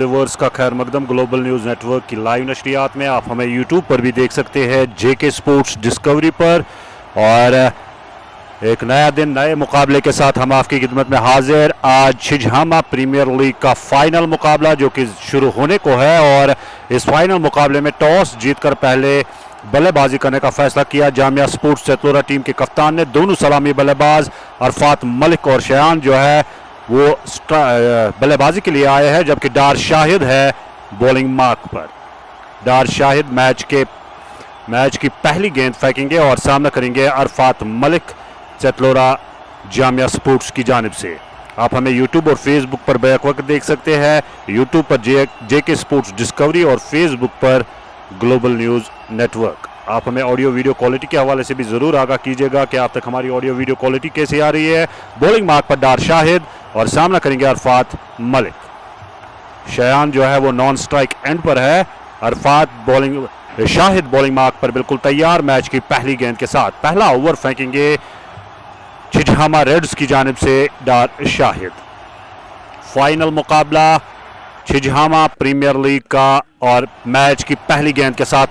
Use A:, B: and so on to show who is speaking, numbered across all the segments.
A: Reverse का खैर मकदम global news network की लाइव नशरियात में। आप हमें यूट्यूब पर भी देख सकते हैं जेके स्पोर्ट्स डिस्कवरी पर। और एक नया दिन नए मुकाबले के साथ हम आपकी खिदमत में हाजिर। आज छिजहामा प्रीमियर लीग का फाइनल मुकाबला जो कि शुरू होने को है, और इस फाइनल मुकाबले में टॉस जीतकर पहले बल्लेबाजी करने का फैसला किया जामिया स्पोर्ट्स चतलोरा टीम के कप्तान ने। दोनों सलामी बल्लेबाज अरफात मलिक और शयान जो है वो बल्लेबाजी के लिए आए हैं, जबकि डार शाहिद है बॉलिंग मार्क पर। डार शाहिद मैच की पहली गेंद फेंकेंगे और सामना करेंगे अरफात मलिक चतलोरा जामिया स्पोर्ट्स की जानिब से। आप हमें यूट्यूब और फेसबुक पर बैक वक्त देख सकते हैं। यूट्यूब पर जेके स्पोर्ट्स डिस्कवरी और फेसबुक पर ग्लोबल न्यूज़ नेटवर्क। आप हमें ऑडियो वीडियो क्वालिटी के हवाले से भी ज़रूर आगाह कीजिएगा कि आप तक हमारी ऑडियो वीडियो क्वालिटी कैसे आ रही है। बॉलिंग मार्क पर डार शाहिद और सामना करेंगे अरफात मलिक। शयान जो है वो नॉन स्ट्राइक एंड पर है। शाहिद बॉलिंग मार्क पर बिल्कुल तैयार मैच की पहली गेंद के साथ। पहला ओवर फेंकेंगे छिजहामा रेड्स की जानिब से डार शाहिद। फाइनल मुकाबला छिजहामा प्रीमियर लीग का और मैच की पहली गेंद के साथ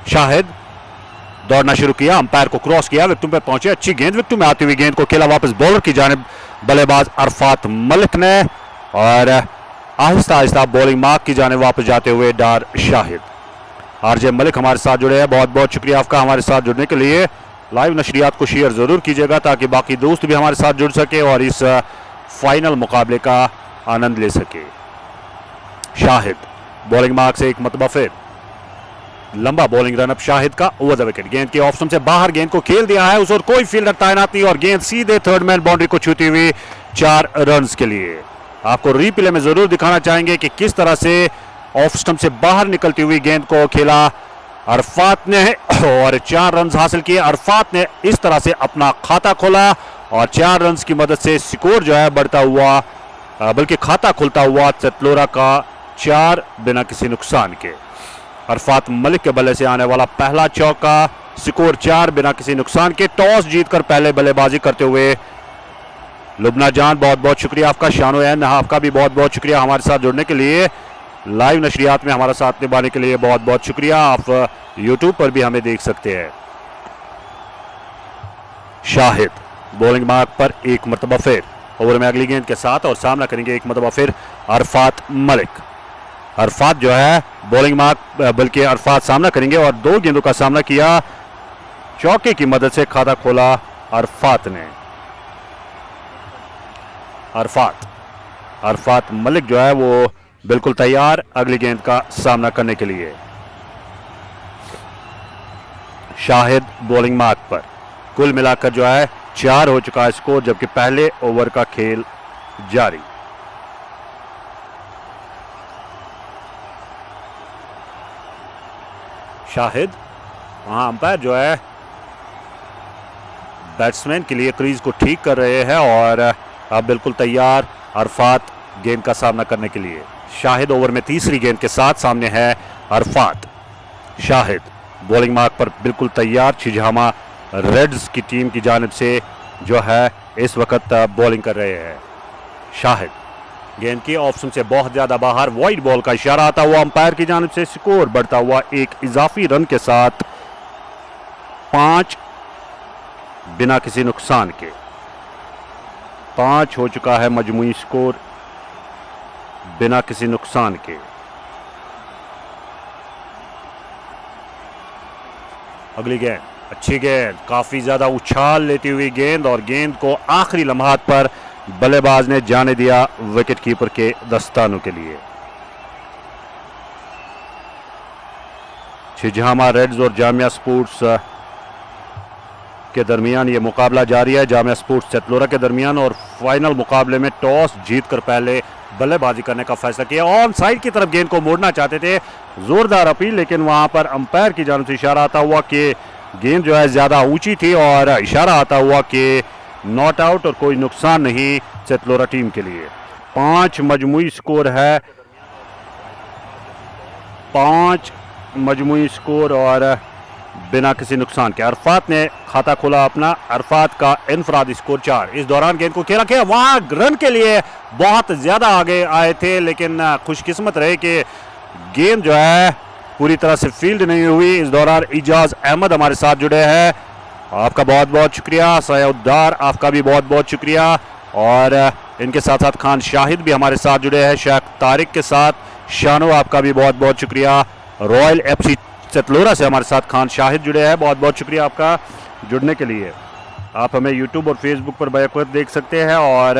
A: शाहिद दौड़ना शुरू किया, अंपायर को क्रॉस किया, विकेट पर पहुंचे। अच्छी गेंद, विकेट में आती हुई गेंद को खेला वापस बॉलर की जानिब बल्लेबाज अरफात मलिक ने, और आहिस्ता आहिस्ता बॉलिंग मार्क की जानिब वापस जाते हुए डार शाहिद। आरजे मलिक हमारे साथ जुड़े हैं, बहुत बहुत शुक्रिया आपका हमारे साथ जुड़ने के लिए। लाइव नशरियात को शेयर जरूर कीजिएगा ताकि बाकी दोस्त भी हमारे साथ जुड़ सके और इस फाइनल मुकाबले का आनंद ले सके। शाहिद बॉलिंग मार्क से एक मतबा फिर लंबा बॉलिंग रनअप शाहिद का ओवर द विकेट। गेंद के ऑप्शन से बाहर गेंद को खेल दिया है, उस और कोई फील्डर तैनात नहीं और गेंद सीधे थर्ड मैन बाउंड्री को छूती हुई 4 रन्स के लिए। आपको रीप्ले में जरूर दिखाना चाहेंगे कि किस तरह से ऑफ स्टंप से बाहर निकलती हुई गेंद को खेला अरफात ने और 4 रन हासिल किए। अरफात ने इस तरह से अपना खाता खोला और 4 रन की मदद से स्कोर जो है बढ़ता हुआ, बल्कि खाता खुलता हुआ चतलोरा का 4 बिना किसी नुकसान के। अरफात मलिक के बल्ले से आने वाला पहला चौका, स्कोर 4 बिना किसी नुकसान के। टॉस जीतकर पहले बल्लेबाजी करते हुए लुबना जान, बहुत बहुत शुक्रिया आपका। शानो एन आपका भी बहुत बहुत शुक्रिया हमारे साथ जुड़ने के लिए। लाइव नशरियात में हमारा साथ निभाने के लिए बहुत बहुत शुक्रिया। आप यूट्यूब पर भी हमें देख सकते हैं। शाहिद बॉलिंग मार्क पर एक मरतबा फिर ओवर में अगली गेंद के साथ और सामना करेंगे एक मरतबा फिर अरफात मलिक। अरफात जो है बॉलिंग मार्क, बल्कि अरफात सामना करेंगे और 2 गेंदों का सामना किया। चौके की मदद से खाता खोला अरफात ने। अरफात मलिक जो है वो बिल्कुल तैयार अगली गेंद का सामना करने के लिए। शाहिद बॉलिंग मार्क पर। कुल मिलाकर जो है 4 हो चुका है स्कोर, जबकि पहले ओवर का खेल जारी। शाहिद, वहां अंपायर जो है बैट्समैन के लिए क्रीज को ठीक कर रहे हैं और अब बिल्कुल तैयार अरफात गेंद का सामना करने के लिए। शाहिद ओवर में तीसरी गेंद के साथ सामने है अरफात। शाहिद बॉलिंग मार्क पर बिल्कुल तैयार छिजहामा रेड्स की टीम की जानिब से जो है इस वक्त बॉलिंग कर रहे हैं। शाहिद गेंद के ऑप्शन से बहुत ज्यादा बाहर, वाइड बॉल का इशारा आता हुआ अंपायर की जानिब से। स्कोर बढ़ता हुआ एक इजाफी रन के साथ 5 बिना किसी नुकसान के। 5 हो चुका है मजमूई स्कोर बिना किसी नुकसान के। अगली गेंद, अच्छी गेंद, काफी ज्यादा उछाल लेती हुई गेंद, और गेंद को आखिरी लम्हात पर बल्लेबाज ने जाने दिया विकेट कीपर के दस्तानों के लिए। छिजहामा रेड्स और जामिया स्पोर्ट्स के दरमियान ये मुकाबला जारी है, जामिया स्पोर्ट्स चतलोरा के दरमियान। और फाइनल मुकाबले में टॉस जीतकर पहले बल्लेबाजी करने का फैसला किया। ऑन साइड की तरफ गेंद को मोड़ना चाहते थे, जोरदार अपील, लेकिन वहां पर अंपायर की जानिब से इशारा आता हुआ कि गेंद जो है ज्यादा ऊंची थी और इशारा आता हुआ कि नॉट आउट और कोई नुकसान नहीं चतलोरा टीम के लिए। 5 मजमूई स्कोर है, 5 मजमूई स्कोर, और बिना किसी नुकसान के। अरफात ने खाता खोला अपना। अरफात का इनफरादी स्कोर 4। इस दौरान गेंद को खेला किया, वहां रन के लिए बहुत ज्यादा आगे आए थे, लेकिन खुशकिस्मत रहे कि गेंद जो है पूरी तरह से फील्ड नहीं हुई। इस दौरान इजाज अहमद हमारे साथ जुड़े हैं, आपका बहुत बहुत शुक्रिया। सयाउद्दार आपका भी बहुत बहुत शुक्रिया। और इनके साथ साथ खान शाहिद भी हमारे साथ जुड़े हैं, शेख तारिक के साथ शानो आपका भी बहुत बहुत शुक्रिया। रॉयल FC चतलोरा से हमारे साथ खान शाहिद जुड़े हैं, बहुत बहुत शुक्रिया आपका जुड़ने के लिए। आप हमें YouTube और Facebook पर बैकवक्त देख सकते हैं और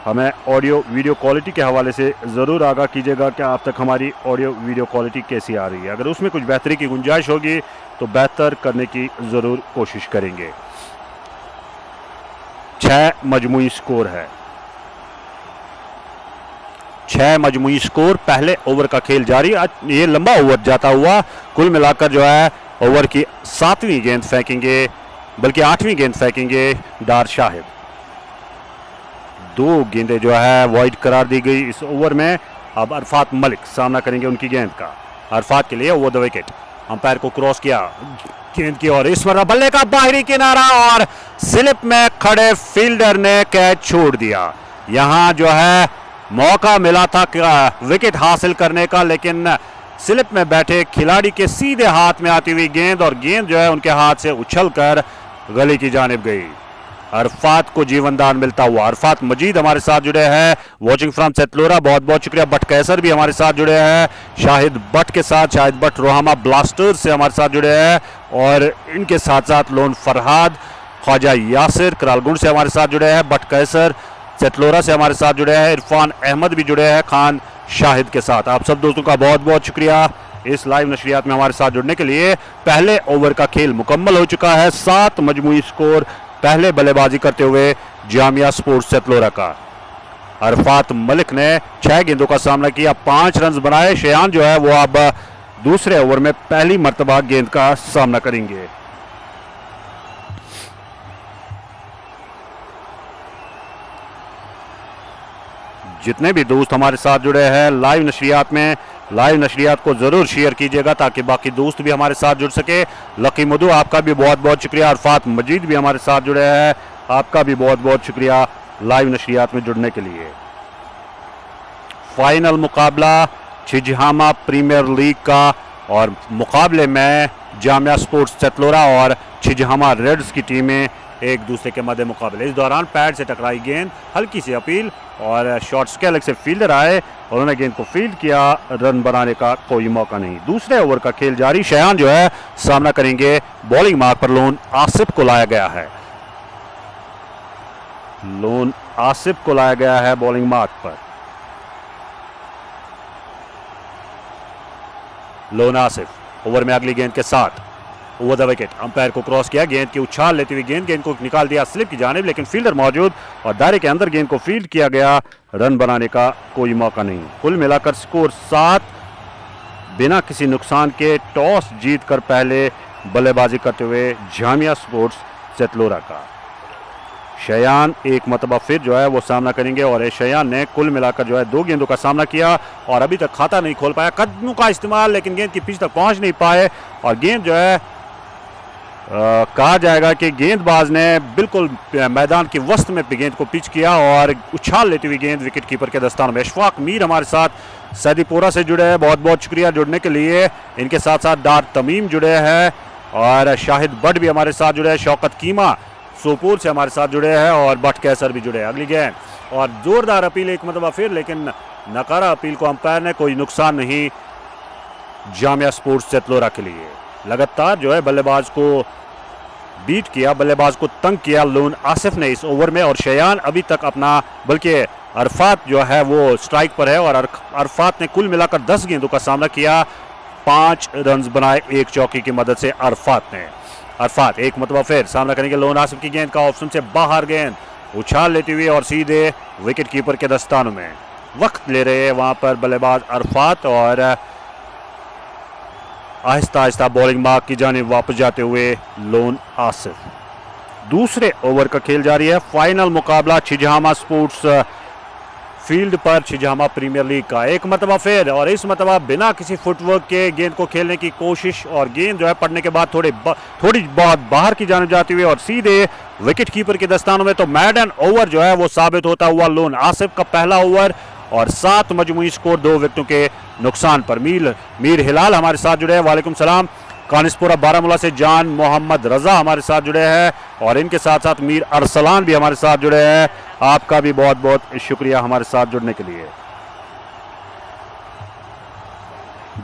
A: हमें ऑडियो वीडियो क्वालिटी के हवाले से ज़रूर आगाह कीजिएगा कि आप तक हमारी ऑडियो वीडियो क्वालिटी कैसी आ रही है। अगर उसमें कुछ बेहतरी की गुंजाइश होगी तो बेहतर करने की ज़रूर कोशिश करेंगे। 6 मजमूई स्कोर है, 6 मजमूई स्कोर। पहले ओवर का खेल जारी। ये लंबा ओवर जाता हुआ कुल मिलाकर जो है ओवर की 7वीं गेंद फेंकेंगे, बल्कि 8वीं गेंद फेंकेंगे डार शाहिद। 2 गेंदें जो है वाइड करार दी गई इस ओवर में। अब अरफात मलिक सामना करेंगे उनकी गेंद का। अरफात के लिए वो द विकेट, अंपायर को क्रॉस किया गेंद की और इस बार बल्ले का बाहरी किनारा और स्लिप में खड़े फील्डर ने कैच छोड़ दिया। यहां जो है मौका मिला था विकेट हासिल करने का, लेकिन स्लिप में बैठे खिलाड़ी के सीधे हाथ में आती हुई गेंद और गेंद जो है उनके हाथ से उछलकर गली की जानिब गई। अरफात को जीवनदान मिलता हुआ। अरफात मजीद हमारे साथ जुड़े हैं, वॉचिंग फ्रॉम चतलोरा, बहुत बहुत शुक्रिया। बट कैसर भी हमारे साथ जुड़े हैं, शाहिद बट के साथ, शाहिद बट रोहामा ब्लास्टर्स से हमारे साथ जुड़े हैं और इनके साथ साथ लोन फरहाद, ख्वाजा यासिर करालगुंड से हमारे साथ जुड़े हैं। बट कैसर चतलोरा से हमारे साथ जुड़े हैं, इरफान अहमद भी जुड़े हैं खान शाहिद के साथ। आप सब दोस्तों का बहुत बहुत शुक्रिया इस लाइव नशरियात में हमारे साथ जुड़ने के लिए। पहले ओवर का खेल मुकम्मल हो चुका है। 7 मजमूई स्कोर पहले बल्लेबाजी करते हुए जामिया स्पोर्ट्स चतलोरा का। अरफात मलिक ने 6 गेंदों का सामना किया, 5 रन बनाए। शयान जो है वो अब दूसरे ओवर में पहली मर्तबा गेंद का सामना करेंगे। जितने भी दोस्त हमारे साथ जुड़े हैं लाइव नशरियात में, लाइव नशरियात को ज़रूर शेयर कीजिएगा ताकि बाकी दोस्त भी हमारे साथ जुड़ सके। लकी मधु आपका भी बहुत बहुत शुक्रिया। अरफात मजीद भी हमारे साथ जुड़े हैं, आपका भी बहुत बहुत शुक्रिया लाइव नशरियात में जुड़ने के लिए। फाइनल मुकाबला छिजहामा प्रीमियर लीग का और मुकाबले में जामिया स्पोर्ट्स चतलोरा और छिजहामा रेड्स की टीमें एक दूसरे के मध्य मुकाबले। इस दौरान पैड से टकराई गेंद, हल्की सी अपील और शॉर्ट स्केल से फील्डर आए, उन्होंने गेंद को फील्ड किया, रन बनाने का कोई मौका नहीं। दूसरे ओवर का खेल जारी। शयान जो है सामना करेंगे, बॉलिंग मार्क पर लोन आसिफ को लाया गया है। लोन आसिफ को लाया गया है बॉलिंग मार्क पर। लोन आसिफ ओवर में अगली गेंद के साथ ओवर द विकेट, अंपायर को क्रॉस किया, गेंद की उछाल लेती हुई गेंद को निकाल दिया स्लिप की जानिब, लेकिन फील्डर मौजूद और दायरे के अंदर गेंद को फील्ड किया गया, रन बनाने का कोई मौका नहीं। कुल मिलाकर स्कोर 7 बिना किसी नुकसान के टॉस जीतकर पहले बल्लेबाजी करते हुए जामिया स्पोर्ट्स चतलोरा का। शयान एक मतबा फिर जो है वो सामना करेंगे और शयान ने कुल मिलाकर जो है 2 गेंदों का सामना किया और अभी तक खाता नहीं खोल पाया। कदमों का इस्तेमाल, लेकिन गेंद की पिच तक पहुंच नहीं पाए और गेंद जो है कहा जाएगा कि गेंदबाज ने बिल्कुल मैदान की वस्त में गेंद को पिच किया और उछाल लेती हुई गेंद विकेट कीपर के दस्तानों में। अशफाक मीर हमारे साथ सैदीपुरा से जुड़े हैं, बहुत बहुत शुक्रिया जुड़ने के लिए। इनके साथ साथ डार तमीम जुड़े हैं और शाहिद बट भी हमारे साथ जुड़े हैं। शौकत कीमा सोपुर से हमारे साथ जुड़े हैं और बट कैसर भी जुड़े हैं। अगली गेंद और जोरदार अपील एक मतबा फिर, लेकिन नकारा अपील को अंपायर ने, कोई नुकसान नहीं जामिया स्पोर्ट्स चतलोरा के लिए। लगातार जो है बल्लेबाज को बीट किया, बल्लेबाज को तंग किया लोन आसिफ ने इस ओवर में और शयान अभी तक अपना, बल्कि अरफात जो है वो स्ट्राइक पर है और अरफात ने कुल मिलाकर 10 गेंदों का सामना किया, 5 रन बनाए 1 चौकी की मदद से अरफात ने। अरफात एक मतबा फिर सामना करेंगे लोन आसिफ की गेंद का, ऑप्शन से बाहर गेंद उछाल लेती हुई और सीधे विकेट कीपर के दस्तानों में। वक्त ले रहे हैं वहां पर बल्लेबाज अरफात और आहिस्ता आहिस्ता बॉलिंग मार्क की जानिब वापस जाते हुए लोन आसिफ। दूसरे ओवर का खेल जारी है। फाइनल मुकाबला छिजहामा स्पोर्ट्स फील्ड पर छिजहामा प्रीमियर लीग का एक मरतबा फिर, और इस मरतबा बिना किसी फुटवर्क के गेंद को खेलने की कोशिश, और गेंद जो है पड़ने के बाद थोड़ी बहुत बाहर की जानिब जाती हुई और सीधे विकेट कीपर के दस्तानों में। तो मैडन ओवर जो है वो साबित होता हुआ लोन आसिफ का पहला ओवर, और 7 मजमूई स्कोर 2 विकेटों के नुकसान पर। मीर हिलाल हमारे साथ जुड़े हैं, वालेकुम सलाम। कानिसपुरा बारामूला से जान मोहम्मद रजा हमारे साथ जुड़े हैं, और इनके साथ साथ मीर अरसलान भी हमारे साथ जुड़े हैं। आपका भी बहुत बहुत शुक्रिया हमारे साथ जुड़ने के लिए।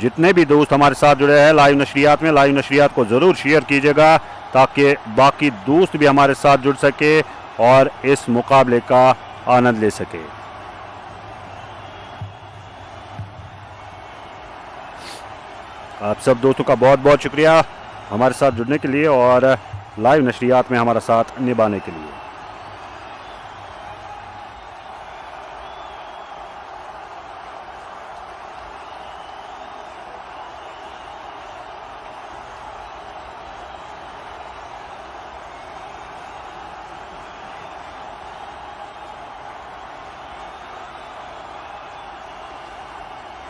A: जितने भी दोस्त हमारे साथ जुड़े हैं लाइव नशरियात में, लाइव नशरियात को जरूर शेयर कीजिएगा ताकि बाकी दोस्त भी हमारे साथ जुड़ सके और इस मुकाबले का आनंद ले सके। आप सब दोस्तों का बहुत बहुत शुक्रिया हमारे साथ जुड़ने के लिए और लाइव नशरियात में हमारा साथ निभाने के लिए।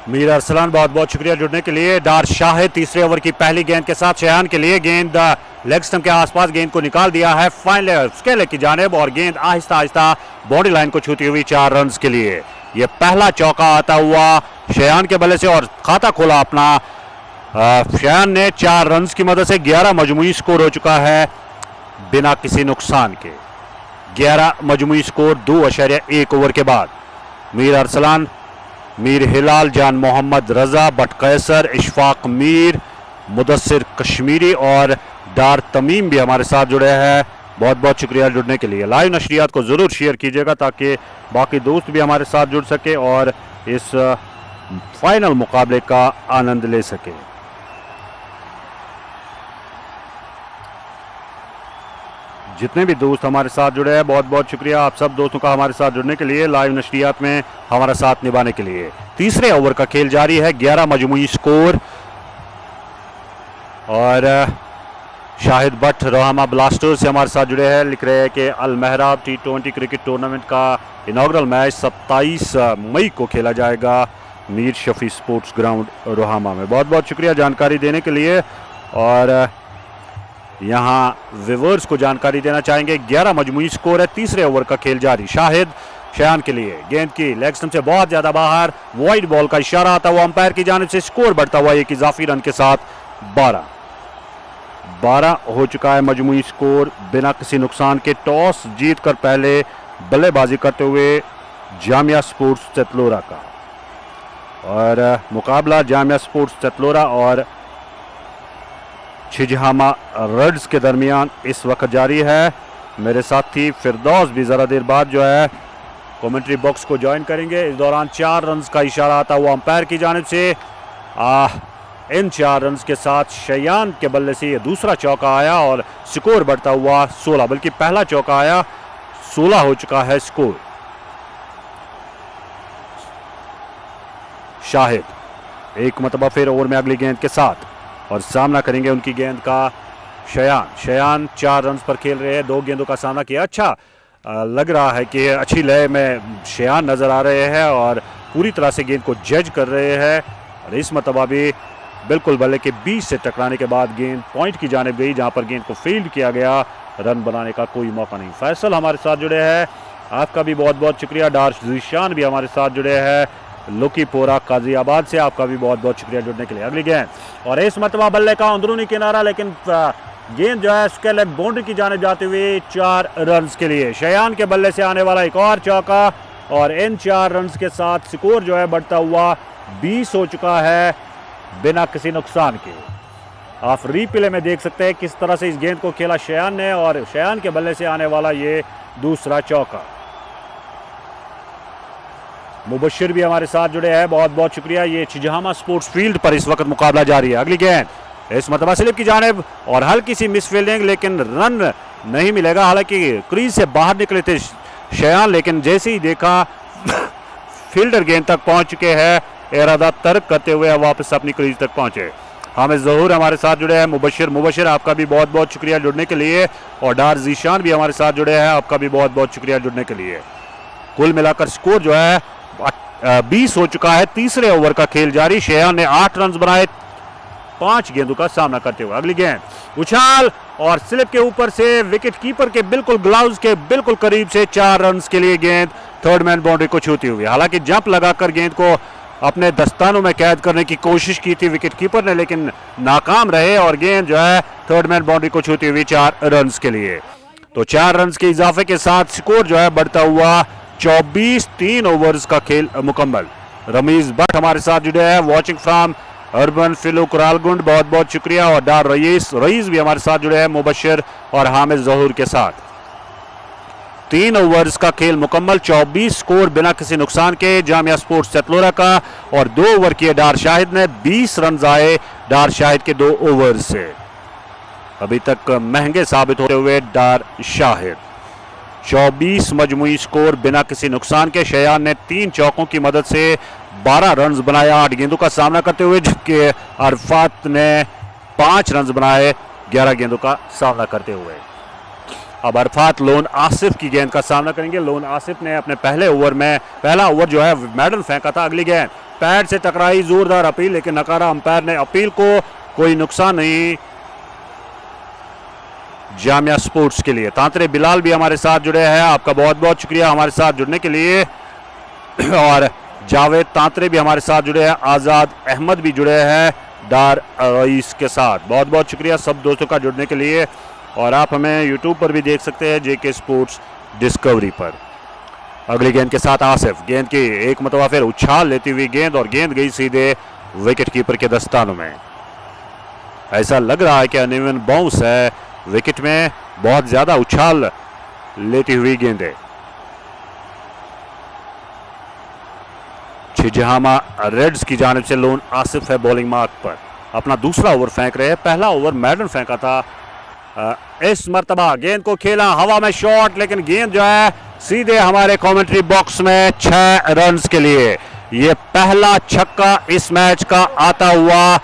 A: मीर अरसलान बहुत बहुत शुक्रिया जुड़ने के लिए। डार शाहिद तीसरे ओवर की पहली गेंद के साथ शयान के लिए, गेंद लेग स्टंप के आसपास गेंद को निकाल दिया है फाइनल उसके लेग की जानिब, और गेंद आहिस्ता आहिस्ता बॉडी लाइन को छूती हुई 4 रन के लिए। यह पहला चौका आता हुआ शयान के बल्ले से और खाता खोला अपना। शयान ने 4 रन की मदद से 11 मजमूई स्कोर हो चुका है बिना किसी नुकसान के। 11 मजमूई स्कोर 2.1 ओवर के बाद। मीर अरसलान, मीर हिलाल, जान मोहम्मद रजा, बट कैसर, इशफाक मीर, मुदस्सिर कश्मीरी और डार तमीम भी हमारे साथ जुड़े हैं। बहुत बहुत शुक्रिया जुड़ने के लिए। लाइव नशरियात को ज़रूर शेयर कीजिएगा ताकि बाकी दोस्त भी हमारे साथ जुड़ सके और इस फाइनल मुकाबले का आनंद ले सके। जितने भी दोस्त हमारे साथ जुड़े हैं बहुत बहुत शुक्रिया आप सब दोस्तों का हमारे साथ जुड़ने के लिए, लाइव नशरियात में हमारा साथ निभाने के लिए। तीसरे ओवर का खेल जारी है, 11 मजमूई स्कोर, और शाहिद भट्ट रोहामा ब्लास्टर्स से हमारे साथ जुड़े हैं। लिख रहे हैं कि अल महराब T20 क्रिकेट टूर्नामेंट का इनॉग्रल मैच 27 मई को खेला जाएगा मीर शफी स्पोर्ट्स ग्राउंड रोहामा में। बहुत बहुत शुक्रिया जानकारी देने के लिए। और यहाँ व्यूअर्स को जानकारी देना चाहेंगे 11 मजमूई स्कोर है, तीसरे ओवर का खेल जारी। शाहिद शयान के लिए, गेंद की लेग स्टंप से बहुत ज्यादा बाहर, वाइड बॉल का इशारा आता हुआ अंपायर की जानिब से, स्कोर बढ़ता हुआ एक इजाफी रन के साथ 12 हो चुका है मजमूई स्कोर बिना किसी नुकसान के। टॉस जीतकर पहले बल्लेबाजी करते हुए जामिया स्पोर्ट्स चतलोरा का, और मुकाबला जामिया स्पोर्ट्स चतलोरा और छिजहामा रेड्स के दरमियान इस वक्त जारी है। मेरे साथी फिरदौस भी ज़रा देर बाद जो है कमेंट्री बॉक्स को ज्वाइन करेंगे। इस दौरान 4 रन का इशारा आता हुआ अंपायर की जानिब से। इन 4 रन के साथ शयान के बल्ले से ये दूसरा चौका आया और स्कोर बढ़ता हुआ 16, बल्कि पहला चौका आया 16 हो चुका है स्कोर। शाहिद एक मरतबा फिर ओवर में अगली गेंद के साथ, और सामना करेंगे उनकी गेंद का शयान 4 रन पर खेल रहे हैं, 2 गेंदों का सामना किया। अच्छा लग रहा है कि अच्छी लय में शयान नजर आ रहे हैं और पूरी तरह से गेंद को जज कर रहे हैं, और इस मरतबा भी बिल्कुल बल्ले के बीच से टकराने के बाद गेंद पॉइंट की जानिब गई जहां पर गेंद को फील्ड किया गया, रन बनाने का कोई मौका नहीं। फैसल हमारे साथ जुड़े हैं, आपका भी बहुत बहुत शुक्रिया। डार जीशान भी हमारे साथ जुड़े हैं लुकीपोरा काजियाबाद से, आपका भी बहुत बहुत शुक्रिया जुड़ने के लिए। अगली गेंद, और इस मरतबा बल्ले का अंदरूनी किनारा, लेकिन गेंद जो है उसके लेग बाउंड्री की जानिब जाते हुए 4 रन के लिए। शयान के बल्ले से आने वाला एक और चौका, और इन 4 रन के साथ स्कोर जो है बढ़ता हुआ 20 हो चुका है बिना किसी नुकसान के। आप रीप्ले में देख सकते हैं किस तरह से इस गेंद को खेला शयान ने, और शयान के बल्ले से आने वाला ये दूसरा चौका। मुबशिर भी हमारे साथ जुड़े हैं, बहुत बहुत शुक्रिया। ये छिजहामा स्पोर्ट्स फील्ड पर इस वक्त मुकाबला जारी है। अगली गेंद इस मरतबा स्लिप की जानिब, और हल्की सी मिस फील्डिंग, लेकिन रन नहीं मिलेगा। हालांकि क्रीज से बाहर निकले थे शयान, लेकिन जैसे ही देखा फील्डर गेंद तक पहुंच चुके हैं, इरादा तर्क करते हुए वापस अपनी क्रीज तक पहुंचे। हामिद ज़हूर हमारे साथ जुड़े हैं। मुबशिर आपका भी बहुत बहुत शुक्रिया जुड़ने के लिए, और डार जीशान भी हमारे साथ जुड़े हैं, आपका भी बहुत बहुत शुक्रिया जुड़ने के लिए। कुल मिलाकर स्कोर जो है 20 हो चुका है, तीसरे ओवर का खेल जारी। शेयान ने 8 रन बनाए 5 गेंदों का सामना करते हुए। अगली गेंद उछाल और स्लिप के ऊपर से विकेट कीपर के बिल्कुल ग्लव्स के बिल्कुल करीब से 4 रन के लिए गेंद थर्ड मैन बाउंड्री को छूती हुई। हालांकि जंप लगाकर गेंद को अपने दस्तानों में कैद करने की कोशिश की थी विकेट कीपर ने, लेकिन नाकाम रहे और गेंद जो है थर्ड मैन बाउंड्री को छूती हुई 4 रन के लिए। तो 4 रन के इजाफे के साथ स्कोर जो है बढ़ता हुआ 24। 3 ओवर्स का खेल मुकम्मल। रमीज भट्ट हमारे साथ जुड़े हैं वॉचिंग फ्रॉम अर्बन फिलू कुरालगुंड, बहुत बहुत शुक्रिया। और डार रईस भी हमारे साथ जुड़े हैं मुबशर और हामिद जहूर के साथ। 3 ओवर्स का खेल मुकम्मल, 24 स्कोर बिना किसी नुकसान के जामिया स्पोर्ट्स सेतलोरा का। और 2 ओवर किए डार शाहिद ने, 20 रन आए डार शाहिद के 2 ओवर से। अभी तक महंगे साबित होते हुए डार शाहिद। 24 मजमुई स्कोर बिना किसी नुकसान के। शयान ने 3 चौकों की मदद से 12 रन बनाए 8 गेंदों का सामना करते हुए, जबकि अरफात ने 5 रन बनाए 11 गेंदों का सामना करते हुए। अब अरफात लोन आसिफ की गेंद का सामना करेंगे। लोन आसिफ ने अपने पहले ओवर में पहला ओवर जो है मैडल फेंका था। अगली गेंद पैड से टकराई, जोरदार अपील, लेकिन नकारा अंपायर ने अपील को। कोई नुकसान नहीं जामिया स्पोर्ट्स के लिए। तांतरे बिलाल भी हमारे साथ जुड़े हैं, आपका बहुत बहुत शुक्रिया हमारे साथ जुड़ने के लिए। और जावेद तांतरे भी हमारे साथ जुड़े हैं, आज़ाद अहमद भी जुड़े हैं डार रईस के साथ। बहुत बहुत शुक्रिया सब दोस्तों का जुड़ने के लिए। और आप हमें यूट्यूब पर भी देख सकते हैं जेके स्पोर्ट्स डिस्कवरी पर। अगली गेंद के साथ आसिफ, गेंद की एक मरतबा फिर उछाल लेती हुई गेंद, और गेंद गई सीधे विकेट कीपर के दस्तानों में। ऐसा लग रहा है कि अनइवन बाउंस है विकेट में, बहुत ज्यादा उछाल लेती हुई गेंदें। छिजहामा रेड्स की जानिब से लोन आसिफ है बॉलिंग मार्क पर, अपना दूसरा ओवर फेंक रहे हैं। पहला ओवर मैडन फेंका था, इस मर्तबा गेंद को खेला हवा में शॉट, लेकिन गेंद जो है सीधे हमारे कमेंट्री बॉक्स में 6 रन के लिए। ये पहला छक्का इस मैच का आता हुआ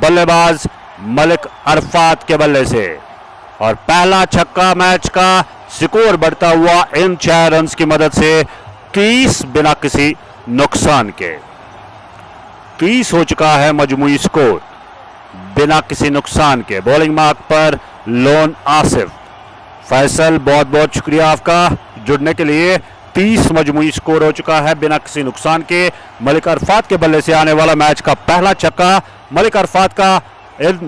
A: बल्लेबाज मलिक अरफात के बल्ले से, और पहला छक्का मैच का। स्कोर बढ़ता हुआ इन 6 रन की मदद से 30 बिना किसी नुकसान के। 30 हो चुका है मजमुई स्कोर बिना किसी नुकसान के। बॉलिंग मार्क पर लोन आसिफ। फैसल बहुत बहुत शुक्रिया आपका जुड़ने के लिए। 30 मजमुई स्कोर हो चुका है बिना किसी नुकसान के। मलिक अरफात के बल्ले से आने वाला मैच का पहला छक्का। मलिक अरफात का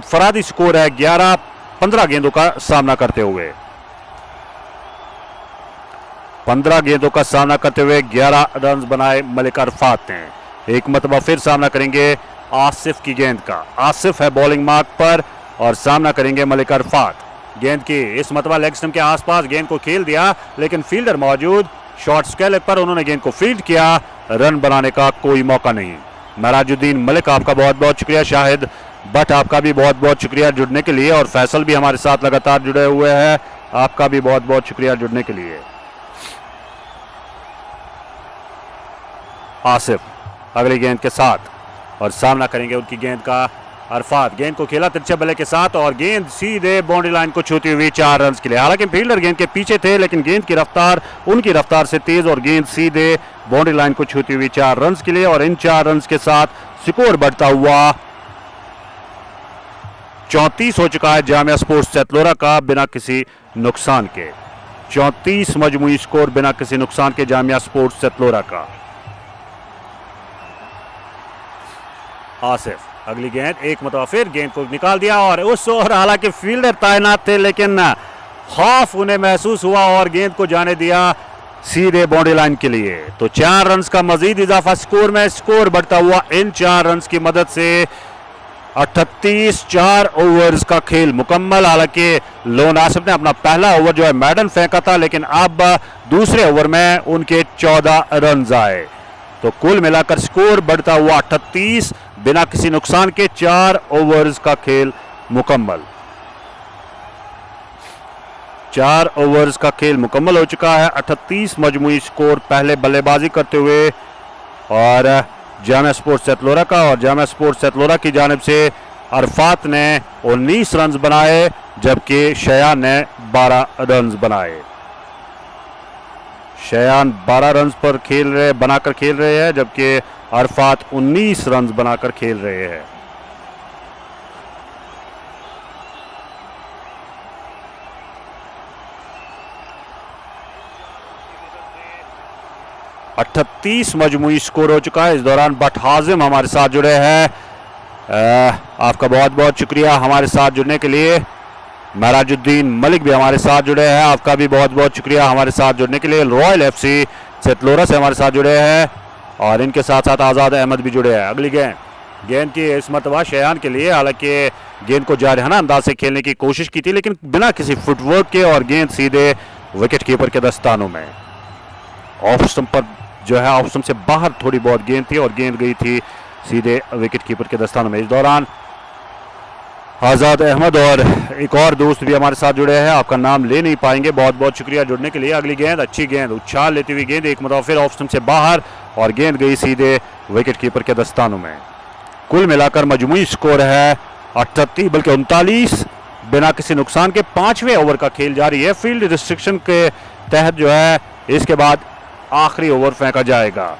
A: फरादी स्कोर है 11, 15 गेंदों का सामना करते हुए। 15 गेंदों का सामना करते हुए 11 रन बनाए मलिक अरफात ने। एक मरतबा फिर सामना करेंगे आसिफ की गेंद का। आसिफ है बॉलिंग मार्क पर और सामना करेंगे मलिक अरफात। गेंद की इस मरतबा लेग स्टंप के आसपास गेंद को खेल दिया, लेकिन फील्डर मौजूद, शॉर्ट स्केल पर उन्होंने गेंद को फील्ड किया, रन बनाने का कोई मौका नहीं। मराजुद्दीन मलिक आपका बहुत बहुत शुक्रिया। शाहिद बट आपका भी बहुत बहुत शुक्रिया जुड़ने के लिए, और फैसल भी हमारे साथ लगातार जुड़े हुए हैं, आपका भी बहुत बहुत शुक्रिया जुड़ने के लिए। आसिफ अगली गेंद के साथ और सामना करेंगे उनकी गेंद का अरफात। गेंद को खेला तिरछे बल्ले के साथ और गेंद सीधे बाउंड्री लाइन को छूती हुई 4 रन के लिए। हालांकि फील्डर गेंद के पीछे थे, लेकिन गेंद की रफ्तार उनकी रफ्तार से तेज और गेंद सीधे बाउंड्री लाइन को छूती हुई 4 रन के लिए। और इन 4 रन के साथ स्कोर बढ़ता हुआ 34 हो चुका है जामिया स्पोर्ट्स सेतलोरा का बिना किसी नुकसान के। 34 मजमुई स्कोर बिना किसी नुकसान के जामिया स्पोर्ट्स सेतलोरा का। आसिफ अगली गेंद, एक मरतबा फिर गेंद को निकाल दिया, और उस ओवर हालांकि फील्डर तैनात थे, लेकिन खौफ उन्हें महसूस हुआ और गेंद को जाने दिया सीधे बाउंड्री लाइन के लिए। तो 4 रन का मजीद इजाफा स्कोर में। स्कोर बढ़ता हुआ इन 4 रन की मदद से 38। 4 ओवर्स का खेल मुकम्मल। हालांकि लोन आसिफ ने अपना पहला ओवर जो है मैडन फेंका था, लेकिन अब दूसरे ओवर में उनके 14 रन आए। तो कुल मिलाकर स्कोर बढ़ता हुआ 38 बिना किसी नुकसान के। 4 ओवर्स का खेल मुकम्मल। 4 ओवर्स का खेल मुकम्मल हो चुका है। 38 मजमुई स्कोर पहले बल्लेबाजी करते हुए और जामिया स्पोर्ट्स सेतलोरा का, और जामिया स्पोर्ट्स सेतलोरा की जानिब से अरफात ने 19 रन बनाए, जबकि शयान ने 12 रन बनाए। शयान 12 रन पर बनाकर खेल रहे हैं, जबकि अरफात 19 रन बनाकर खेल रहे हैं। अट्ठतीस मजमूई स्कोर हो चुका है। इस दौरान बट हाजिम हमारे साथ जुड़े हैं। आपका बहुत बहुत शुक्रिया हमारे साथ जुड़ने के लिए। महराजुद्दीन मलिक भी हमारे साथ जुड़े हैं, आपका भी बहुत बहुत शुक्रिया हमारे साथ जुड़ने के लिए। रॉयल एफसी चतलोरा से हमारे साथ जुड़े हैं और इनके साथ साथ आज़ाद अहमद भी जुड़े हैं। अगली गेंद की इस मरतबा शयान के लिए, हालांकि गेंद को जारहाना अंदाज से खेलने की कोशिश की थी, लेकिन बिना किसी फुटवर्क के, और गेंद सीधे विकेट कीपर के दस्तानों में। ऑफ स्टंप पर जो है, ऑफ स्टंप से बाहर थोड़ी बहुत गेंद थी और गेंद गई थी सीधे विकेट कीपर के दस्तानों में। इस दौरान आज़ाद अहमद और एक और दोस्त भी हमारे साथ जुड़े हैं, आपका नाम ले नहीं पाएंगे, बहुत बहुत शुक्रिया जुड़ने के लिए। अगली गेंद, अच्छी गेंद, उछाल लेती हुई गेंद, एक मरतबा फिर ऑफ स्टंप से बाहर और गेंद गई सीधे विकेट कीपर के दस्तानों में। कुल मिलाकर मजमूई स्कोर है 38 बल्कि 39 बिना किसी नुकसान के। 5वें ओवर का खेल जारी है। फील्ड रिस्ट्रिक्शन के तहत जो है इसके बाद आखिरी ओवर फेंका जाएगा।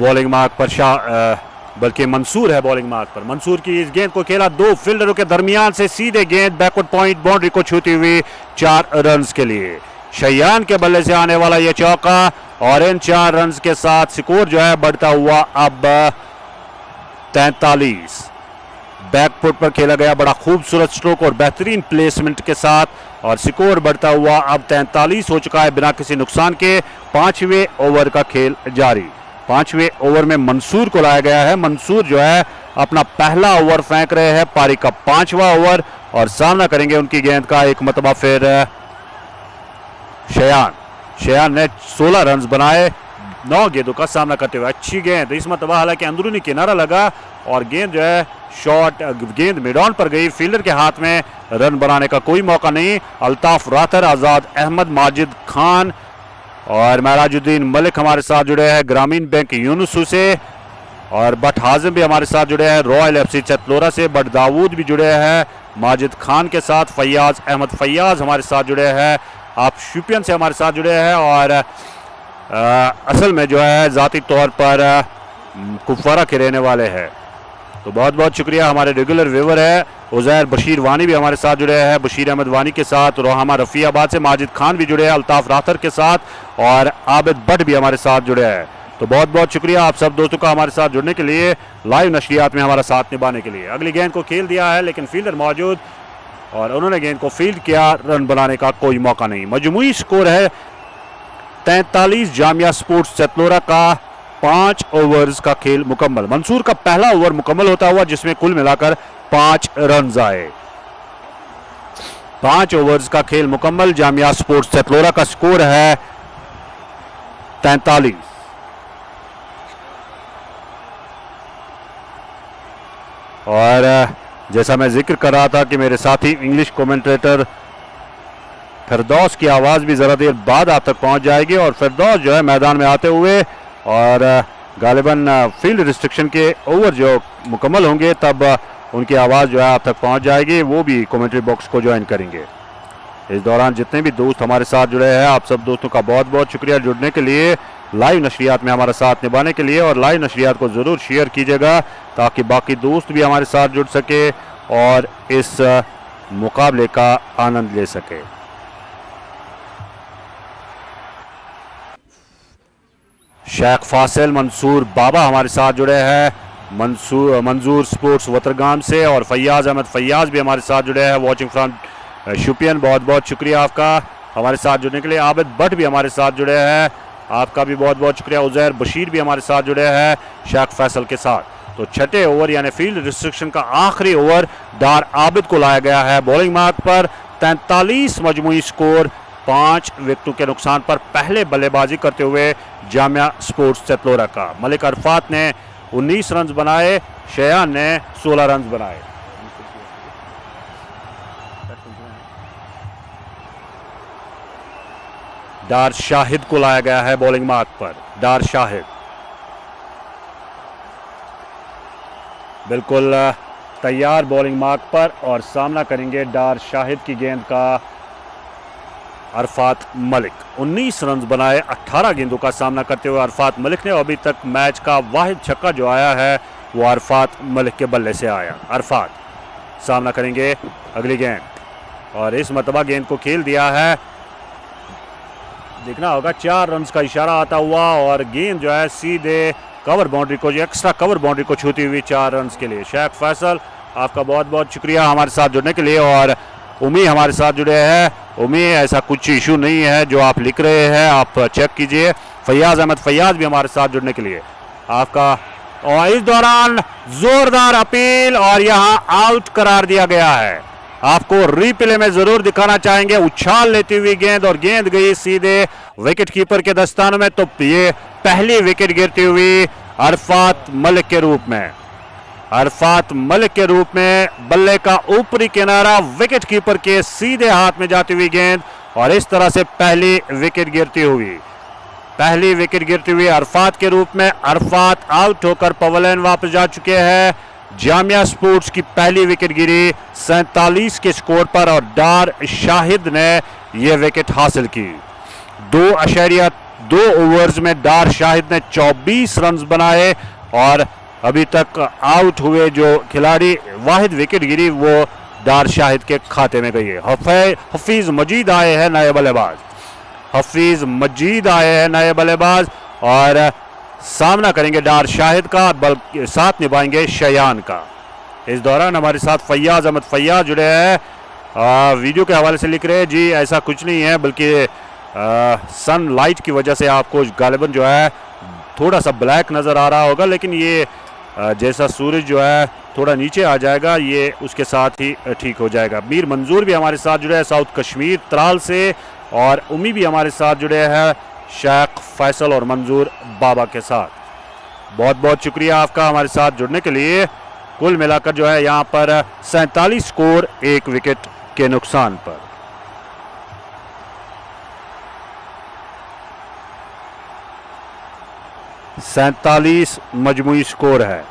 A: बॉलिंग मार्क पर बल्कि मंसूर है बॉलिंग मार्क पर। मंसूर की इस गेंद को खेला दो फील्डरों के दरमियान से, सीधे गेंद बैकवर्ड पॉइंट बाउंड्री को छूती हुई 4 रन के लिए। शयान के बल्ले से आने वाला यह चौका और इन 4 रन के साथ स्कोर जो है बढ़ता हुआ अब 43। बैकफुट पर खेला गया बड़ा खूबसूरत स्ट्रोक और बेहतरीन प्लेसमेंट के साथ, और स्कोर बढ़ता हुआ अब 43 हो चुका है बिना किसी नुकसान के। 5वें ओवर का खेल जारी। 5वें ओवर में मंसूर को लाया गया है। मंसूर जो है अपना पहला ओवर फेंक रहे हैं, पारी का 5वां ओवर, और सामना करेंगे उनकी गेंद का एक मरतबा फिर शयान ने 16 रन बनाए 9 गेंदों का सामना करते हुए। अच्छी गेंद इस मरतबा, हालांकि अंदरूनी किनारा लगा और गेंद जो है शॉट, गेंद मिड ऑन पर गई, फील्डर के हाथ में, रन बनाने का कोई मौका नहीं। अल्ताफ राथर, आज़ाद अहमद, माजिद खान और महराजुद्दीन मलिक हमारे साथ जुड़े हैं ग्रामीण बैंक यूनुसू से, और बट हाजिम भी हमारे साथ जुड़े हैं रॉयल एफसी चतलोरा से। बट दाऊद भी जुड़े हैं माजिद खान के साथ। फैयाज अहमद फैयाज हमारे साथ जुड़े हैं, आप शुपियन से हमारे साथ जुड़े हैं, और असल में जो है ज़ाती तौर पर कुपवारा के रहने वाले हैं। तो बहुत बहुत शुक्रिया। हमारे रेगुलर व्यूवर है उज़ैर बशीर वानी भी हमारे साथ जुड़े हैं, बशीर अहमद वानी के साथ। रोहामा रफ़ियाबाद से माजिद खान भी जुड़े हैं अल्ताफ राथर के साथ, और आबिद भट्ट भी हमारे साथ जुड़े हैं। तो बहुत बहुत शुक्रिया आप सब दोस्तों का हमारे साथ जुड़ने के लिए, लाइव नशरियात में हमारा साथ निभाने के लिए। अगली गेंद को खेल दिया है लेकिन फील्डर मौजूद, और उन्होंने गेंद को फील्ड किया, रन बनाने का कोई मौका नहीं। मजमूई स्कोर है 43। जामिया स्पोर्ट्स चतलोरा का 5 ओवर्स का खेल मुकम्मल। मंसूर का पहला ओवर मुकम्मल होता हुआ जिसमें कुल मिलाकर 5 रन आए। 5 ओवर्स का खेल मुकम्मल। जामिया स्पोर्ट्स चतलोरा का स्कोर है 43। और जैसा मैं जिक्र कर रहा था कि मेरे साथी इंग्लिश कमेंटेटर फिरदौस की आवाज़ भी ज़रा देर बाद आप तक पहुंच जाएगी, और फिरदौस जो है मैदान में आते हुए, और गालिबन फील्ड रिस्ट्रिक्शन के ओवर जो मुकम्मल होंगे तब उनकी आवाज़ जो है आप तक पहुंच जाएगी, वो भी कमेंट्री बॉक्स को ज्वाइन करेंगे। इस दौरान जितने भी दोस्त हमारे साथ जुड़े हैं, आप सब दोस्तों का बहुत बहुत शुक्रिया जुड़ने के लिए, लाइव नशरियात में हमारा साथ निभाने के लिए। और लाइव नशरियात को ज़रूर शेयर कीजिएगा ताकि बाकी दोस्त भी हमारे साथ जुड़ सके और इस मुकाबले का आनंद ले सके। शेख फासिल मंसूर बाबा हमारे साथ जुड़े हैं मंजूर स्पोर्ट्स वतरगाम से, और फैयाज अहमद फैयाज भी हमारे साथ जुड़े हैं वॉचिंग फ्रॉम शुपियन। बहुत बहुत शुक्रिया आपका हमारे साथ जुड़ने के लिए। आबिद भट्ट भी हमारे साथ जुड़े हैं, आपका भी बहुत बहुत शुक्रिया। उज़ैर बशीर भी हमारे साथ जुड़े हैं शेख फैसल के साथ। तो छठे ओवर यानी फील्ड रिस्ट्रिक्शन का आखिरी ओवर डार आबिद को लाया गया है बॉलिंग मार्क पर। 43 मजमूई स्कोर, 5 विकेटों के नुकसान पर पहले बल्लेबाजी करते हुए जामिया स्पोर्ट्स चतलोरा का। मलिक अरफात ने 19 रन बनाए, शयान ने 16 रन बनाए। डार शाहिद को लाया गया है बॉलिंग मार्क पर। डार शाहिद बिल्कुल तैयार बॉलिंग मार्क पर और सामना करेंगे डार शाहिद की गेंद का अरफात मलिक। 19 रन बनाए 18 गेंदों का सामना करते हुए अरफात मलिक ने। अभी तक मैच का वाहिद छक्का जो आया है वो अरफात मलिक के बल्ले से आया। अरफात सामना करेंगे अगली गेंद और इस मरतबा गेंद को खेल दिया है, देखना होगा 4 रन का इशारा आता हुआ और गेंद जो है सीधे कवर बाउंड्री को, जो एक्स्ट्रा कवर बाउंड्री को छूती हुई 4 रन के लिए। शेख फैसल आपका बहुत बहुत शुक्रिया हमारे साथ जुड़ने के लिए और उम्मीद हमारे साथ जुड़े हैं। उम्मीद ऐसा कुछ इशू नहीं है जो आप लिख रहे हैं, आप चेक कीजिए। फैयाज अहमद फैयाज भी हमारे साथ जुड़ने के लिए आपका। और इस दौरान जोरदार अपील और यहां आउट करार दिया गया है। आपको रीप्ले में जरूर दिखाना चाहेंगे। उछाल लेती हुई गेंद और गेंद गई सीधे विकेट कीपर के दस्तानों में। तो ये पहली विकेट गिरती हुई अरफात मलिक के रूप में, अरफात मलिक के रूप में। बल्ले का ऊपरी किनारा विकेट कीपर के सीधे हाथ में जाती हुई गेंद और इस तरह से पहली विकेट गिरती हुई, पहली विकेट गिरती हुई अरफात के रूप में। अरफात आउट होकर पवेलियन वापस जा चुके हैं। जामिया स्पोर्ट्स की पहली विकेट गिरी 47 के स्कोर पर और डार शाहिद ने यह विकेट हासिल की। 2.2 ओवर्स में डार शाहिद ने 24 रन बनाए और अभी तक आउट हुए जो खिलाड़ी वाहिद विकेट गिरी वो डार शाहिद के खाते में गई है। हफीज मजीद आए हैं नए बल्लेबाज, हफीज मजीद आए हैं नए बल्लेबाज और सामना करेंगे डार शाहिद का, बल्कि साथ निभाएंगे शयान का। इस दौरान हमारे साथ फैयाज अहमद फैयाज जुड़े हैं, वीडियो के हवाले से लिख रहे हैं जी ऐसा कुछ नहीं है, बल्कि सनलाइट की वजह से आपको गालिबन जो है थोड़ा सा ब्लैक नज़र आ रहा होगा, लेकिन ये जैसा सूरज जो है थोड़ा नीचे आ जाएगा ये उसके साथ ही ठीक हो जाएगा। मीर मंजूर भी हमारे साथ जुड़े हैं साउथ कश्मीर त्राल से और उम्मी भी हमारे साथ जुड़े हैं शेख फैसल और मंजूर बाबा के साथ। बहुत बहुत शुक्रिया आपका हमारे साथ जुड़ने के लिए। कुल मिलाकर जो है यहाँ पर 47 स्कोर 1 विकेट के नुकसान पर। सैंतालीस मजमूई स्कोर है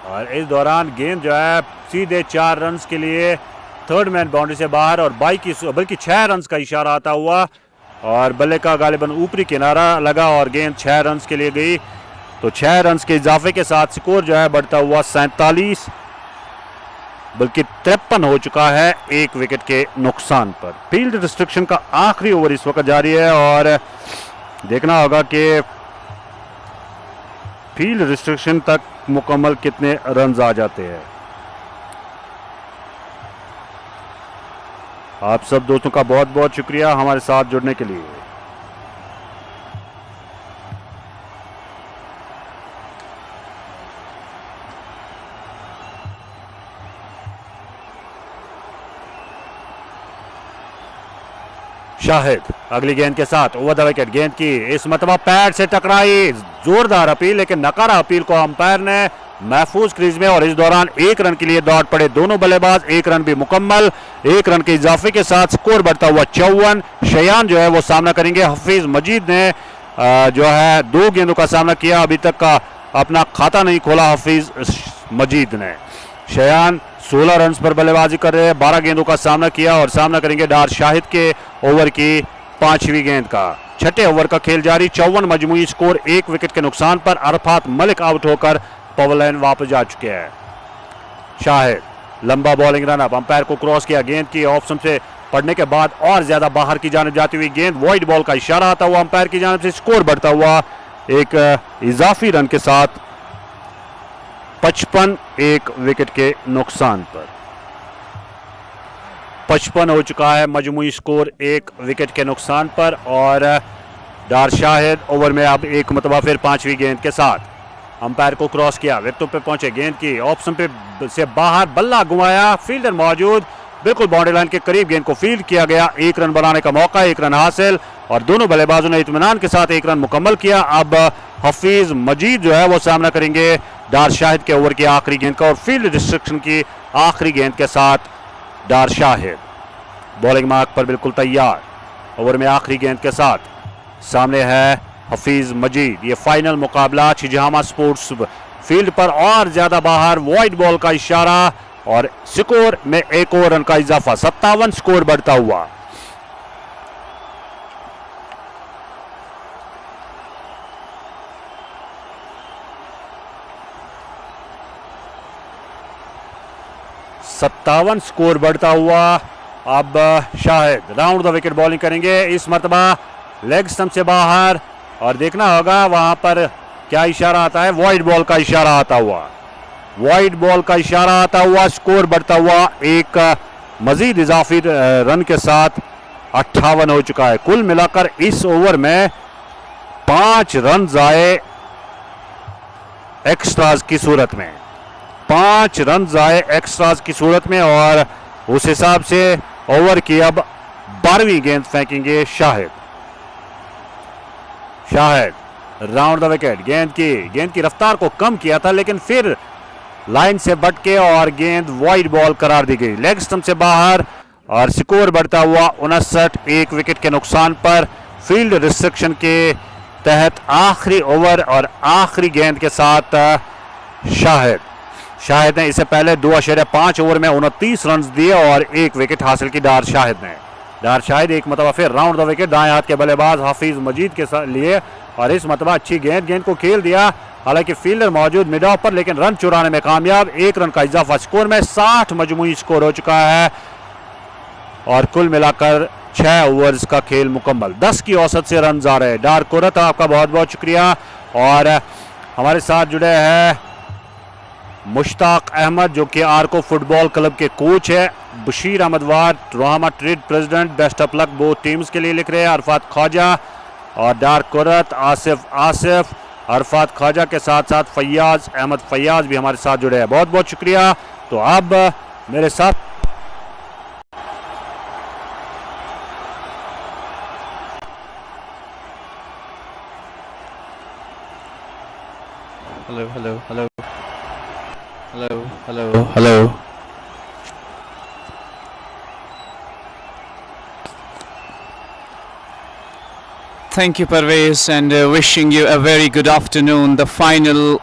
A: और इस दौरान गेंद जो है सीधे 4 रन के लिए थर्ड मैन बाउंड्री से बाहर और बल्कि 6 रन का इशारा आता हुआ और बल्ले का गालिबन ऊपरी किनारा लगा और गेंद 6 रन के लिए गई। तो 6 रन के इजाफे के साथ स्कोर जो है बढ़ता हुआ 47 बल्कि 53 हो चुका है 1 विकेट के नुकसान पर। फील्ड रिस्ट्रिक्शन का आखिरी ओवर इस वक्त जारी है और देखना होगा कि फील्ड रिस्ट्रिक्शन तक मुकम्मल कितने रन आ जाते हैं। आप सब दोस्तों का बहुत बहुत शुक्रिया हमारे साथ जुड़ने के लिए। शाहिद अगली गेंद के साथ ओवर द विकेट, गेंद की इस मरतबा पैड से टकराई, जोरदार अपील लेकिन नकारा अपील को अंपायर ने महफूज क्रीज में और इस दौरान 1 रन के लिए दौड़ पड़े दोनों बल्लेबाज। 1 रन भी मुकम्मल, 1 रन के इजाफे के साथ स्कोर बढ़ता हुआ 54। शयान जो है वो सामना करेंगे। हफीज मजीद ने जो है 2 गेंदों का सामना किया, अभी तक का अपना खाता नहीं खोला हफीज मजीद ने। शयान 16 रन पर बल्लेबाजी कर रहे हैं, 12 गेंदों का सामना किया और सामना करेंगे डार शाहिद के ओवर की 5वीं गेंद का। 6ठे ओवर का खेल जारी, 54 मजमूई स्कोर 1 विकेट के नुकसान पर। अरफात मलिक आउट होकर पवेलियन वापस जा चुके हैं। शाहिद लंबा बॉलिंग रन अप, अंपायर को क्रॉस किया, गेंद की ऑप्शन से पड़ने के बाद और ज्यादा बाहर की जाने जाती हुई गेंद, वॉइड बॉल का इशारा आता हुआ अंपायर की जानिब से। स्कोर बढ़ता हुआ एक इजाफी रन के साथ 55 1 विकेट के नुकसान पर। 55 हो चुका है मजमूई स्कोर 1 विकेट के नुकसान पर और डार शाहिद ओवर में अब एक मतबा फिर 5वीं गेंद के साथ अंपायर को क्रॉस किया, विकेटों पे पहुंचे, गेंद की ऑप्शन पे से बाहर, बल्ला घुमाया, फील्डर मौजूद, बिल्कुल बाउंड्री लाइन के करीब गेंद को फील्ड किया गया। 1 रन बनाने का मौका, 1 रन हासिल और दोनों बल्लेबाजों ने इत्मीनान के साथ 1 रन मुकम्मल किया। अब हफीज मजीद जो है वो सामना करेंगे डार शाहिद के ओवर की आखिरी गेंद का और फील्ड रिस्ट्रिक्शन की आखिरी गेंद के साथ डार शाहिद बॉलिंग मार्क पर बिल्कुल तैयार। ओवर में आखिरी गेंद के साथ सामने है हफीज मजीद। ये फाइनल मुकाबला छिजहामा स्पोर्ट्स फील्ड पर और ज्यादा बाहर, वाइड बॉल का इशारा और स्कोर में एक और रन का इजाफा, 57 स्कोर बढ़ता हुआ। सत्तावन स्कोर बढ़ता हुआ। अब Shahid round the wicket bowling करेंगे, इस मरतबा लेग स्टंप से बाहर, और देखना होगा वहां पर क्या इशारा आता है। वाइड बॉल का इशारा आता हुआ, वाइड बॉल का इशारा आता हुआ, स्कोर बढ़ता हुआ। एक मजीद इजाफी रन के साथ 58 हो चुका है। कुल मिलाकर इस ओवर में 5 रन आए एक्स्ट्राज की सूरत में, 5 रन आए एक्स्ट्राज की सूरत में, और उस हिसाब से ओवर की अब 12वीं गेंद फेंकेंगे Shahid. Shahid round the wicket, गेंद की रफ्तार को कम किया था, लेकिन फिर लाइन से बटके और गेंद वाइड बॉल करार दी गई, लेग स्टंप से बाहर, और स्कोर बढ़ता हुआ 59, 1 विकेट के नुकसान पर। फील्ड रिस्ट्रिक्शन के तहत आखिरी ओवर और आखिरी गेंद के साथ शाहिद ने इससे पहले 2.5 ओवर में 29 रन दिए और 1 विकेट हासिल की डार शाहिद एक मतबा फिर राउंड द विकेट। दाएं हाथ के बल्लेबाज हाफिज मजीद के लिए, और इस मतबा अच्छी गेंद को खेल दिया, हालांकि फील्डर मौजूद मिड ऑफ पर, लेकिन रन चुराने में कामयाब। 1 रन का इजाफा, स्कोर में 60 मजमूई स्कोर हो चुका है, और कुल मिलाकर 6 ओवर्स का खेल मुकम्मल। 10 की औसत से रन आ रहे हैं। डार कुरत, आपका बहुत बहुत शुक्रिया। और हमारे साथ जुड़े हैं मुश्ताक अहमद, जो कि आरको फुटबॉल क्लब के कोच है। बशीर अहमद वार, रोहामा trade president, best of luck both teams के लिए लिख रहे हैं। अरफात ख्वाजा और डार कुरत, आसिफ अरफात ख्वाजा के साथ साथ अहमद फैयाज भी हमारे साथ जुड़े हैं। बहुत बहुत शुक्रिया। तो अब मेरे साथ
B: Hello. Thank you, Parvez, and wishing you a very good afternoon. The final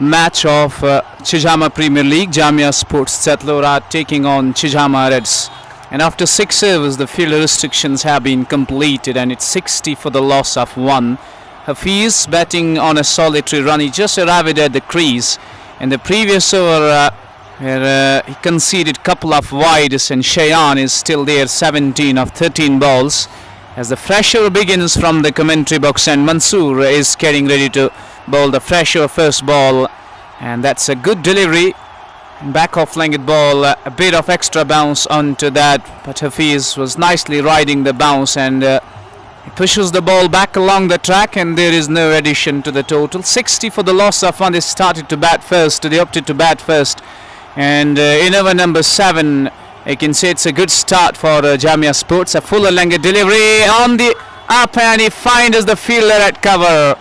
B: match of Chijhama Premier League, Jamia Sports Setlora taking on Chijhama Reds. And after 6 overs, the field restrictions have been completed, and it's 60 for the loss of 1. Hafiz batting on a solitary run. He just arrived at the crease. In the previous over, where he conceded a couple of wides, and Shayan is still there, 17 of 13 balls. As the fresh over begins from the commentary box, and Mansoor is getting ready to bowl the fresh over first ball, and that's a good delivery. Back off length ball, a bit of extra bounce onto that, but Hafiz was nicely riding the bounce, and he pushes the ball back along the track, and there is no addition to the total. 60 for the loss of 1. They started to bat first. They opted to bat first, and in over number 7, you can say it's a good start for Jamia Sports. A fuller length delivery on the up, and he finds the fielder at cover,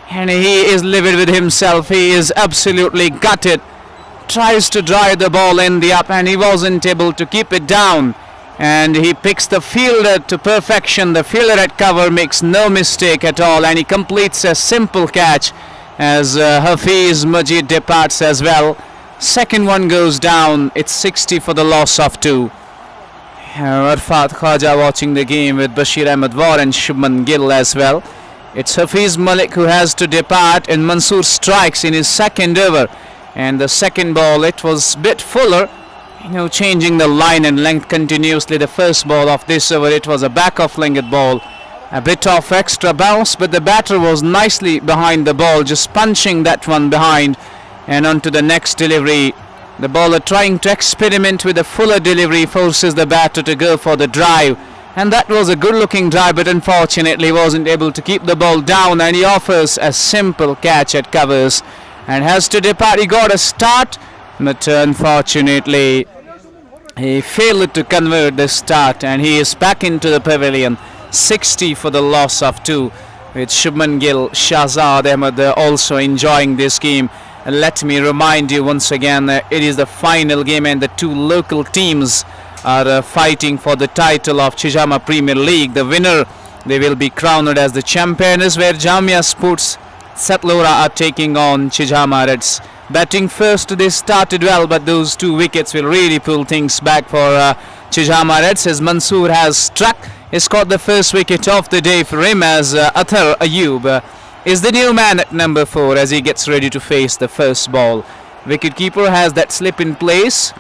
B: and he is livid with himself. He is absolutely gutted. Tries to drive the ball in the up, and he wasn't able to keep it down, and he picks the fielder to perfection. The fielder at cover makes no mistake at all, and he completes a simple catch as Hafiz Majid departs as well. Second one goes down. It's 60 for the loss of 2. Arfat Khaja watching the game with Bashir Ahmed War and Shubman Gill as well. It's Hafiz Malik who has to depart, and Mansoor strikes in his second over. And the second ball, it was a bit fuller, changing the line and length continuously. The first ball of this over, it was a back off length ball, a bit of extra bounce, but the batter was nicely behind the ball, just punching that one behind. And on to the next delivery. The bowler trying to experiment with a fuller delivery, forces the batter to go for the drive, and that was a good looking drive, but unfortunately wasn't able to keep the ball down, and he offers a simple catch at covers and has to depart. He got a start, but unfortunately he failed to convert the start, and he is back into the pavilion. 60 for the loss of 2, with Shubman Gill, Shahzad Ahmed also enjoying this game. Let me remind you once again, it is the final game, and the 2 local teams are fighting for the title of Chijhama Premier League. The winner, they will be crowned as the champions, where Jamia Sports Setlora are taking on Chijhama Reds. Batting first, they started well, but those 2 wickets will really pull things back for Chijhama Reds, as Mansoor has struck. He scored the first wicket of the day for him, as Athar Ayub is the new man at number 4 as he gets ready to face the first ball. Wicketkeeper has that slip in place,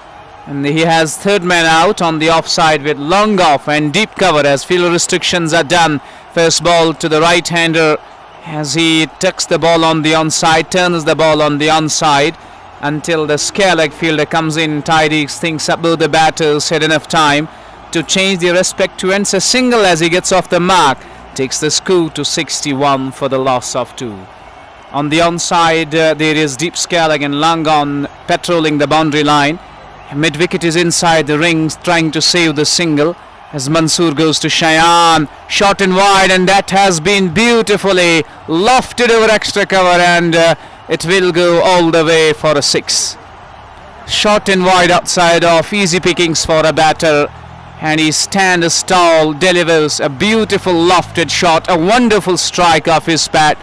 B: and he has third man out on the offside with long off and deep cover as field restrictions are done. First ball to the right-hander as he tucks the ball on the onside, turns the ball on the onside until the square leg fielder comes in, tidies things up. Both the batters had enough time to change their respective ends. A single as he gets off the mark takes the score to 61 for the loss of 2. On the onside there is deep square leg and long on patrolling the boundary line. Mid wicket is inside the rings trying to save the single as Mansoor goes to Shayan, short and wide, and that has been beautifully lofted over extra cover, and it will go all the way for a 6. Short and wide outside off, easy pickings for a batter, and he stands tall, delivers a beautiful lofted shot, a wonderful strike off his bat,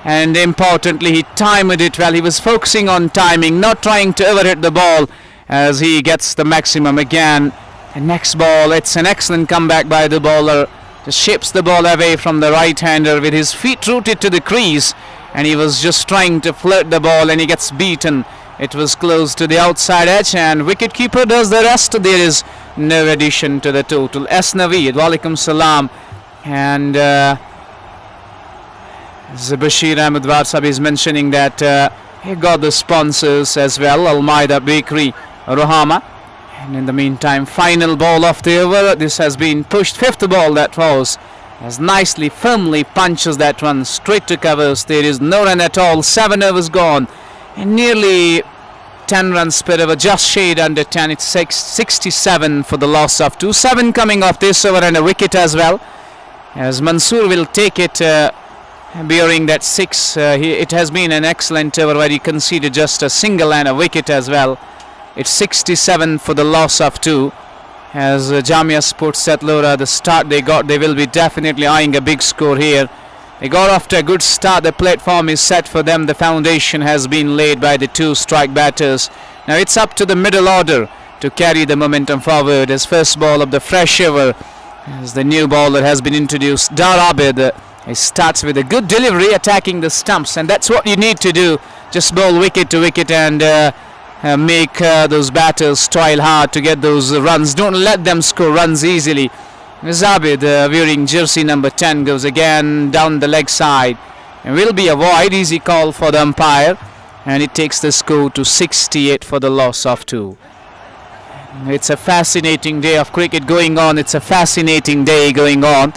B: and importantly he timed it well. He was focusing on timing, not trying to overhit the ball, as he gets the maximum again. And next ball, it's an excellent comeback by the bowler. Just shapes the ball away from the right-hander with his feet rooted to the crease, and he was just trying to flirt the ball and he gets beaten. It was close to the outside edge, and wicketkeeper does the rest. There is no addition to the total. S. Naveed, walaikum salam, and Bashir Ahmed Warsab is mentioning that he got the sponsors as well, Al-Maida Bakery, Rohama. And in the meantime, final ball of the over. This has been pushed. 5th ball that was, as nicely, firmly punches that one straight to covers. There is no run at all. 7 overs gone, and nearly 10 runs per over, just shade under 10. It's 67 for the loss of 2. 7 coming off this over, and a wicket as well, as Mansoor will take it, bearing that 6. It has been an excellent over where he conceded just a single and a wicket as well. It's 67 for the loss of 2. As Jamia Sports Setlora, the start they got, they will be definitely eyeing a big score here. They got off to a good start. The platform is set for them. The foundation has been laid by the 2 strike batters. Now it's up to the middle order to carry the momentum forward. As first ball of the fresh over, as the new bowler has been introduced, Dar Abid. He starts with a good delivery, attacking the stumps, and that's what you need to do. Just bowl wicket to wicket and make those batters toil hard to get those runs. Don't let them score runs easily. Zabid, wearing jersey number 10, goes again down the leg side, and will be a wide. Easy call for the umpire, and it takes the score to 68 for the loss of 2. It's a fascinating day of cricket going on. It's a fascinating day going on,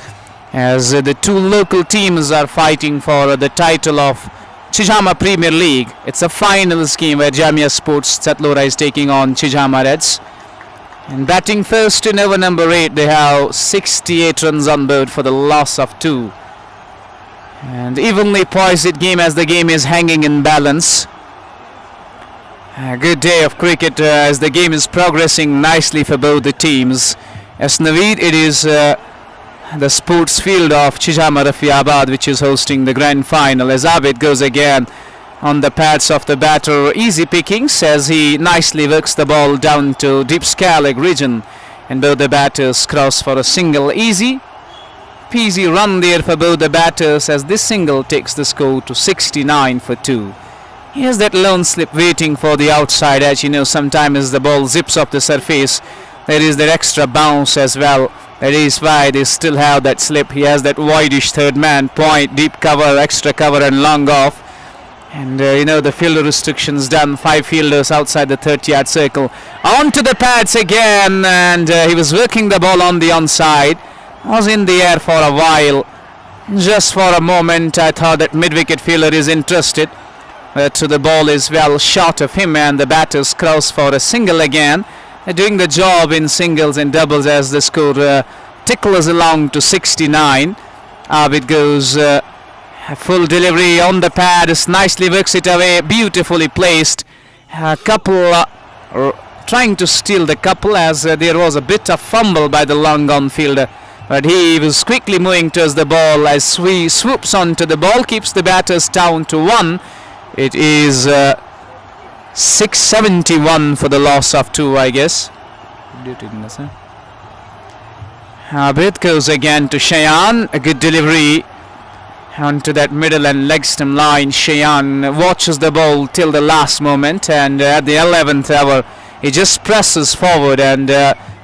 B: as the 2 local teams are fighting for the title of Chijhama Premier League. It's a finals game where Jamia Sports Setlora is taking on Chijhama Reds. And batting first in over number 8, they have 68 runs on board for the loss of 2. And evenly poised game as the game is hanging in balance. A good day of cricket as the game is progressing nicely for both the teams. As Naveed, it is the sports field of Chijhama Rafiabad which is hosting the grand final, as Abid goes again on the pads of the batter. Easy pickings as he nicely works the ball down to deep square leg region, and both the batters cross for a single. Easy peasy run there for both the batters, as this single takes the score to 69 for 2. Here's that lone slip waiting for the outside edge. You know, sometimes the ball zips off the surface. There is that extra bounce as well. That is why they still have that slip. He has that wideish third man point, deep cover, extra cover and long off. And you know, the fielder restrictions done. 5 fielders outside the 30-yard circle. On to the pads again, and he was working the ball on the onside. Was in the air for a while. Just for a moment I thought that mid-wicket fielder is interested. But the ball is well short of him, and the batters cross for a single again. Doing the job in singles and doubles as the score tickles along to 69. Abid goes full delivery on the pad, nicely works it away, beautifully placed. A couple trying to steal the couple, as there was a bit of fumble by the long on fielder. but he was quickly moving towards the ball as he swoops onto the ball, keeps the batters down to 1. It is 671 for the loss of 2, I guess. Abid goes again to Shayan. A good delivery onto that middle and leg stump line. Shayan watches the ball till the last moment, and at the 11th hour he just presses forward and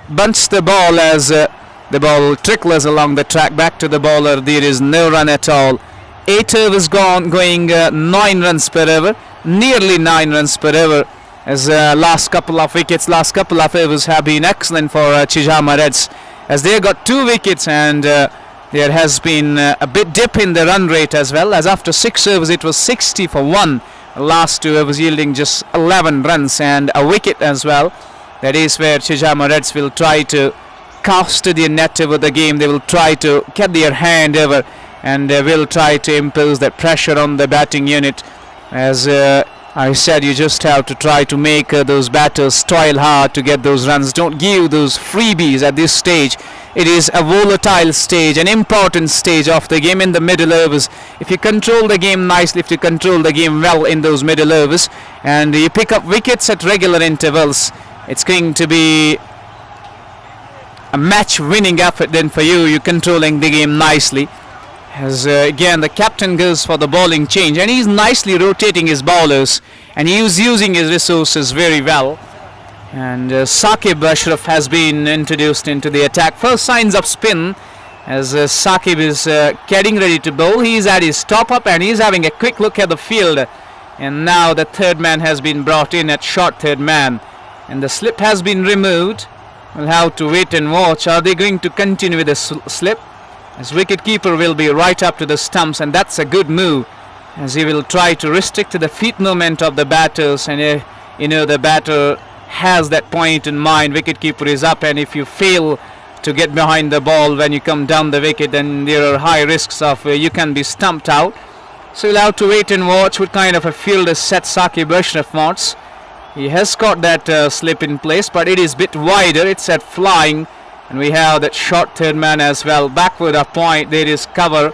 B: bunts the ball as the ball trickles along the track back to the bowler. There is no run at all. 8 overs gone, going 9 runs per over, nearly 9 runs per over, as last couple of overs have been excellent for Chijhama Reds, as they got 2 wickets, and there has been a bit dip in the run rate as well, as after 6 overs it was 60 for 1. The last 2 overs yielding just 11 runs and a wicket as well. That is where Chijhama Reds will try to cast their net over the game. They will try to get their hand over, and will try to impose that pressure on the batting unit. As I said, you just have to try to make those batters toil hard to get those runs. Don't give those freebies at this stage. It is a volatile stage, an important stage of the game in the middle overs. If you control the game nicely, if you control the game well in those middle overs, and you pick up wickets at regular intervals, it's going to be a match-winning effort then for you. You're controlling the game nicely. As again the captain goes for the bowling change, and he's nicely rotating his bowlers, and he's using his resources very well. And Saqib Ashraf has been introduced into the attack. First signs of spin as Saqib is getting ready to bowl. He's at his top up and he's having a quick look at the field, and now the third man has been brought in at short third man, and the slip has been removed. We'll have to wait and watch. Are they going to continue with the slip? As wicketkeeper will be right up to the stumps, and that's a good move, as he will try to restrict the feet movement of the batters, and the batter has that point in mind. Wicketkeeper is up, and if you fail to get behind the ball when you come down the wicket, then there are high risks of you can be stumped out. So you'll have to wait and watch what kind of a field is set Saqib Ashraf wants. He has got that slip in place, but it is a bit wider. It's at flying. And we have that short third man as well. Backward of point, there is cover.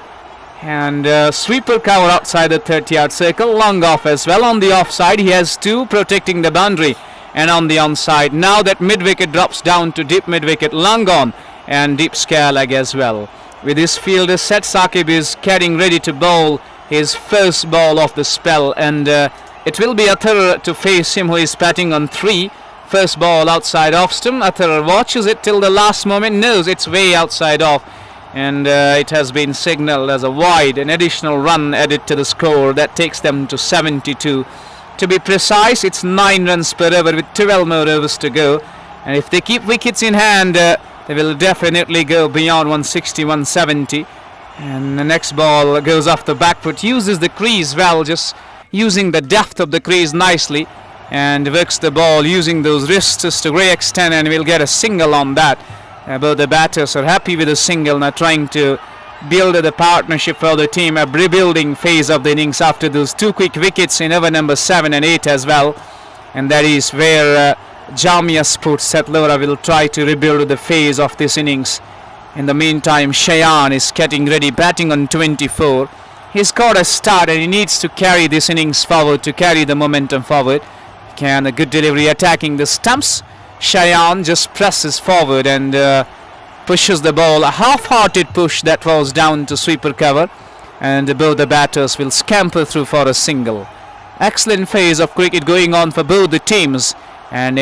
B: And sweeper cover outside the 30-yard circle. Long off as well. On the offside, he has 2 protecting the boundary. And on the onside, now that mid-wicket drops down to deep mid-wicket. Long on and deep scare leg as well. With his fielder set, Saqib is getting ready to bowl his first ball of the spell. And it will be Athar to face him, who is batting on 3. First ball outside off stump. Athar watches it till the last moment, knows it's way outside off, and it has been signalled as a wide. An additional run added to the score that takes them to 72. To be precise, it's 9 runs per over with 12 more overs to go, and if they keep wickets in hand, they will definitely go beyond 160, 170. And the next ball goes off the back foot, uses the crease well, just using the depth of the crease nicely, and works the ball using those wrists to a great extent, and we'll get a single on that. Both the batters are happy with the single, now trying to build the partnership for the team, a rebuilding phase of the innings after those 2 quick wickets in over number 7 and 8 as well. And that is where Jamia Sports Setlora will try to rebuild the phase of this innings. In the meantime, Shayan is getting ready, batting on 24. He's got a start and he needs to carry this innings forward, to carry the momentum forward. Can a good delivery attacking the stumps. Shayan just presses forward and pushes the ball, a half-hearted push that was down to sweeper cover, and both the batters will scamper through for a single. Excellent phase of cricket going on for both the teams, and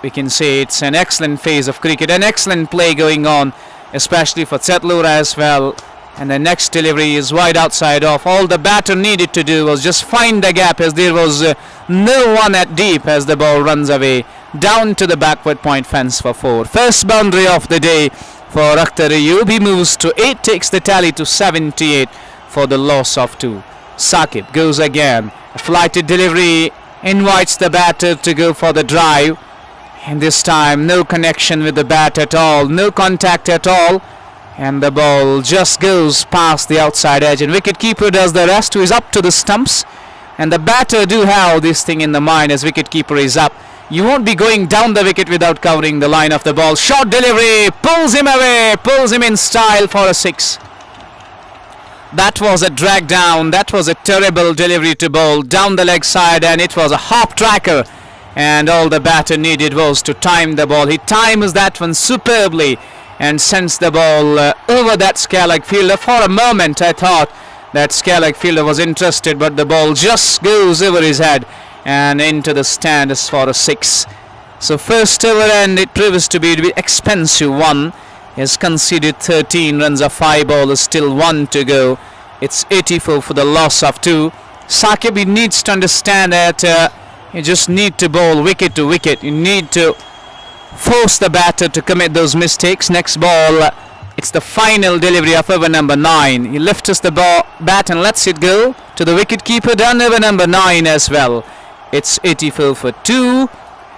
B: we can say it's an excellent phase of cricket, an excellent play going on, especially for Setlora as well. And the next delivery is wide outside off. All the batter needed to do was just find the gap, as there was no one at deep, as the ball runs away down to the backward point fence for 4. First boundary of the day for Akhtar Ayub. He moves to 8, takes the tally to 78 for the loss of 2. Saqib goes again. A flighted delivery invites the batter to go for the drive, and this time no connection with the bat at all, no contact at all. And the ball just goes past the outside edge, and wicketkeeper does the rest, who is up to the stumps. And the batter do have this thing in the mind, as wicketkeeper is up, You won't be going down the wicket without covering the line of the ball. Short delivery, pulls him away, pulls him in style for a 6. That was a drag down. That was a terrible delivery to bowl down the leg side, and it was a hop tracker. And all the batter needed was to time the ball. He times that one superbly and sends the ball over that scare-leg fielder. For a moment I thought that scare-leg fielder was interested, but the ball just goes over his head and into the stands for a 6. So first over, and it proves to be an expensive one. He has conceded 13 runs of 5 bowlers, still 1 to go. It's 84 for the loss of 2. Saqib, he needs to understand that you just need to bowl wicket to wicket. You need to force the batter to commit those mistakes. Next ball, it's the final delivery of over number 9. He lifts the bat and lets it go to the wicket keeper. Done over number 9 as well. It's 84 for 2.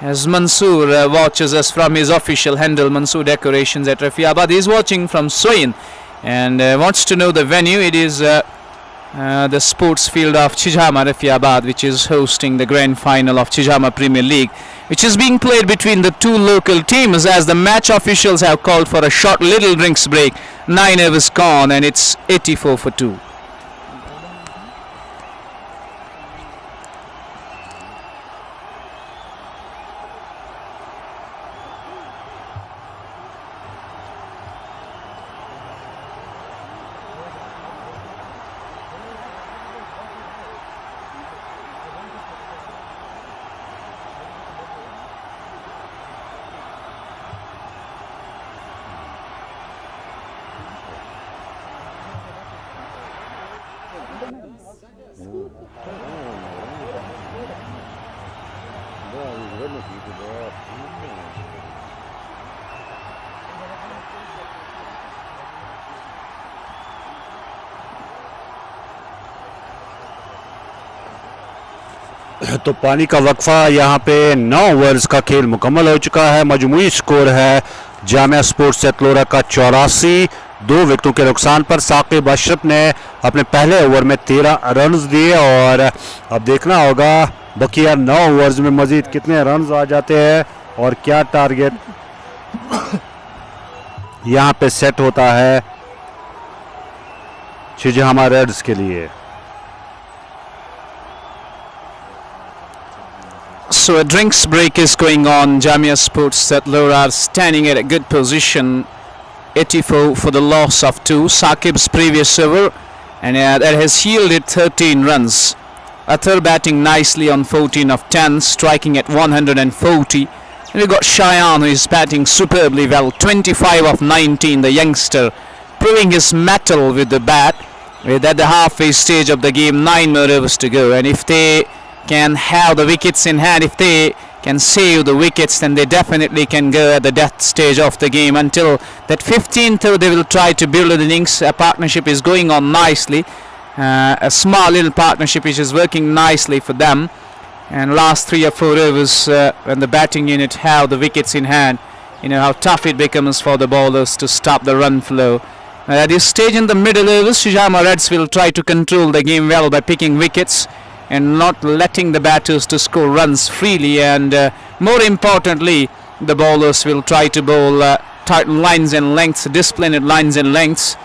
B: As Mansoor watches us from his official handle, Mansoor Decorations at Rafiabad. He is watching from Soin and wants to know the venue. It is the sports field of Chijhama, Rafiabad, which is hosting the grand final of Chijhama Premier League, which is being played between the two local teams, as the match officials have called for a short little drinks break. 9 overs gone, and it's 84 for 2.
A: तो पानी का वक्फा यहाँ पे 9 overs का खेल मुकम्मल हो चुका है। मजमूई स्कोर है जामिया स्पोर्ट्स सेतलोरा का 84, 2 विकेटों के नुकसान पर। साकिब अशरफ ने अपने पहले ओवर में 13 रन्स दिए और अब देखना होगा बकिया 9 ओवर्स में मजीद कितने रन्स आ जाते हैं और क्या टारगेट यहाँ पे सेट होता है छिजहामा रेड्स के लिए।
B: So a drinks break is going on. Jamia Sports Settler are standing at a good position. 84 for the loss of 2. Saqib's previous over, and that has yielded 13 runs. Athar batting nicely on 14 of 10, striking at 140. And we've got Cheyenne, who is batting superbly well. 25 of 19, the youngster, proving his mettle with the bat. With at the halfway stage of the game, 9 more overs to go, and if they can have the wickets in hand, if they can save the wickets, then they definitely can go at the death stage of the game. Until that 15th over, they will try to build an innings. A partnership is going on nicely, a small little partnership which is working nicely for them. And last 3 or 4 overs, when the batting unit have the wickets in hand, you know how tough it becomes for the bowlers to stop the run flow. At this stage in the middle overs, Chijhama Reds will try to control the game well by picking wickets and not letting the batters to score runs freely, and more importantly, the bowlers will try to bowl tight lines and lengths, disciplined lines and lengths,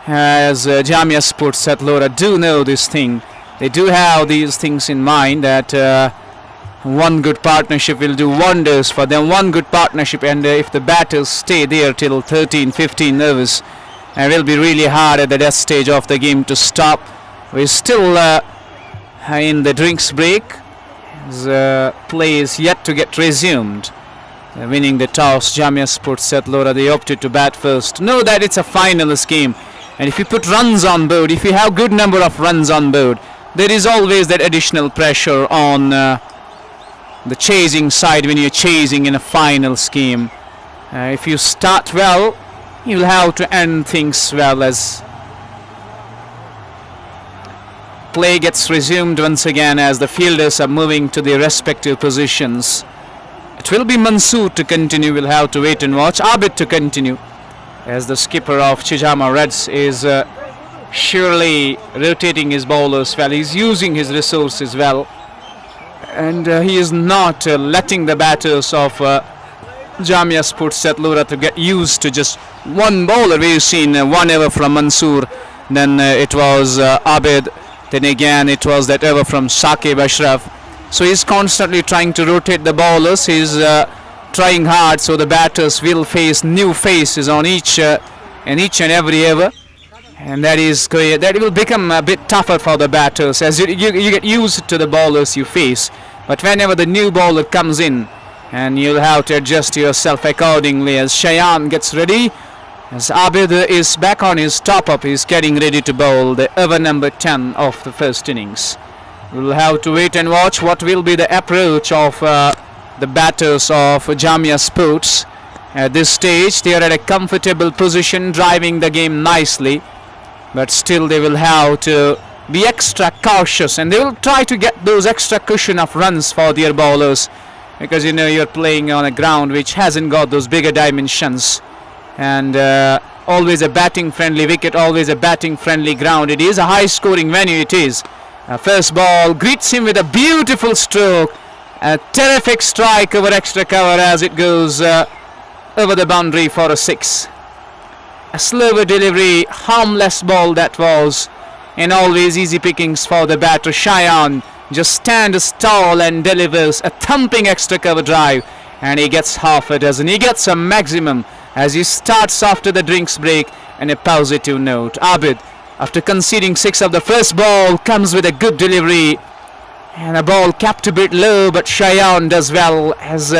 B: as Jamia Sports Settler do know this thing. They do have these things in mind, that one good partnership will do wonders for them. One good partnership, and if the batters stay there till 13-15 overs, it will be really hard at the death stage of the game to stop. We're still in the drinks break. Play is yet to get resumed. Winning the toss, Jamia Sports Settler, they opted to bat first. Know that it's a finalist game, and if you put runs on board, if you have good number of runs on board, there is always that additional pressure on the chasing side when you're chasing in a final scheme. If you start well, you'll have to end things well. As play gets resumed once again, as the fielders are moving to their respective positions. It will be Mansoor to continue. We'll have to wait and watch. Abid to continue, as the skipper of Chijhama Reds is surely rotating his bowlers well. He's using his resources well. and he is not letting the batters of Jamia Sports Chatlora to get used to just one bowler. We've seen one over from Mansoor, then it was Abid, then again it was that over from Saqib Ashraf. So he's constantly trying to rotate the bowlers. He's trying hard, so the batters will face new faces on each and every over, and that will become a bit tougher for the batters as you get used to the bowlers you face. But whenever the new bowler comes in, and you'll have to adjust yourself accordingly. As Shayan gets ready, as Abid is back on his top up, he's getting ready to bowl the over number 10 of the first innings. We'll have to wait and watch what will be the approach of the batters of Jamia Sports. At this stage, they are at a comfortable position, driving the game nicely, but still they will have to be extra cautious, and they will try to get those extra cushion of runs for their bowlers, because you know you're playing on a ground which hasn't got those bigger dimensions, and always a batting friendly wicket, always a batting friendly ground. It is a high scoring venue, it is. First ball greets him with a beautiful stroke, a terrific strike over extra cover as it goes over the boundary for a 6. A slower delivery, harmless ball that was, and always easy pickings for the batter. Shayan just stands tall and delivers a thumping extra cover drive, and he gets half a dozen. He gets a maximum as he starts after the drinks break and a positive note. Abid, after conceding 6 of the first ball, comes with a good delivery, and a ball capped a bit low, but Shayan does well as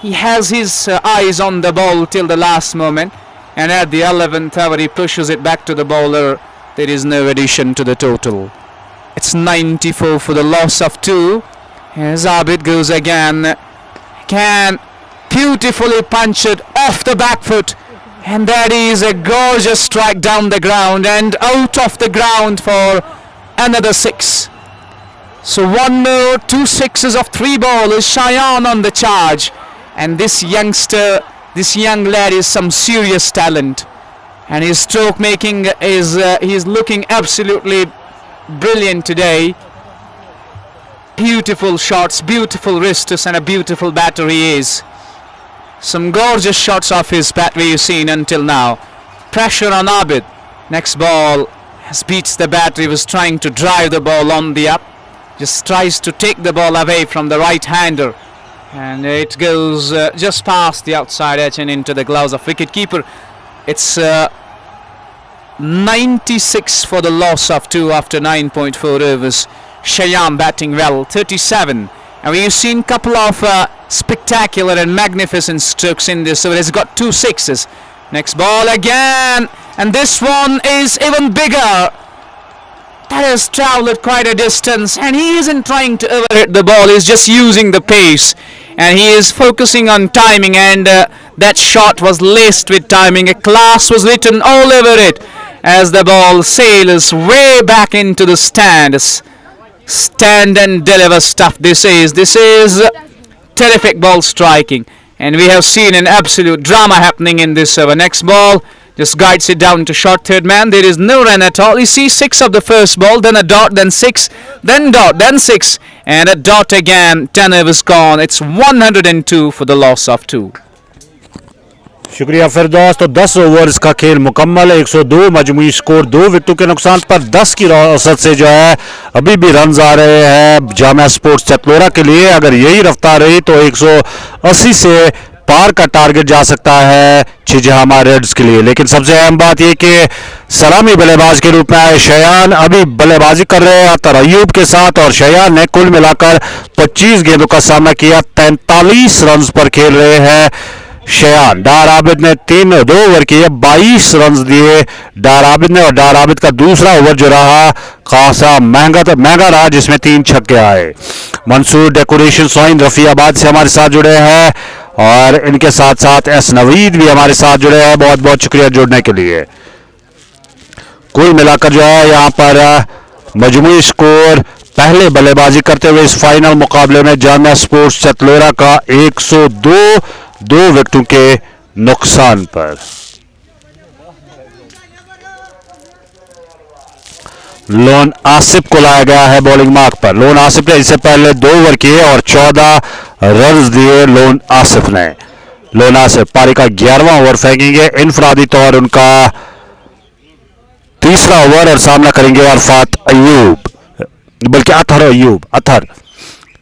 B: he has his eyes on the ball till the last moment, and at the 11th hour he pushes it back to the bowler. There is no addition to the total. It's 94 for the loss of 2 as Abid goes again. Can beautifully punch it off the back foot, and that is a gorgeous strike down the ground and out of the ground for another 6. So one more, 2 sixes of 3 bowlers. Shayan on the charge, and this youngster, this young lad is some serious talent, and his stroke making is he's looking absolutely brilliant today. Beautiful shots, beautiful wrists, and a beautiful batter he is. Some gorgeous shots off his bat we've seen until now. Pressure on Abid. Next ball has beats the batter. He was trying to drive the ball on the up, just tries to take the ball away from the right hander, and it goes just past the outside edge and into the gloves of wicketkeeper. It's 96 for the loss of 2 after 9.4 overs. Shayan batting well, 37, and we've seen a couple of spectacular and magnificent strokes in this, so he's got 2 sixes. Next ball again, and this one is even bigger. That has travelled quite a distance, and he isn't trying to overhit the ball, he's just using the pace, and he is focusing on timing, and that shot was laced with timing. A class was written all over it as the ball sails way back into the stands. Stand and deliver stuff this is terrific ball striking, and we have seen an absolute drama happening in this over. Next ball just guides it down to short third man. There is no run at all. You see 6 of the first ball, then a dot, then 6, then dot, then 6, and a dot again. 10 overs gone. It's 102 for the loss of 2.
A: शुक्रिया फिरदौस। तो 10 overs का खेल मुकम्मल, 102 मजमूई score, 2 विकेटों के नुकसान पर 10 की औसत से जो है अभी भी रन आ रहे हैं जामिया स्पोर्ट्स चतलोरा के लिए। अगर यही रफ्तार रही तो 180 से पार का टारगेट जा सकता है छिजहामा रेड्स के लिए। लेकिन सबसे अहम बात यह कि सलामी बल्लेबाज के रूप में आए शयान अभी बल्लेबाजी कर रहे हैं अतर अयूब के साथ, और शयान ने कुल मिलाकर 25 गेंदों का सामना किया, 43 रन पर खेल रहे हैं शयान। डार आबिद ने 2 ओवर किए, 22 रन दिए डार आबिद ने, और डार आबिद का दूसरा ओवर जो रहा खासा महंगा रहा जिसमें 3 छक्के आए। मंसूर डेकोरेशन सोइन रफियाबाद से हमारे साथ जुड़े हैं, और इनके साथ साथ एस नवीद भी हमारे साथ जुड़े हैं। बहुत बहुत शुक्रिया जुड़ने के लिए। कुल मिलाकर जो है यहाँ पर मजमूई स्कोर पहले बल्लेबाजी करते हुए इस फाइनल मुकाबले में जामिया स्पोर्ट्स चतलोरा का 102 2 विकेटों के नुकसान पर। लोन आसिफ को लाया गया है बॉलिंग मार्क पर। लोन आसिफ ने इससे पहले 2 ओवर किए और 14 रन दिए लोन आसिफ ने। लोन आसिफ पारी का 11वां ओवर फेंकेंगे, इनफरादी तौर उनका तीसरा ओवर, और सामना करेंगे अरफात अयूब, बल्कि अतहर अयूब, अतहर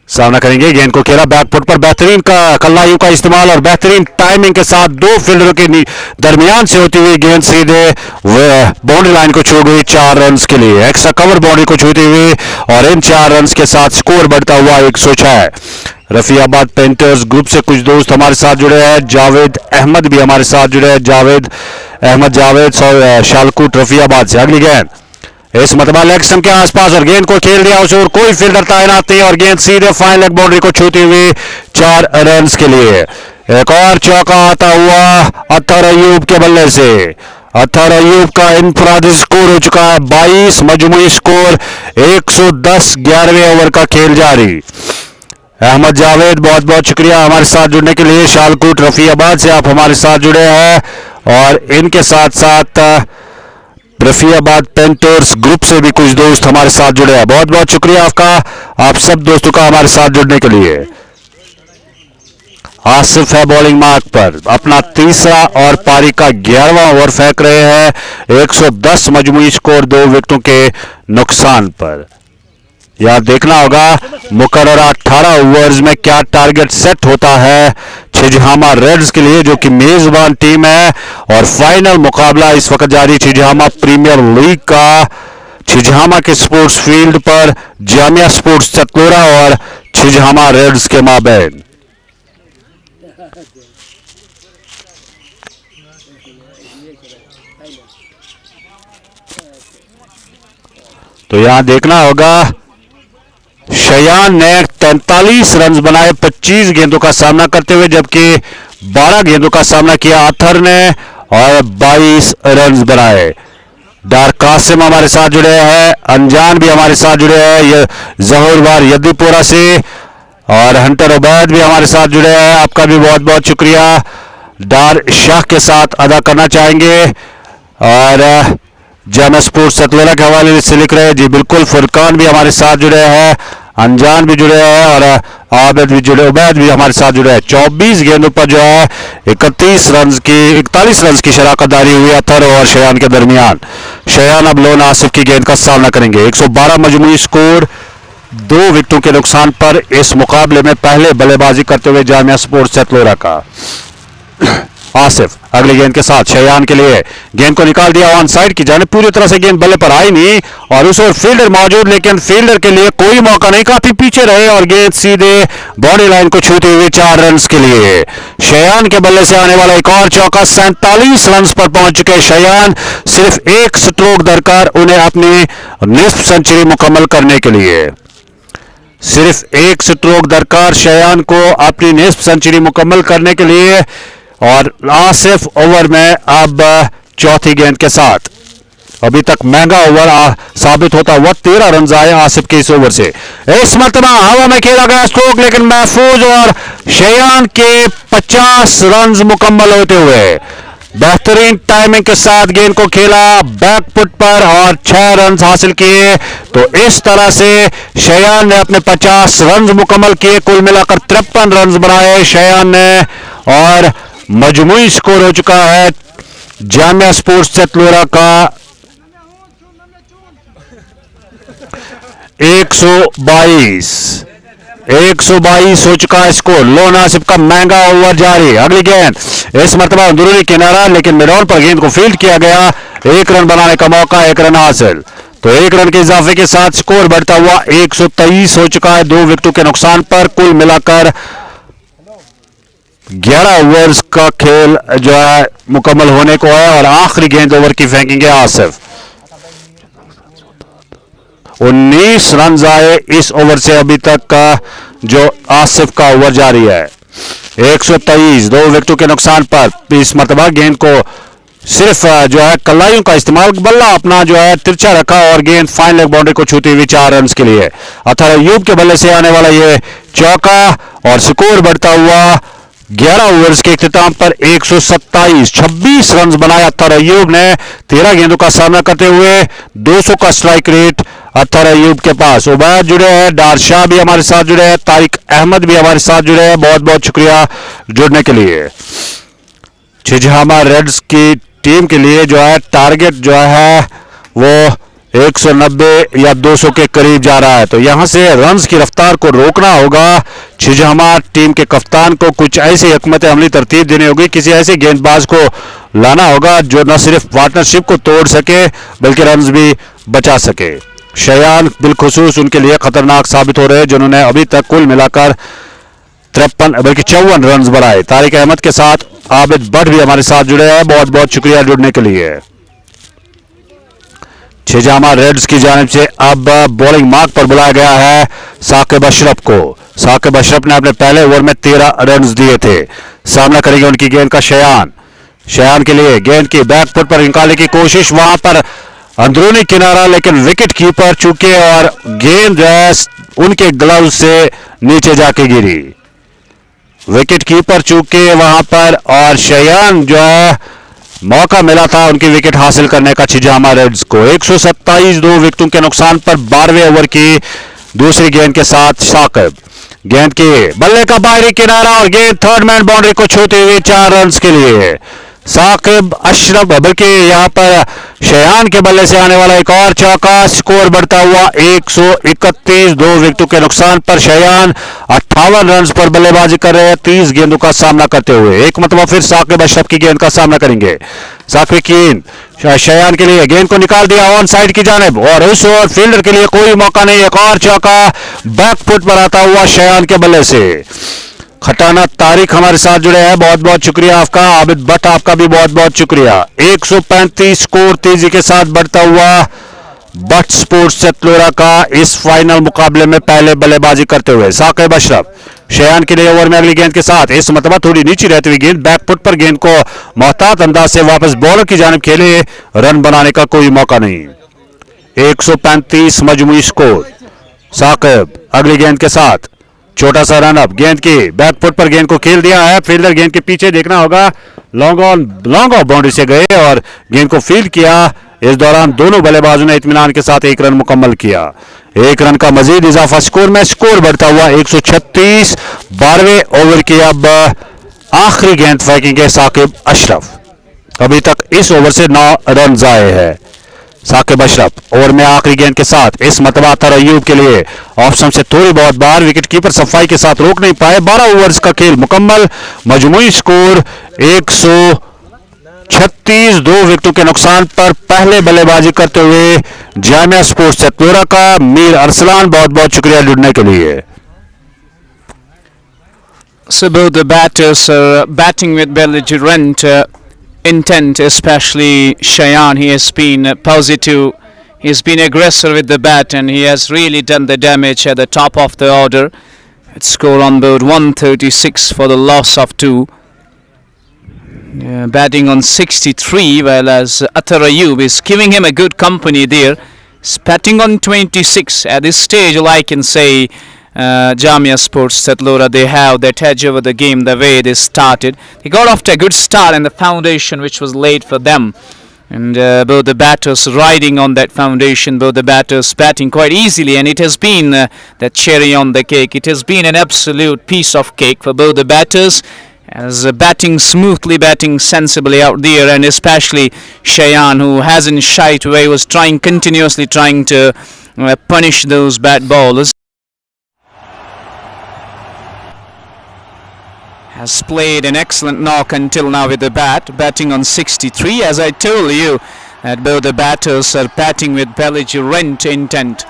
A: सामना करेंगे। गेंद को खेला बैकफुट पर, बेहतरीन का कल्लाइयों का इस्तेमाल और बेहतरीन टाइमिंग के साथ 2 फील्डरों के दरमियान से होती हुई गेंद सीधे बाउंड्री लाइन को छू गई 4 रन के लिए। एक्स्ट्रा कवर बाउंड्री को छूती हुई और इन 4 रन के साथ स्कोर बढ़ता हुआ 106। रफियाबाद पेंटर्स ग्रुप से कुछ दोस्त हमारे साथ जुड़े हैं। जावेद अहमद भी हमारे साथ जुड़े हैं। जावेद शालकूट रफियाबाद से। अगली गेंद इस मतबा लेग स्टंप के आसपास और गेंद को खेल दिया उसे और कोई फील्डर तैनात नहीं और गेंद सीधे फाइन लेग बाउंड्री को छूती हुई 4 रन के लिए। एक और चौका आता हुआ अतहर अयूब के बल्ले से। अतहर अयूब का इनफरादी स्कोर हो चुका है 22, मजमूई स्कोर 110। 11वें ओवर का खेल जारी। अहमद जावेद बहुत बहुत शुक्रिया हमारे साथ जुड़ने के लिए। शालकूट रफियाबाद से आप हमारे साथ जुड़े हैं और इनके साथ साथ रफियाबाद पेंटर्स ग्रुप से भी कुछ दोस्त हमारे साथ जुड़े हैं। बहुत बहुत शुक्रिया आपका, आप सब दोस्तों का हमारे साथ जुड़ने के लिए। आसिफ है बॉलिंग मार्क पर, अपना तीसरा और पारी का 11वां ओवर फेंक रहे हैं। 110 मजमूई स्कोर 2 विकेटों के नुकसान पर। यहां देखना होगा मुकर्ररा 18 ओवर्स में क्या टारगेट सेट होता है छिजहामा रेड्स के लिए, जो कि मेजबान टीम है। और फाइनल मुकाबला इस वक्त जारी छिजहामा प्रीमियर लीग का छिजहामा के स्पोर्ट्स फील्ड पर जामिया स्पोर्ट्स चतलोरा और छिजहामा रेड्स के माबैन। तो यहां देखना होगा शयान ने 43 रन बनाए 25 गेंदों का सामना करते हुए, जबकि 12 गेंदों का सामना किया अतहर ने और 22 रन बनाए। डार कासिम हमारे साथ जुड़े हैं, अनजान भी हमारे साथ जुड़े हैं, ये जहूरवार यदीपुरा से, और हंटर उबैद भी हमारे साथ जुड़े हैं। आपका भी बहुत बहुत शुक्रिया डार शाह के साथ अदा करना चाहेंगे। और जामिया स्पोर्ट्स सतलोरा के हवाले से लिख रहे हैं जी बिल्कुल। फुरकान भी हमारे साथ जुड़े हैं, अनजान भी जुड़े हैं और आबिद भी जुड़े, उबैद भी हमारे साथ जुड़े हैं। 24 गेंदों पर जो है 41 रन की शराकतदारी हुई अतहर और शयान के दरमियान। शयान अब लोन आसिफ की गेंद का सामना करेंगे। 112 मजमूई स्कोर 2 विकेटों के नुकसान पर इस मुकाबले में पहले बल्लेबाजी करते हुए जामिया स्पोर्ट्स सतलोरा का आसिफ अगली गेंद के साथ शयान के लिए गेंद को निकाल दिया ऑन साइड की जाने, पूरी तरह से गेंद बल्ले पर आई नहीं और उस ओर फील्डर मौजूद, लेकिन फील्डर के लिए कोई मौका नहीं, काफी पीछे रहे और गेंद सीधे बॉडी लाइन को छूते हुए 4 रन के लिए। शयान के बल्ले से आने वाला एक और चौका। 47 रन पर पहुंच चुके शयान, सिर्फ 1 स्ट्रोक दरकार उन्हें अपनी निस्फ सेंचुरी मुकम्मल करने के लिए। सिर्फ 1 स्ट्रोक दरकार शयान को अपनी निस्फ सेंचुरी मुकम्मल करने के लिए। और आसिफ ओवर में अब चौथी गेंद के साथ अभी तक महंगा ओवर साबित होता हुआ 13 रन आए आसिफ के इस ओवर से। इस मरतबा हवा में खेला गया स्ट्रोक लेकिन महफूज और शयान के 50 रन मुकम्मल होते हुए बेहतरीन टाइमिंग के साथ गेंद को खेला बैकफुट पर और 6 रन हासिल किए। तो इस तरह से शयान ने अपने 50 रन मुकम्मल किए, कुल मिलाकर 53 रन बनाए शयान ने और मजमूई स्कोर हो चुका है जामिया स्पोर्ट्स चतलोरा का 122 हो चुका है स्कोर। लोन आसिफ का महंगा ओवर जारी। अगली गेंद इस मरतबा अंदरूनी किनारा, लेकिन मिड ऑन पर गेंद को फील्ड किया गया। 1 रन बनाने का मौका, 1 रन हासिल। तो 1 रन के इजाफे के साथ स्कोर बढ़ता हुआ 123 हो चुका है 2 विकेटों के नुकसान पर। कुल मिलाकर 11 ओवर्स का खेल जो है मुकम्मल होने को है और आखिरी गेंद ओवर की फेंकेंगे आसिफ। 19 रन आए इस ओवर से अभी तक का जो आसिफ का ओवर जारी है। 123 2 विकेटों के नुकसान पर इस मरतबा गेंद को सिर्फ जो है कलाइयों का इस्तेमाल, बल्ला अपना जो है तिरछा रखा और गेंद फाइन लेग बाउंड्री को छूती हुई 4 रन के लिए। अतहर अयूब के बल्ले से आने वाला ये चौका और स्कोर बढ़ता हुआ 11 ओवर्स के इख्तिताम पर 127 26 रन बनाए अत्तर अय्यूब ने 13 गेंदों का सामना करते हुए 200 का स्ट्राइक रेट अत्तर अय्यूब के पास। उबैद जुड़े हैं, डार शाह भी हमारे साथ जुड़े हैं, तारिक अहमद भी हमारे साथ जुड़े हैं, बहुत बहुत शुक्रिया जुड़ने के लिए। छिजहामा रेड्स की टीम के लिए जो है टारगेट जो है वो 190 या 200 के करीब जा रहा है, तो यहां से रन्स की रफ्तार को रोकना होगा। छिजहामा टीम के कप्तान को कुछ ऐसी हिकमत अमली तरतीब देनी होगी, किसी ऐसे गेंदबाज को लाना होगा जो न सिर्फ पार्टनरशिप को तोड़ सके बल्कि रन्स भी बचा सके। शयान बिलखुसूस उनके लिए खतरनाक साबित हो रहे हैं, जिन्होंने अभी तक कुल मिलाकर 53 बल्कि 54 रन बनाए। तारिक अहमद के साथ आबिद भट्ट भी हमारे साथ जुड़े हैं, बहुत बहुत शुक्रिया जुड़ने के लिए। छिजहामा रेड्स की जानिब से अब बॉलिंग मार्क पर बुलाया गया है साकिब अशरफ को। साकिब अशरफ ने अपने पहले ओवर में 13 रन दिए थे। सामना करेंगे उनकी गेंद का शयान। शयान के लिए गेंद की बैक फुट पर निकालने की कोशिश, वहां पर अंदरूनी किनारा, लेकिन विकेट कीपर चूके और गेंद जो है उनके ग्लव्स से नीचे जाके गिरी। विकेट कीपर चूके वहां पर और शयान जो है मौका मिला था उनकी विकेट हासिल करने का छिजहामा रेड्स को। 127 2 विकेटों के नुकसान पर 12वें ओवर की दूसरी गेंद के साथ साकिब। गेंद के बल्ले का बाहरी किनारा और गेंद थर्ड मैन बाउंड्री को छूते हुए 4 रन के लिए। साकिब अशरफ बल्कि यहां पर शयान के बल्ले से आने वाला एक और चौका, स्कोर बढ़ता हुआ 131 2 विकेटों के नुकसान पर शयान 58 रन पर बल्लेबाजी कर रहे हैं 30 गेंदों का सामना करते हुए। एक मतलब फिर साकिब अशरफ की गेंद का सामना करेंगे। साकिब की शयान के लिए गेंद को निकाल दिया ऑन साइड की जानिब और उस ओवर फील्डर के लिए कोई मौका नहीं, एक और चौका बैक फुट पर आता हुआ शयान के बल्ले से। खटाना तारिक हमारे साथ जुड़े हैं, बहुत बहुत शुक्रिया आपका। आबिद भट्ट आपका भी बहुत बहुत शुक्रिया। 135 स्कोर तेजी के साथ बढ़ता हुआ भट्ट स्पोर्ट्स चतलोरा का इस फाइनल मुकाबले में पहले बल्लेबाजी करते हुए साकिब अशरफ। शयान के लिए ओवर में अगली गेंद के साथ इस मतबा थोड़ी नीचे रहती हुई गेंद बैक फुट पर गेंद को मोहतात अंदाज से वापस बॉलर की जानिब खेले, रन बनाने का कोई मौका नहीं। 135 मजमूई स्कोर। साकिब अगली गेंद के साथ छोटा सा रन अप, गेंद की बैक फुट पर गेंद को खेल दिया है। फील्डर गेंद के पीछे देखना होगा, लॉन्ग ऑफ बाउंड्री से गए और गेंद को फील्ड किया। इस दौरान दोनों बल्लेबाजों ने इत्मीनान के साथ 1 रन मुकम्मल किया। 1 रन का मजीद इजाफा स्कोर में, स्कोर बढ़ता हुआ 136। 12वें ओवर की अब आखिरी गेंद फेंकेंगे साकिब अशरफ। अभी तक इस ओवर से 9 रन आए हैं। साकिब अशरफ ओवर में आखिरी गेंद के साथ इस मतबा अत्तर अय्यूब के लिए ऑप्शन से थोड़ी बहुत बार, विकेट कीपर सफाई के साथ रोक नहीं पाए। 12 ओवर्स का खेल मुकम्मल। मजमूई स्कोर 136 2 विकेटों के नुकसान पर पहले बल्लेबाजी करते हुए जामिया स्पोर्ट्स चतलोरा का मीर अरसलान, बहुत बहुत शुक्रिया जुड़ने के लिए।
B: So both the batters are batting with belligerent intent, especially Shayan. He has been positive, he's been aggressive with the bat and he has really done the damage at the top of the order. It's score on board 136 for the loss of 2. Batting on 63, while as Attar Ayyub is giving him a good company there. He's batting on 26. At this stage, all I can say, Jamia Sports Satlora, they have that edge over the game the way they started. They got off to a good start and the foundation which was laid for them. And both the batters riding on that foundation, both the batters batting quite easily, and it has been the cherry on the cake. It has been an absolute piece of cake for both the batters, as batting smoothly, batting sensibly out there, and especially Shayan, who hasn't shied away, was continuously trying to punish those bad bowlers. Has played an excellent knock until now with the bat, batting on 63. As I told you, that both the batters are batting with belligerent intent,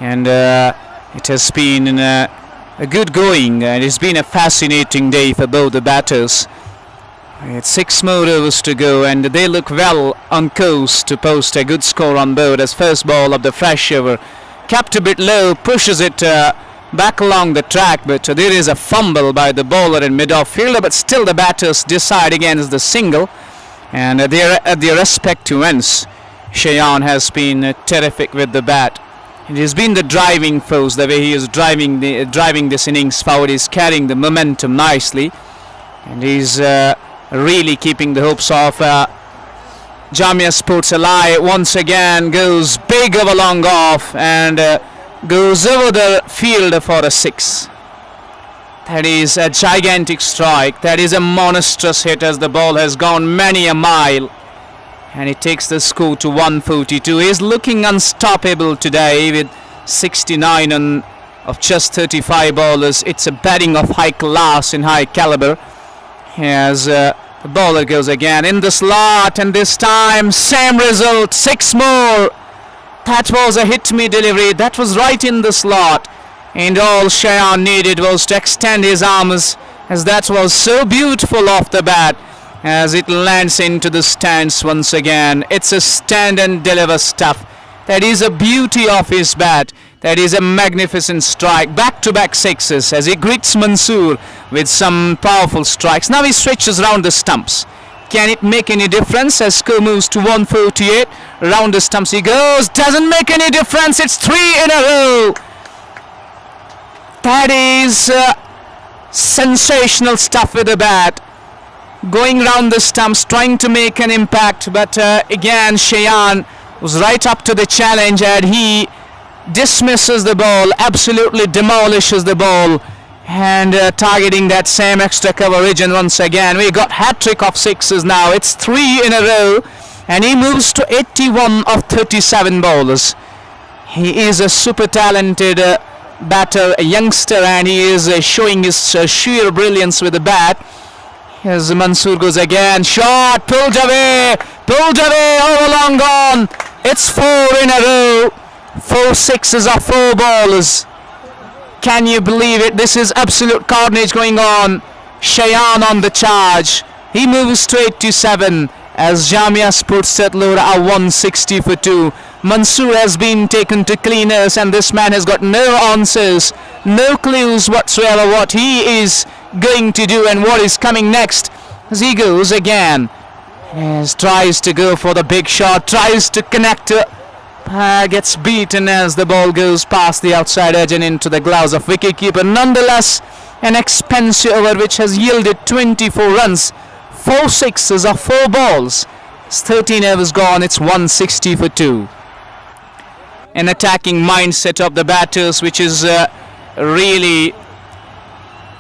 B: and it has been a good going. It has been a fascinating day for both the batters. It's 6 more overs to go and they look well on course to post a good score on board, as first ball of the fresh over kept a bit low, pushes it back along the track, but there is a fumble by the bowler in mid-off fielder, but still the batters decide against the single, and they're at their respective ends. Shayan has been terrific with the bat. It has been the driving force, the way he is driving this innings forward. He's carrying the momentum nicely. and he's really keeping the hopes of Jamia Sports alive. Once again goes big over long off and goes over the field for a 6. That is a gigantic strike. That is a monstrous hit as the ball has gone many a mile. And it takes the score to 142. He is looking unstoppable today with 69 on of just 35 bowlers. It's a batting of high class and high caliber. As the bowler goes again in the slot, and this time same result, 6 more. That was a hit me delivery. That was right in the slot. And all Shayan needed was to extend his arms, as that was so beautiful off the bat as it lands into the stands once again. It's a stand and deliver stuff. That is a beauty of his bat. That is a magnificent strike. Back-to-back 6s as he greets Mansoor with some powerful strikes. Now he switches round the stumps. Can it make any difference as score moves to 148? Round the stumps he goes. Doesn't make any difference. It's 3 in a row. That is sensational stuff with the bat. Going round the stumps, trying to make an impact. But again, Shayan was right up to the challenge, and he dismisses the ball, absolutely demolishes the ball, and targeting that same extra coverage. And once again, we got hat-trick of 6s now. It's 3 in a row, and he moves to 81 of 37 bowlers. He is a super talented batter, a youngster, and he is showing his sheer brilliance with the bat. As Mansoor goes again, shot, pulled away, all along gone. It's 4 in a row, 4 6s of 4 bowlers. Can you believe it? This is absolute carnage going on. Shayan on the charge. He moves to 87 as Jamia Sports Settlora are 160 for 2. Mansoor has been taken to cleaners, and this man has got no answers, no clues whatsoever what he is going to do and what is coming next. As he goes again, as tries to go for the big shot, tries to connect, gets beaten as the ball goes past the outside edge and into the gloves of wicketkeeper. Nonetheless, an expensive over which has yielded 24 runs, 4 6s of 4 balls. It's 13 overs gone. It's 160 for 2. An attacking mindset of the batters, which is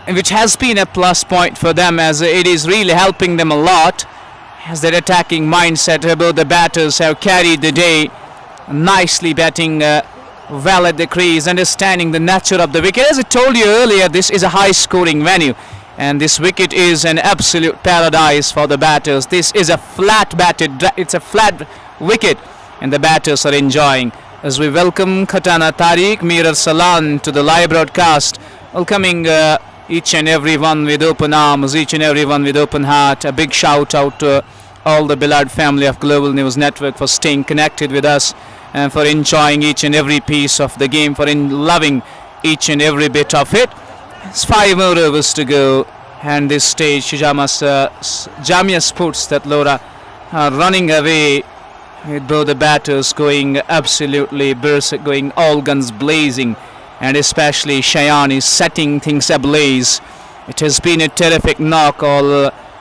B: which has been a plus point for them, as it is really helping them a lot, as their attacking mindset about the batters have carried the day, nicely batting well at the crease, understanding the nature of the wicket. As I told you earlier, this is a high scoring venue, and this wicket is an absolute paradise for the batters. This is a flat wicket, and the batters are enjoying. As we welcome Khatana Tariq, Mir Salan to the live broadcast, welcoming each and every one with open arms, each and every one with open heart. A big shout out to all the beloved family of Global News Network for staying connected with us and for enjoying each and every piece of the game, for loving each and every bit of it. It's 5 more overs to go, and this stage Jamia Sports Settlora are running away with both the batters going absolutely berserk, going all guns blazing, and especially Shayan is setting things ablaze. It has been a terrific knock,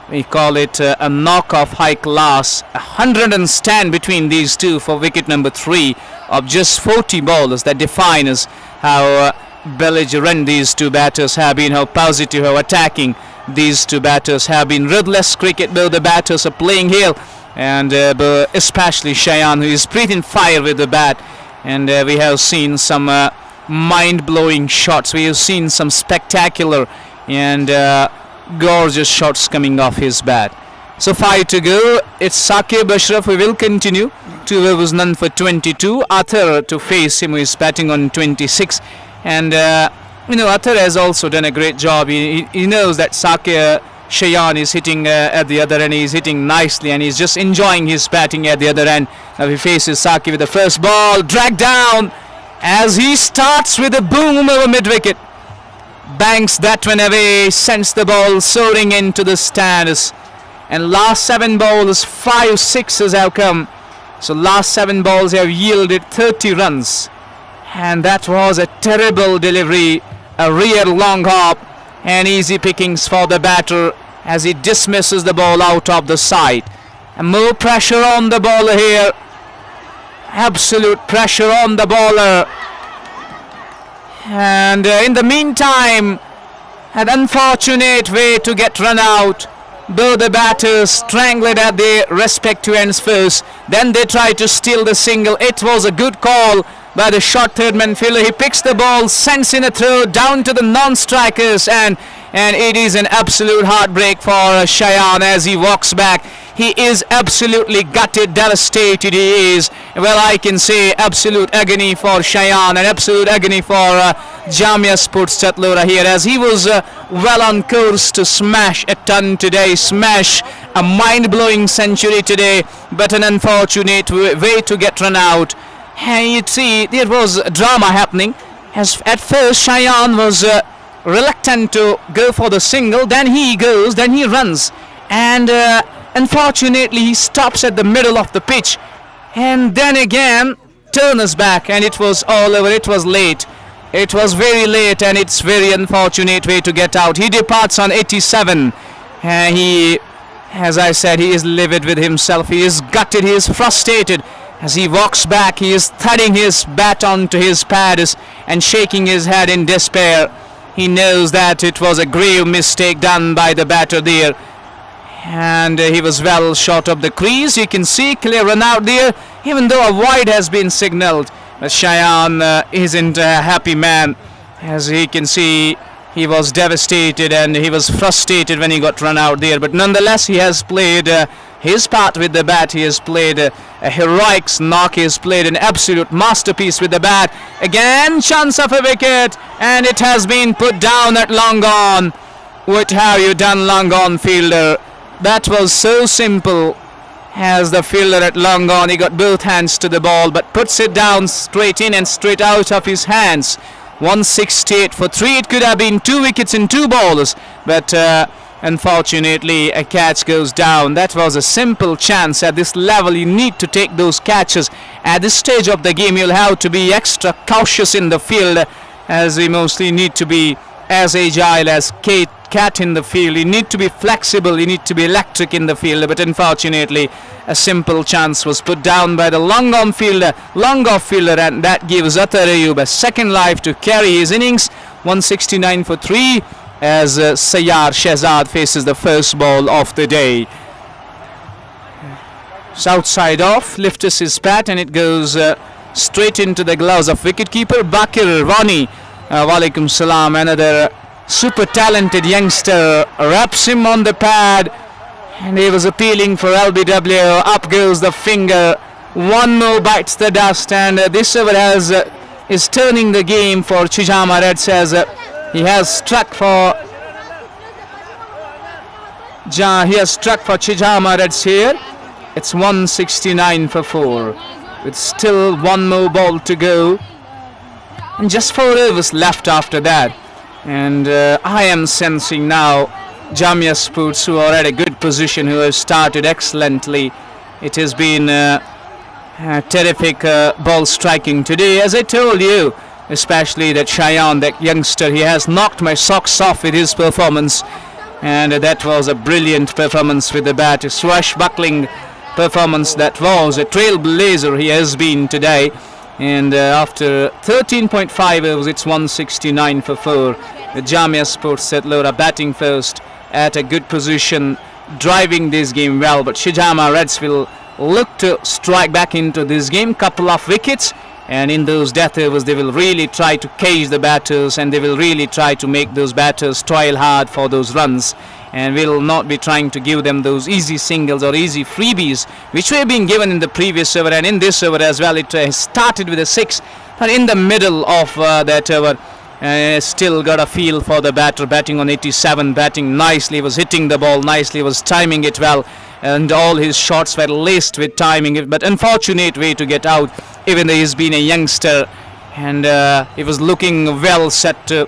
B: we call it a knock of high class. 100 stand between these two for wicket number 3 of just 40 bowlers. That defines how belligerent these two batters have been, how positive, how attacking these two batters have been. Ruthless cricket, though the batters are playing here, and especially Shayan, who is breathing fire with the bat. And we have seen some mind-blowing shots. We have seen some spectacular and gorgeous shots coming off his bat. So 5 to go. It's Saqib Ashraf who will continue. 2 overs, none for 22. Athar to face him, who is batting on 26. And Athar has also done a great job. He knows that Shayan is hitting at the other end. He's hitting nicely, and he's just enjoying his batting at the other end. Now he faces Saqib with the first ball, dragged down as he starts with a boom over mid-wicket. Banks that one away, sends the ball soaring into the stands. And last 7 balls, 5 6s have come. So last 7 balls have yielded 30 runs. And that was a terrible delivery, a real long hop, and easy pickings for the batter. as he dismisses the ball out of the side. And more pressure on the bowler here. Absolute pressure on the bowler. And in the meantime, an unfortunate way to get run out. Both the batters strangled at their respective ends first. Then they tried to steal the single. It was a good call by the short third man fielder. He picks the ball, sends in a throw down to the non-strikers, and it is an absolute heartbreak for Cheyenne as he walks back. He is absolutely gutted, devastated he is. Well, I can say absolute agony for Cheyenne and absolute agony for Jamia Sports Chatlora here, as he was well on course to smash a ton today, smash a mind-blowing century today, but an unfortunate way to get run out. And you see, there was drama happening, as at first Cheyenne was reluctant to go for the single, then he goes, then he runs, and unfortunately he stops at the middle of the pitch, and then again turns back, and it was all over. It was late. It was very late, and it's very unfortunate way to get out. He departs on 87. He, as I said, he is livid with himself. He is gutted. He is frustrated. As he walks back, he is thudding his bat onto his pads and shaking his head in despair. He knows that it was a grave mistake done by the batter there, and he was well short of the crease. You can see clear run out there, even though a wide has been signalled. But Cheyenne isn't a happy man. As he can see, he was devastated and he was frustrated when he got run out there. But nonetheless, he has played his part with the bat. He has played a heroic knock. He has played an absolute masterpiece with the bat. Again, chance of a wicket, and it has been put down at long on. What have you done, long on fielder? That was so simple. As the fielder at long on, he got both hands to the ball, but puts it down straight in and straight out of his hands. 168 for 3. It could have been 2 wickets in 2 balls, but unfortunately a catch goes down. That was a simple chance. At this level, you need to take those catches. At this stage of the game, you'll have to be extra cautious in the field, as we mostly need to be as agile as cat in the field. You need to be flexible, you need to be electric in the field, but unfortunately a simple chance was put down by the long off fielder, and that gives Athar Ayub a second life to carry his innings. 169 for 3 as Sayyar Shehzad faces the first ball of the day. Outside off, lifts his bat, and it goes straight into the gloves of wicketkeeper Bakir Wani. Walaikum salam. Another super talented youngster wraps him on the pad, and he was appealing for LBW. Up goes the finger. One more bites the dust, and this over is turning the game for Chijhama Reds, as he has struck for Chijhama Reds here. It's 169 for 4 with still one more ball to go, and just 4 overs left after that. And I am sensing now Jamia Sports, who are at a good position, who have started excellently. It has been terrific ball striking today, as I told you, especially that Cheyenne, that youngster, he has knocked my socks off with his performance, and that was a brilliant performance with the bat, a swashbuckling performance. That was a trailblazer he has been today. And after 13.5 overs, it's 169 for 4. The Jamia Sports Chatlora batting first at a good position, driving this game well. But Chijhama Reds will look to strike back into this game. Couple of wickets, and in those death overs, they will really try to cage the batters, and they will really try to make those batters toil hard for those runs. And will not be trying to give them those easy singles or easy freebies which were being given in the previous over and in this over as well. It started with a 6, but in the middle of that over, still got a feel for the batter, batting on 87, batting nicely, was hitting the ball nicely, was timing it well, and all his shots were laced with timing. But unfortunate way to get out, even though he's been a youngster, and he was looking well set to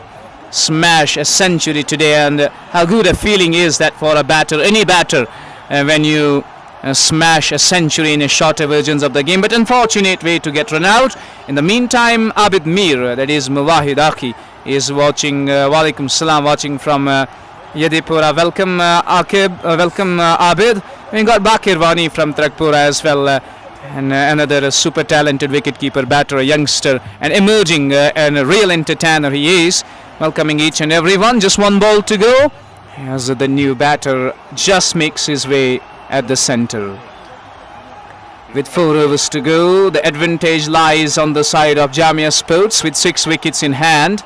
B: smash a century today. And how good a feeling is that for a batter, any batter, when you smash a century in a shorter versions of the game. But unfortunate way to get run out. In the meantime, Abid Mir, that is Muwahid Aki, is watching, Walaikum Salam, watching from Yedipura. Welcome Akib, welcome Abid. We got Bakirwani from Trakpura as well, and another super talented wicketkeeper batter, a youngster, an emerging and a real entertainer he is. Welcoming each and everyone. Just one ball to go as the new batter just makes his way at the centre. With 4 overs to go, the advantage lies on the side of Jamia Sports with 6 wickets in hand.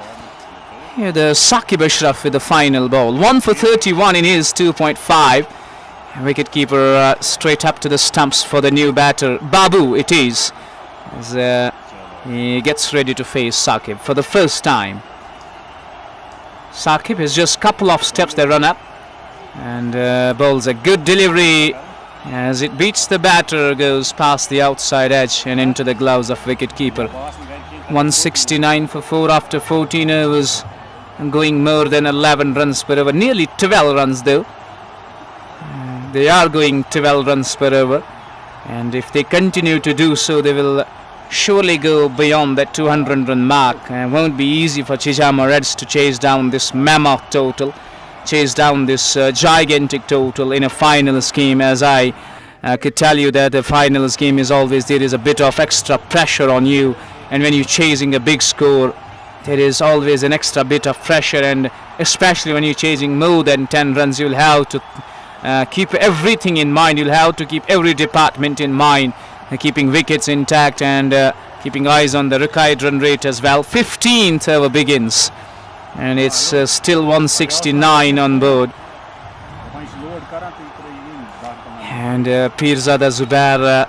B: Here the Saqib Ashraf with the final ball. 1 for 31 in his 2.5. Wicketkeeper straight up to the stumps for the new batter. Babu it is. As he gets ready to face Saqib for the first time. Saqib is just a couple of steps they run up. And bowls a good delivery. As it beats the batter, goes past the outside edge and into the gloves of wicketkeeper. 169 for 4 after 14 overs. And going more than 11 runs per over. Nearly 12 runs though. They are going 12 runs per over. And if they continue to do so, they will surely go beyond that 200 run mark. And it won't be easy for Chijhama Reds to chase down this mammoth total. Chase down this gigantic total in a finals game, as I could tell you that the finals game is always, there is a bit of extra pressure on you, and when you're chasing a big score there is always an extra bit of pressure, and especially when you're chasing more than 10 runs you'll have to keep everything in mind. You'll have to keep every department in mind, keeping wickets intact and keeping eyes on the required run rate as well. 15th over begins. And it's still 169 on board. And Pirzada Zubair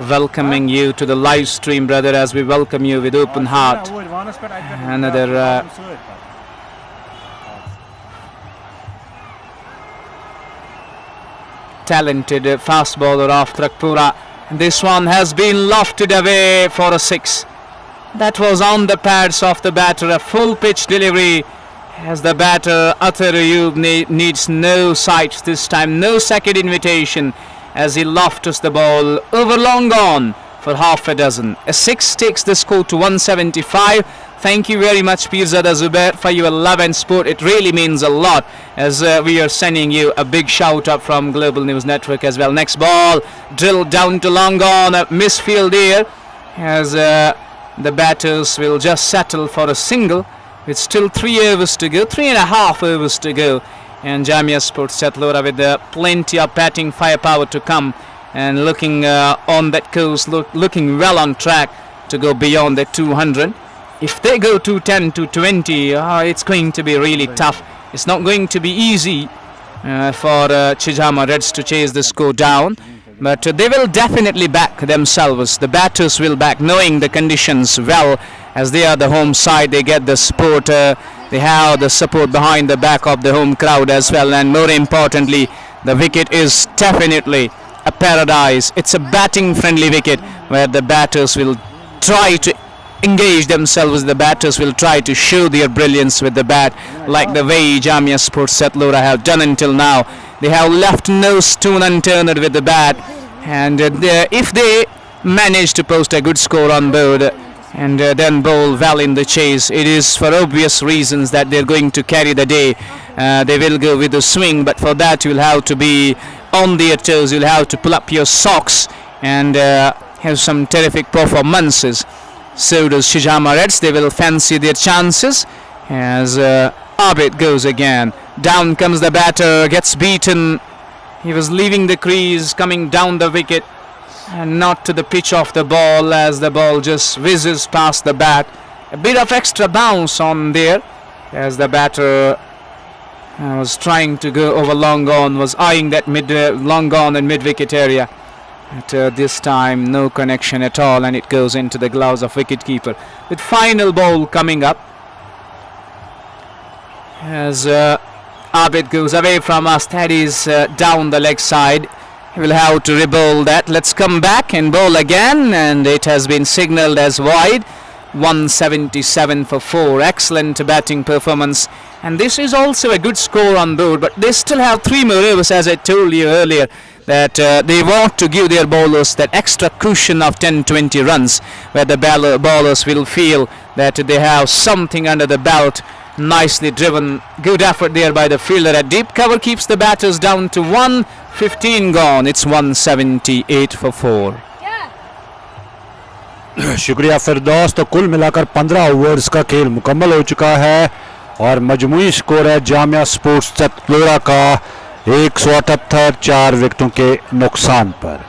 B: welcoming you to the live stream, brother, as we welcome you with open heart. Another talented fast bowler of Trakpura. This one has been lofted away for a 6. That was on the pads of the batter, a full pitch delivery as the batter Athar Ayub needs no sights this time, no second invitation as he lofts the ball over long on for half a dozen. A 6 takes the score to 175. Thank you very much Pirzada Zubair for your love and support. It really means a lot as we are sending you a big shout out from Global News Network as well. Next ball drilled down to long on, a misfield here as the batters will just settle for a single with still 3 overs to go, 3.5 overs to go, and Jamia Sports Chatlora with plenty of batting firepower to come and looking on that course, looking well on track to go beyond the 200. If they go 210, 220, it's going to be really tough. It's not going to be easy for Chijhama Reds to chase the score down. But they will definitely back themselves. The batters will back, knowing the conditions well, as they are the home side. They get the support. They have the support behind the back of the home crowd as well. And more importantly, the wicket is definitely a paradise. It's a batting friendly wicket where the batters will try to engage themselves. The batters will try to show their brilliance with the bat, like the way Jamia Sports Setlora have done until now. They have left no stone unturned with the bat, and if they manage to post a good score on board and then bowl well in the chase, it is for obvious reasons that they're going to carry the day. They will go with the swing, but for that you'll have to be on their toes. You'll have to pull up your socks and have some terrific performances. So does Chijhama Reds. They will fancy their chances as Abid goes again. Down comes the batter, gets beaten. He was leaving the crease, coming down the wicket and not to the pitch of the ball as the ball just whizzes past the bat. A bit of extra bounce on there as the batter was trying to go over long on, was eyeing that long on and mid wicket area. At this time no connection at all, and it goes into the gloves of wicketkeeper. With final ball coming up as Abid goes away from us. That is down the leg side. He will have to rebowl that. Let's come back and bowl again, and it has been signalled as wide. 177 for 4. Excellent batting performance, and this is also a good score on board, but they still have 3 more overs, as I told you earlier, that they want to give their bowlers that extra cushion of 10-20 runs, where the bowlers will feel that they have something under the belt Nicely driven. Good effort there by the fielder at deep cover. Keeps the batters down to 1. 15 gone. It's 178 for 4.
A: शुक्रिया फिरदौस। तो कुल मिलाकर 15 overs का खेल मुकम्मल हो चुका है और मजमूई स्कोर है जामिया स्पोर्ट्स चतलोरा का 178, 4 विकेटों के नुकसान पर।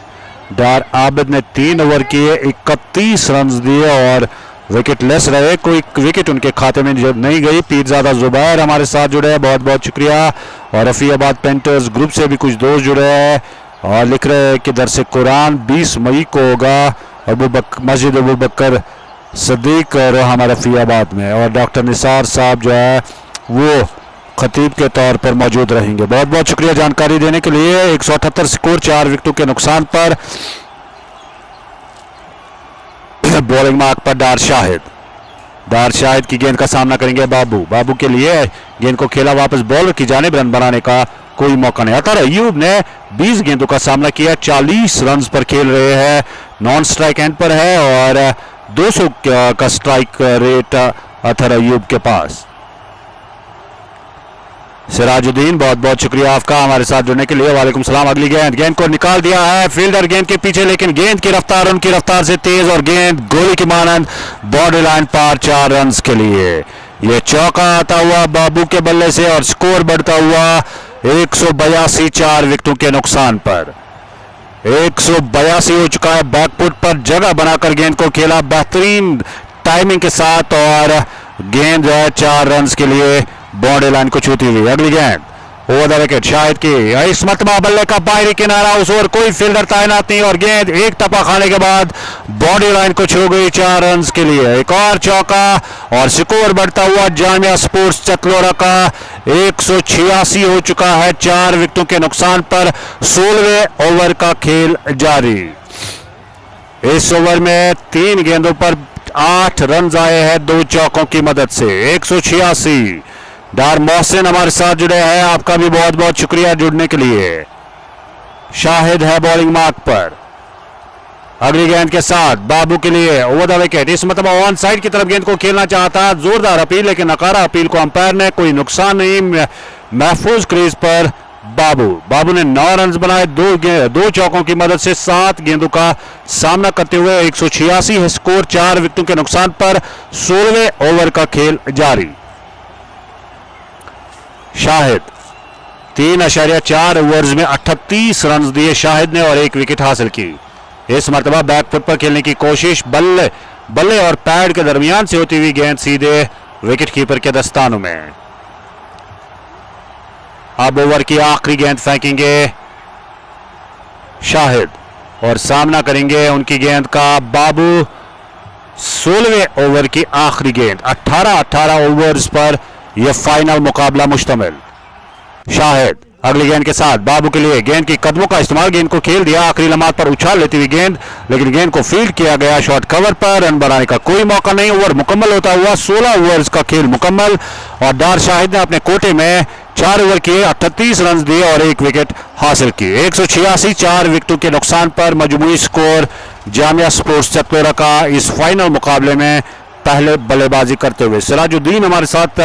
A: डार आबिद ने 3 ओवर किए, 31 रन दिए और विकेट लेस रहे। कोई विकेट उनके खाते में जब नहीं गई। पीरजादा जुबैर हमारे साथ जुड़े हैं, बहुत बहुत शुक्रिया। और रफीआबाद पेंटर्स ग्रुप से भी कुछ दोस्त जुड़े हैं और लिख रहे हैं कि दरस कुरान 20 मई को होगा मस्जिद अबू बकर सदीक और हमारे रफीआबाद में। और डॉक्टर निसार साहब जो है वो खतीब के तौर पर मौजूद रहेंगे। बहुत बहुत शुक्रिया जानकारी देने के लिए। 178 स्कोर, 4 विकेटों के नुकसान पर। बॉलिंग मार्क पर डार शाहिद की गेंद का सामना करेंगे बाबू के लिए गेंद को खेला वापस बॉलर की जानिब। रन बनाने का कोई मौका नहीं। अतर अयूब ने 20 गेंदों का सामना किया, 40 रन पर खेल रहे हैं। नॉन स्ट्राइक एंड पर है और 200 का स्ट्राइक रेट अतर अयूब के पास। सिराजुद्दीन बहुत बहुत शुक्रिया आपका हमारे साथ जुड़ने के लिए। वालेकुम सलाम। अगली गेंद को निकाल दिया है फील्डर गेंद के पीछे, लेकिन गेंद की रफ्तार उनकी रफ्तार से तेज और गेंद गोली की मानंद बॉर्डर लाइन पार 4 रन के लिए। यह चौका आता हुआ बाबू के बल्ले से और स्कोर बढ़ता हुआ 182, 4 विकेटों के नुकसान पर। 182 हो चुका है। बैकफुट पर जगह बनाकर गेंद को खेला बेहतरीन टाइमिंग के साथ और गेंद जो है 4 रन के लिए बाउंड्री लाइन को छूती हुई। अगली गेंद ओवर द विकेट शाहिद की, इस मरतबा बल्ले का बाहरी किनारा, उस ओवर कोई फील्डर तैनात नहीं और गेंद एक टप्पा खाने के बाद बाउंड्री लाइन को छू गई 4 रन के लिए। एक और चौका और स्कोर बढ़ता हुआ जामिया स्पोर्ट्स चतलोरा का 186 हो चुका है 4 विकेटों के नुकसान पर। 16वें ओवर का खेल जारी। इस ओवर में 3 गेंदों पर 8 रन आए हैं 2 चौकों की मदद से। 186। डार मोहसिन हमारे साथ जुड़े हैं, आपका भी बहुत बहुत शुक्रिया जुड़ने के लिए। शाहिद है बॉलिंग मार्क पर। अगली गेंद के साथ बाबू के लिए ओवर द विकेट, इस मतलब ऑन साइड की तरफ गेंद को खेलना चाहता, जोरदार अपील लेकिन नकारा अपील को अंपायर ने। कोई नुकसान नहीं, महफूज क्रीज पर बाबू ने 9 रन बनाए 2 चौकों की मदद से 7 गेंदों का सामना करते हुए। 186 है स्कोर 4 विकेटों के नुकसान पर। 16वें ओवर का खेल जारी। शाहिद 3.4 ओवर्स में 38 रन दिए शाहिद ने और 1 विकेट हासिल की। इस मरतबा बैकफुट पर खेलने की कोशिश, बल्ले और पैड के दरमियान से होती हुई गेंद सीधे विकेट कीपर के दस्तानों में। अब ओवर की आखिरी गेंद फेंकेंगे शाहिद और सामना करेंगे उनकी गेंद का बाबू। 16वें ओवर की आखिरी गेंद। 18 ओवर्स पर यह फाइनल मुकाबला मुश्तमिल। शाहिद अगली गेंद के साथ बाबू के लिए गेंद की कदमों का इस्तेमाल, गेंद को खेल दिया आखिरी लम्हात पर उछाल लेती हुई गेंद, लेकिन गेंद को फील्ड किया गया शॉर्ट कवर पर। रन बनाने का कोई मौका नहीं। ओवर मुकम्मल होता हुआ 16 ओवर्स का खेल मुकम्मल और डार शाहिद ने अपने कोटे में 4 ओवर किए, 38 रन दिए और 1 विकेट हासिल की। 186 4 विकेटों के नुकसान पर मजमूई स्कोर जामिया स्पोर्ट्स चतलोरा का इस फाइनल मुकाबले में पहले बल्लेबाजी करते हुए। सिराजुद्दीन हमारे साथ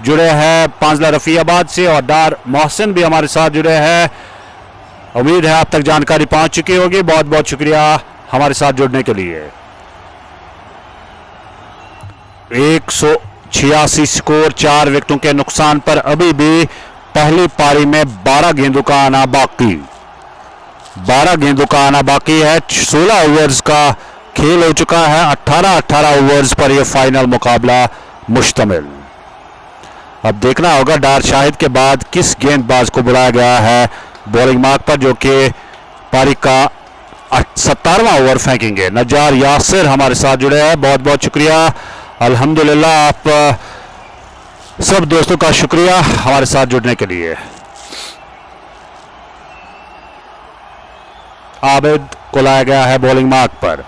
A: जुड़े हैं पांचला रफीआबाद से और डार मोहसिन भी हमारे साथ जुड़े हैं। उम्मीद है आप तक जानकारी पहुंच चुकी होगी। बहुत बहुत शुक्रिया हमारे साथ जुड़ने के लिए। 186 स्कोर 4 विकेटों के नुकसान पर अभी भी पहली पारी में 12 गेंदों का आना बाकी। 12 गेंदों का आना बाकी है। 16 ओवर्स का खेल हो चुका है। 18 ओवर्स पर यह फाइनल मुकाबला मुश्तमिल। अब देखना होगा डार शाहिद के बाद किस गेंदबाज को बुलाया गया है बॉलिंग मार्क पर, जो कि पारी का 17वां ओवर फेंकेंगे। नजार यासिर हमारे साथ जुड़े हैं, बहुत बहुत शुक्रिया। अल्हम्दुलिल्लाह, आप सब दोस्तों का शुक्रिया हमारे साथ जुड़ने के लिए। आबिद को लाया गया है बॉलिंग मार्क पर।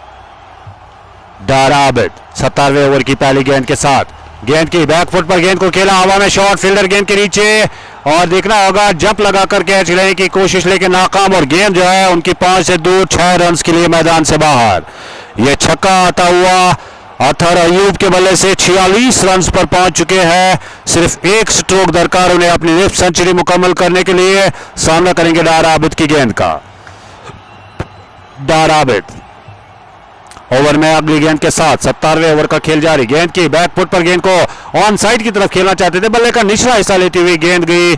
A: डार आबिद 17वें ओवर की पहली गेंद के साथ गेंद की बैकफुट पर गेंद को खेला, हवा में शॉट, फील्डर गेंद के नीचे और देखना होगा जंप लगाकर कैच लेने की कोशिश लेकिन नाकाम और गेंद जो है उनकी 5 से दूर 6 रन के लिए मैदान से बाहर। यह छक्का आता हुआ अतर अयूब के बल्ले से 46 रन पर पहुंच चुके हैं। सिर्फ एक स्ट्रोक दरकार उन्हें अपनी लिफ्ट सेंचुरी मुकम्मल करने के लिए। सामना करेंगे डार आबिद की गेंद का। डार आबिद ओवर में अगली गेंद के साथ 17वें ओवर का खेल जारी। गेंद की बैक फुट पर गेंद को ऑन साइड की तरफ खेलना चाहते थे, बल्ले का निचला हिस्सा लेती हुई गेंद गई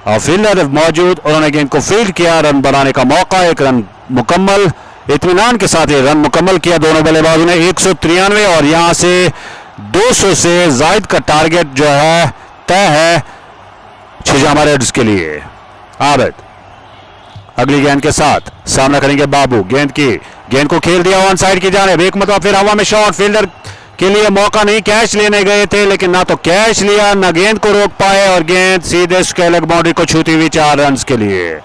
A: और फील्डर मौजूद, उन्होंने गेंद को फील्ड किया। रन बनाने का मौका, एक रन मुकम्मल, इत्मीनान के साथ ये रन मुकम्मल किया दोनों बल्लेबाजों ने। 193 और यहां से 200 से जायद का टारगेट जो है तय है छिजामा रेड्स के लिए। आबिद अगली गेंद के साथ सामना करेंगे बाबू। गेंद को खेल दिया ऑन साइड की जानिब, एक मतलब फिर हवा में शॉट, फील्डर के लिए मौका नहीं, कैच लेने गए थे लेकिन ना तो कैच लिया ना गेंद को रोक पाए और गेंद सीधे स्केलर बाउंड्री को छूती हुई 4 रन के लिए।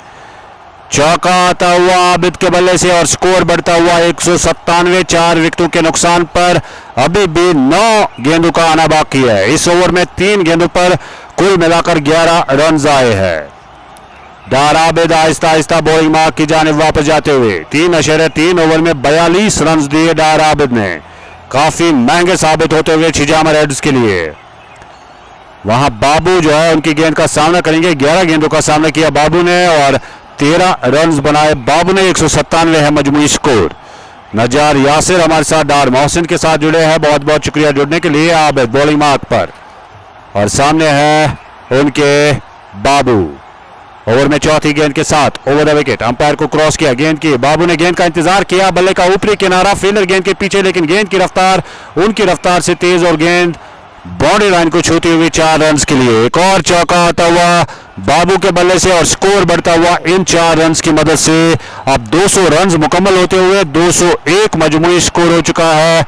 A: चौका आता हुआ आबिद के बल्ले से और स्कोर बढ़ता हुआ 197, 4 विकेटों के नुकसान पर अभी भी 9 गेंदों का आना बाकी है। इस ओवर में 3 गेंदों पर कुल मिलाकर 11 रन आए हैं। डार आबिद आहिस्ता आहिस्ता बॉलिंग मार्क की जानिब वापस जाते हुए 3.3 ओवर में 42 रन दिए डार आबिद ने। काफी महंगे साबित होते हुए छिजामा रेड्स के लिए। वहां बाबू जो है उनकी गेंद का सामना करेंगे। 11 गेंदों का सामना किया बाबू ने और 13 रन बनाए बाबू ने। 197 है मजमूई स्कोर। नजार यासिर हमारे साथ डार मोहसिन के साथ जुड़े हैं, बहुत बहुत शुक्रिया जुड़ने के लिए। आबिद बॉलिंग मार्क पर और सामने है उनके बाबू। ओवर में चौथी गेंद के साथ ओवर द विकेट, अंपायर को क्रॉस किया। गेंद की बाबू ने गेंद का इंतजार किया, बल्ले का ऊपरी किनारा, फील्डर गेंद के पीछे, लेकिन गेंद की रफ्तार उनकी रफ्तार से तेज और गेंद बाउंड्री लाइन को छूती हुई 4 रन के लिए। एक और चौका आता हुआ बाबू के बल्ले से और स्कोर बढ़ता हुआ इन 4 रन की मदद से अब 200 रन मुकम्मल होते हुए 201 मजमूई स्कोर हो चुका है।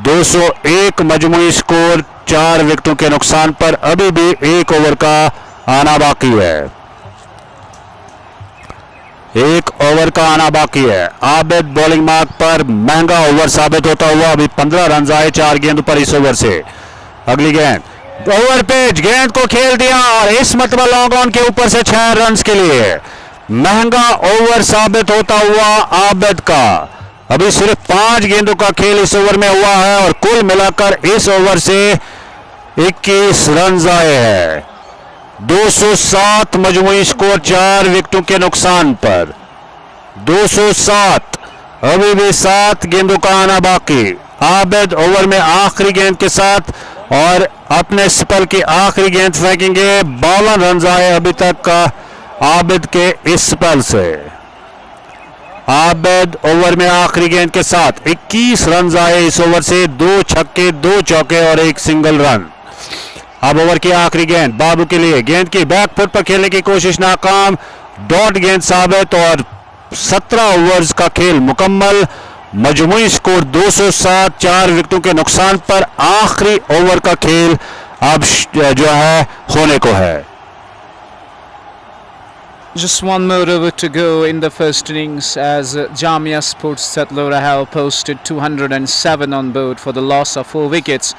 A: 201 मजमूई स्कोर, 4 विकेटों के नुकसान पर अभी भी 1 ओवर का आना बाकी है। 1 ओवर का आना बाकी है। आबिद बॉलिंग मार्क पर महंगा ओवर साबित होता हुआ। अभी 15 रन आए 4 गेंद पर इस ओवर से। अगली गेंद ओवर पेज, गेंद को खेल दिया और इस मतलब लॉन्ग ऑन के ऊपर से 6 रन के लिए महंगा ओवर साबित होता हुआ आबिद का। अभी सिर्फ 5 गेंदों का खेल इस ओवर में हुआ है और कुल मिलाकर इस ओवर से 21 रन आए हैं। 207 मजमूई स्कोर, 4 विकेटों के नुकसान पर 207। अभी भी 7 गेंदों का आना बाकी। आबिद ओवर में आखिरी गेंद के साथ और अपने स्पेल की आखिरी गेंद फेंकेंगे। 52 रन आए अभी तक का आबिद के इस स्पेल से। आबिद ओवर में आखिरी गेंद के साथ 21 रन आए इस ओवर से। 2 छक्के, 2 चौके और 1 सिंगल रन। अब ओवर की आखिरी गेंद बाबू के लिए। गेंद की बैक फुट पर खेलने की कोशिश नाकाम, डॉट गेंद साबित और 17 ओवर्स का खेल मुकम्मल। मजमूई स्कोर 207, 4 विकेटों के नुकसान पर आखिरी ओवर का खेल अब जो है होने को है।
B: Just one more over to go in the first innings as Jamia Sports Satlora have posted 207 on board for the loss of 4 wickets.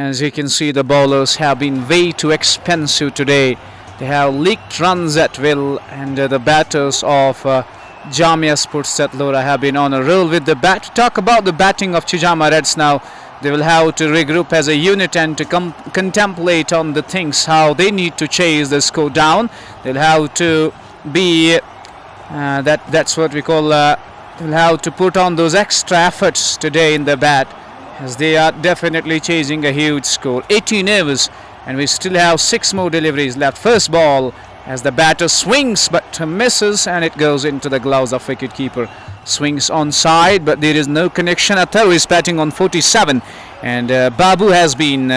B: As you can see, the bowlers have been way too expensive today. They have leaked runs at will, and the batters of Jamia Sports Satlora have been on a roll with the bat. Talk about the batting of Chijhama Reds now. They will have to regroup as a unit and to contemplate on the things, how they need to chase the score down. They'll have to be that's what we call they'll have to put on those extra efforts today in the bat, as they are definitely chasing a huge score. 18 overs and we still have 6 more deliveries left. First ball as the batter swings but misses and it goes into the gloves of wicketkeeper. Swings on side but there is no connection. Athar is batting on 47 and Babu has been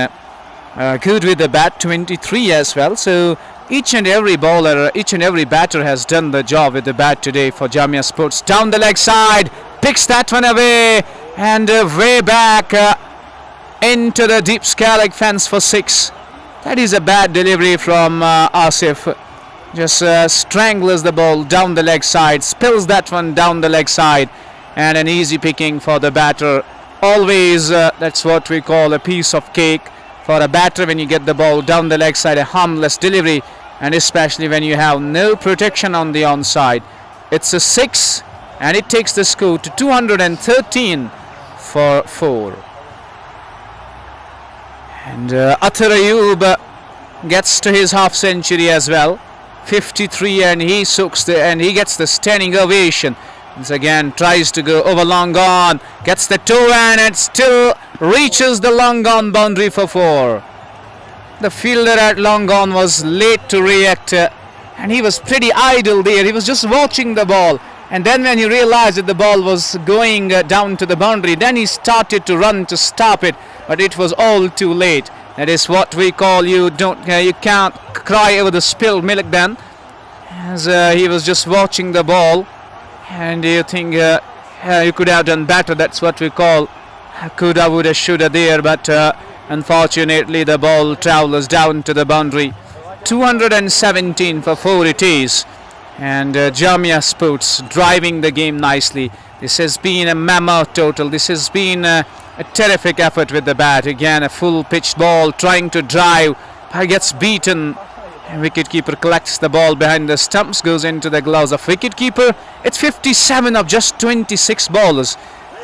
B: good with the bat, 23 as well. So each and every bowler, each and every batter has done the job with the bat today for Jamia Sports. Down the leg side, picks that one away and way back into the deep scallop fence for 6. That is a bad delivery from Asif. Just strangles the ball down the leg side, spills that one down the leg side, and an easy picking for the batter. Always that's what we call a piece of cake for a batter when you get the ball down the leg side, a harmless delivery, and especially when you have no protection on the onside. It's a 6 and it takes the score to 213 for 4. And Athar Ayub gets to his half century as well, 53, and he gets the standing ovation. Once again tries to go over long on, gets the toe, and it still reaches the long on boundary for 4. The fielder at long on was late to react, and he was pretty idle there. He was just watching the ball, and then when he realized that the ball was going down to the boundary, then he started to run to stop it, but it was all too late. That is what we call you can't cry over the spilled milk then, as he was just watching the ball, and you think you could have done better. That's what we call coulda, woulda, shoulda there, but unfortunately the ball travels down to the boundary. 217 for 4 it is, and Jamia Sports driving the game nicely. This has been a mammoth total. This has been a terrific effort with the bat. Again, a full pitched ball trying to drive, gets beaten. Wicketkeeper collects the ball behind the stumps, goes into the gloves of wicketkeeper. It's 57 of just 26 bowlers.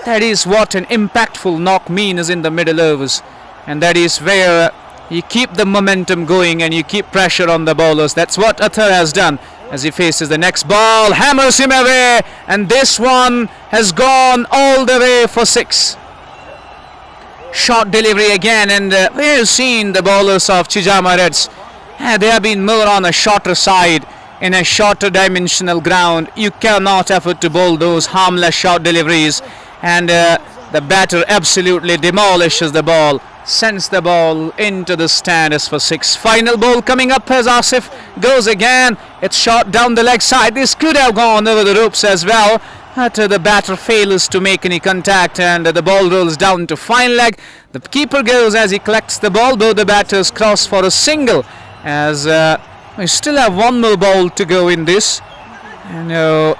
B: That is what an impactful knock means in the middle overs, and that is where you keep the momentum going and you keep pressure on the bowlers. That's what Athar has done as he faces the next ball, hammers him away, and this one has gone all the way for 6. Short delivery again, and we've seen the bowlers of Chijhama Reds. They have been more on a shorter side, in a shorter dimensional ground. You cannot afford to bowl those harmless short deliveries, and the batter absolutely demolishes the ball, sends the ball into the stands for 6. Final ball coming up as Asif goes again. It's shot down the leg side. This could have gone over the ropes as well, but the batter fails to make any contact, and the ball rolls down to fine leg. The keeper goes as he collects the ball. Both the batters cross for a single, as we still have one more ball to go in this, and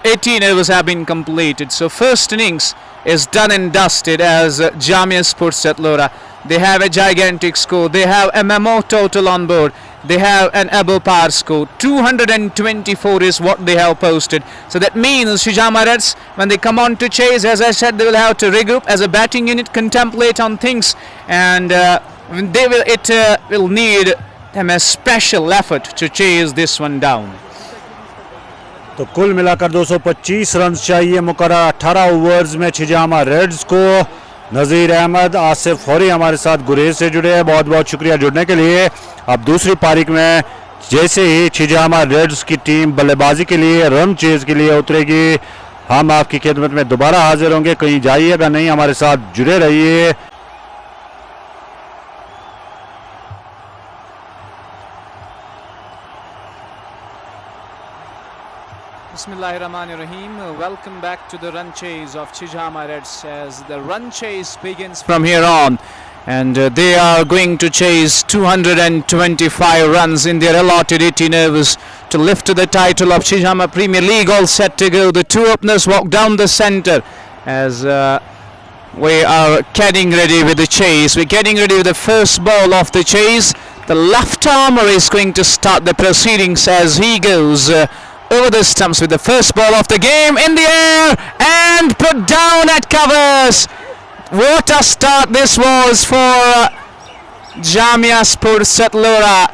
B: 18 overs have been completed. So first innings is done and dusted as Jamia Sports at Lora. They have a gigantic score. They have a memo total on board. They have an above par score. 224 is what they have posted. So that means Chijhama Reds, when they come on to chase, as I said, they will have to regroup as a batting unit, contemplate on things, and it will need them a special effort to chase this one down.
A: तो कुल मिलाकर 225 run चाहिए मुकर्रर 18 overs में छिजामा Reds को। नज़ीर अहमद, आसिफ फौरी हमारे साथ गुरेज से जुड़े हैं, बहुत बहुत शुक्रिया जुड़ने के लिए। अब दूसरी पारी में जैसे ही छिजामा रेड्स की टीम बल्लेबाजी के लिए, रन चेज के लिए उतरेगी, हम आपकी खिदमत में दोबारा हाजिर होंगे। कहीं जाइएगा नहीं, हमारे साथ जुड़े रहिए।
B: Bismillahirrahmanirrahim. Welcome back to the run chase of Chijhama Reds, as the run chase begins from here on, and they are going to chase 225 runs in their allotted 18 overs to lift to the title of Chijhama Premier League. All set to go. The two openers walk down the centre as we are getting ready with the chase. We're getting ready with the first ball of the chase. The left armer is going to start the proceedings as he goes over the stumps with the first ball of the game in the air and put down at covers. What a start this was for Jamia Sports at Lora.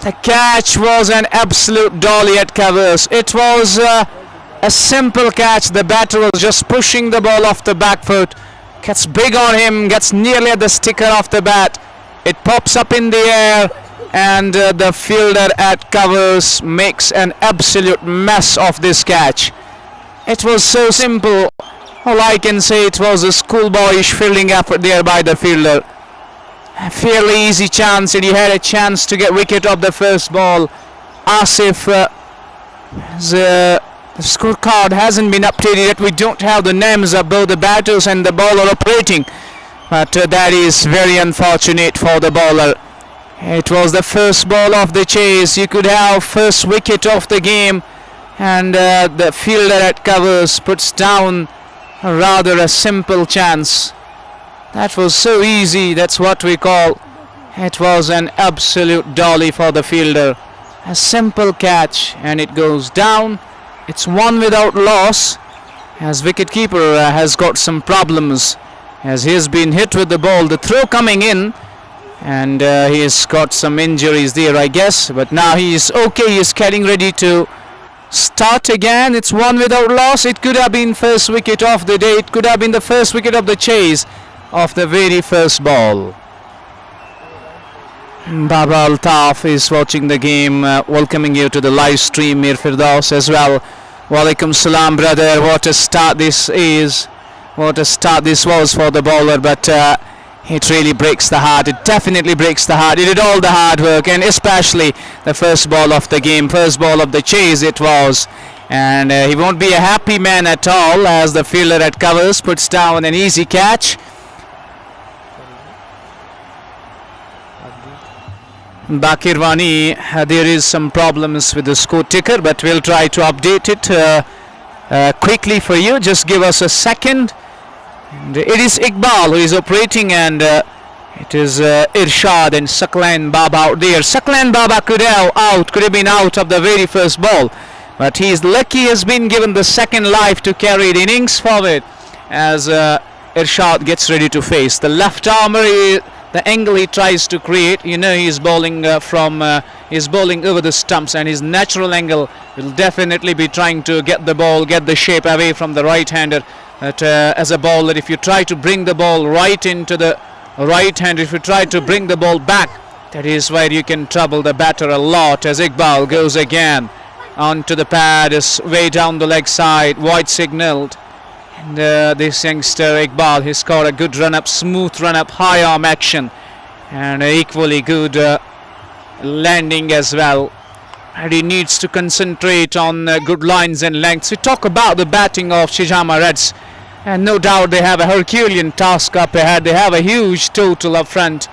B: The catch was an absolute dolly at covers. It was a simple catch. The batter was just pushing the ball off the back foot. Gets big on him, gets nearly at the sticker of the bat. It pops up in the air, and the fielder at covers makes an absolute mess of this catch. It was so simple. All I can say, it was a schoolboyish fielding effort there by the fielder. A fairly easy chance, and he had a chance to get wicket off the first ball. Asif, the scorecard hasn't been updated yet. We don't have the names of both the batters and the bowler operating, but that is very unfortunate for the bowler. It was the first ball of the chase. You could have first wicket of the game, and the fielder at covers puts down rather a simple chance. That was so easy. That's what we call. It was an absolute dolly for the fielder. A simple catch, and it goes down. It's one without loss, as wicketkeeper has got some problems as he has been hit with the ball, the throw coming in, and he has got some injuries there, I guess, but now he is okay. He is getting ready to start again. It's one without loss. It could have been first wicket of the day. It could have been the first wicket of the chase of the very first ball. Baba Altaf is watching the game, welcoming you to the live stream. Mir Firdaus as well. Walaikum salam, brother. What a start this is. What a start this was for the bowler, but it really breaks the heart. It definitely breaks the heart. He did all the hard work, and especially the first ball of the game, first ball of the chase it was. And he won't be a happy man at all as the fielder at covers puts down an easy catch. Bakir Wani, there is some problems with the score ticker, but we'll try to update it quickly for you. Just give us a second. And it is Iqbal who is operating, and it is Irshad and Saklan Baba out there. Saklan Baba could have been out of the very first ball, but he is lucky. He has been given the second life to carry the innings forward as Irshad gets ready to face the left armer. The angle he tries to create, he is bowling he's bowling over the stumps, and his natural angle will definitely be trying to get the ball, get the shape away from the right-hander. But as a bowler, if you try to bring the ball right into the right-hander, if you try to bring the ball back, that is where you can trouble the batter a lot. As Iqbal goes again onto the pad, is way down the leg side, wide signalled. And this youngster Iqbal, he scored a good run-up, smooth run-up, high arm action, and equally good landing as well. And he needs to concentrate on good lines and lengths. We talk about the batting of Chijhama Reds, and no doubt they have a Herculean task up ahead. They have a huge total up front.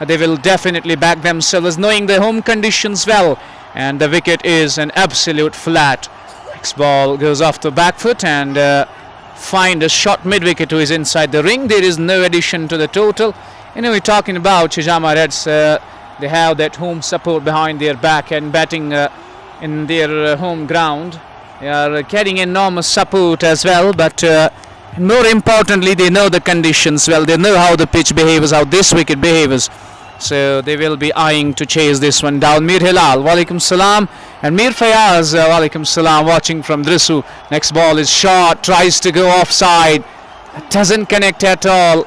B: They will definitely back themselves, knowing the home conditions well, and the wicket is an absolute flat. Next ball goes off the back foot and find a shot mid-wicket to his inside the ring. There is no addition to the total. We're talking about Chijhama Reds. They have that home support behind their back, and batting in their home ground. They are getting enormous support as well, but more importantly, they know the conditions well. They know how the pitch behaves, how this wicket behaves. So they will be eyeing to chase this one down. Mir Hilal, walaikum salam. And Mir Fayaz, walaikum salam, watching from Drisu. Next ball is short, tries to go offside. It doesn't connect at all.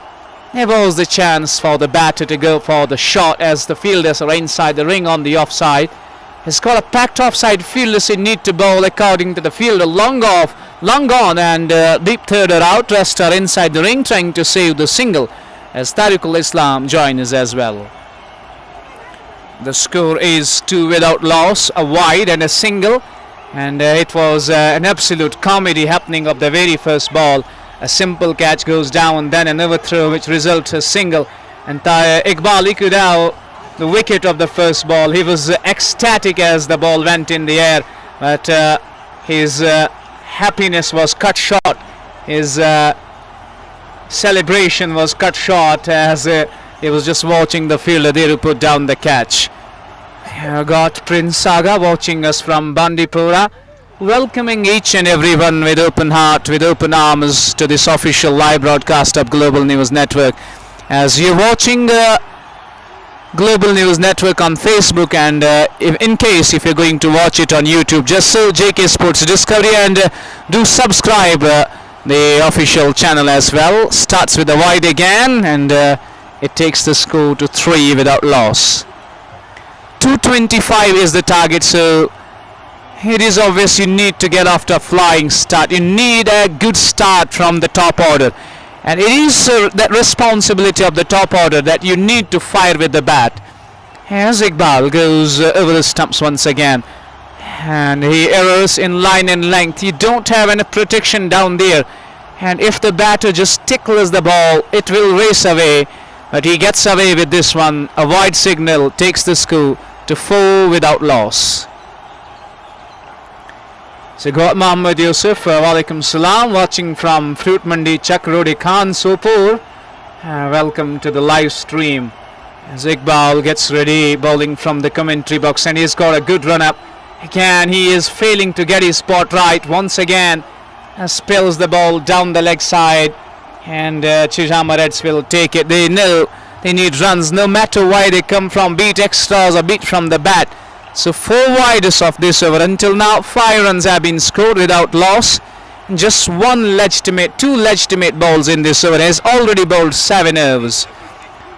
B: Never was the chance for the batter to go for the shot as the fielders are inside the ring on the offside. He's got a packed offside fielders in need to bowl according to the fielder. Long off, long gone, and deep third are out. Rest are inside the ring trying to save the single as Tariqul Islam joins as well. The score is 2 without loss, a wide and a single, and it was an absolute comedy happening of the very first ball. A simple catch goes down, then another throw which results a single, and Iqbal could have the wicket of the first ball. He was ecstatic as the ball went in the air, but his happiness was cut short. His celebration was cut short as he was just watching the fielder there who put down the catch. Got Prince Saga watching us from Bandipora, welcoming each and everyone with open heart, with open arms to this official live broadcast of Global News Network. As you're watching Global News Network on Facebook, and if you're going to watch it on YouTube, just search JK Sports Discovery and do subscribe the official channel as well. Starts with the wide again, and it takes the score to 3 without loss. 225 is the target, so it is obvious you need to get off to a flying start. You need a good start from the top order, and it is that responsibility of the top order that you need to fire with the bat. As Iqbal goes over the stumps once again, and he errors in line and length. You don't have any protection down there, and if the batter just tickles the ball, it will race away. But he gets away with this one. A wide signal takes the score to 4 without loss. So got Muhammad Yusuf, walaikum salam, watching from Fruit Mandi Chakrodi Khan Sopur. Welcome to the live stream. As Iqbal gets ready, bowling from the commentary box, and he's got a good run up. Again, he is failing to get his spot right once again. spills the ball down the leg side, and Chijhama Reds will take it. They know they need runs no matter where they come from, beat extras or beat from the bat. So 4 wides of this over. Until now 5 runs have been scored without loss. Just 2 legitimate balls in this over. He has already bowled 7 overs.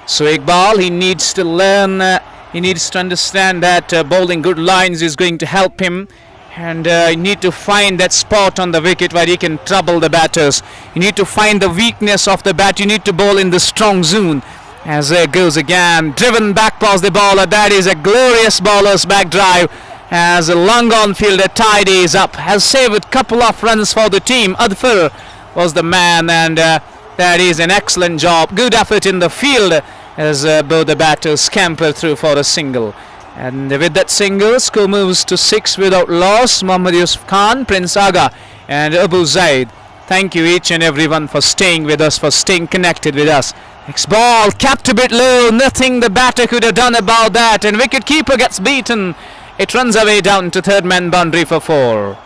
B: So Iqbal, he needs to learn, he needs to understand that bowling good lines is going to help him. And you need to find that spot on the wicket where he can trouble the batters. You need to find the weakness of the bat. You need to bowl in the strong zone. As there goes again, driven back past the bowler. That is a glorious bowler's back drive. As a long on fielder tidies up, has saved a couple of runs for the team. Adfar was the man, and that is an excellent job. Good effort in the field as both the batters scamper through for a single. And with that single, score moves to 6 without loss. Mohammad Yusuf Khan, Prince Aga and Abu Zaid. Thank you each and everyone for staying with us, for staying connected with us. Next ball, capped a bit low. Nothing the batter could have done about that. And wicket-keeper gets beaten. It runs away down to third man boundary for 4.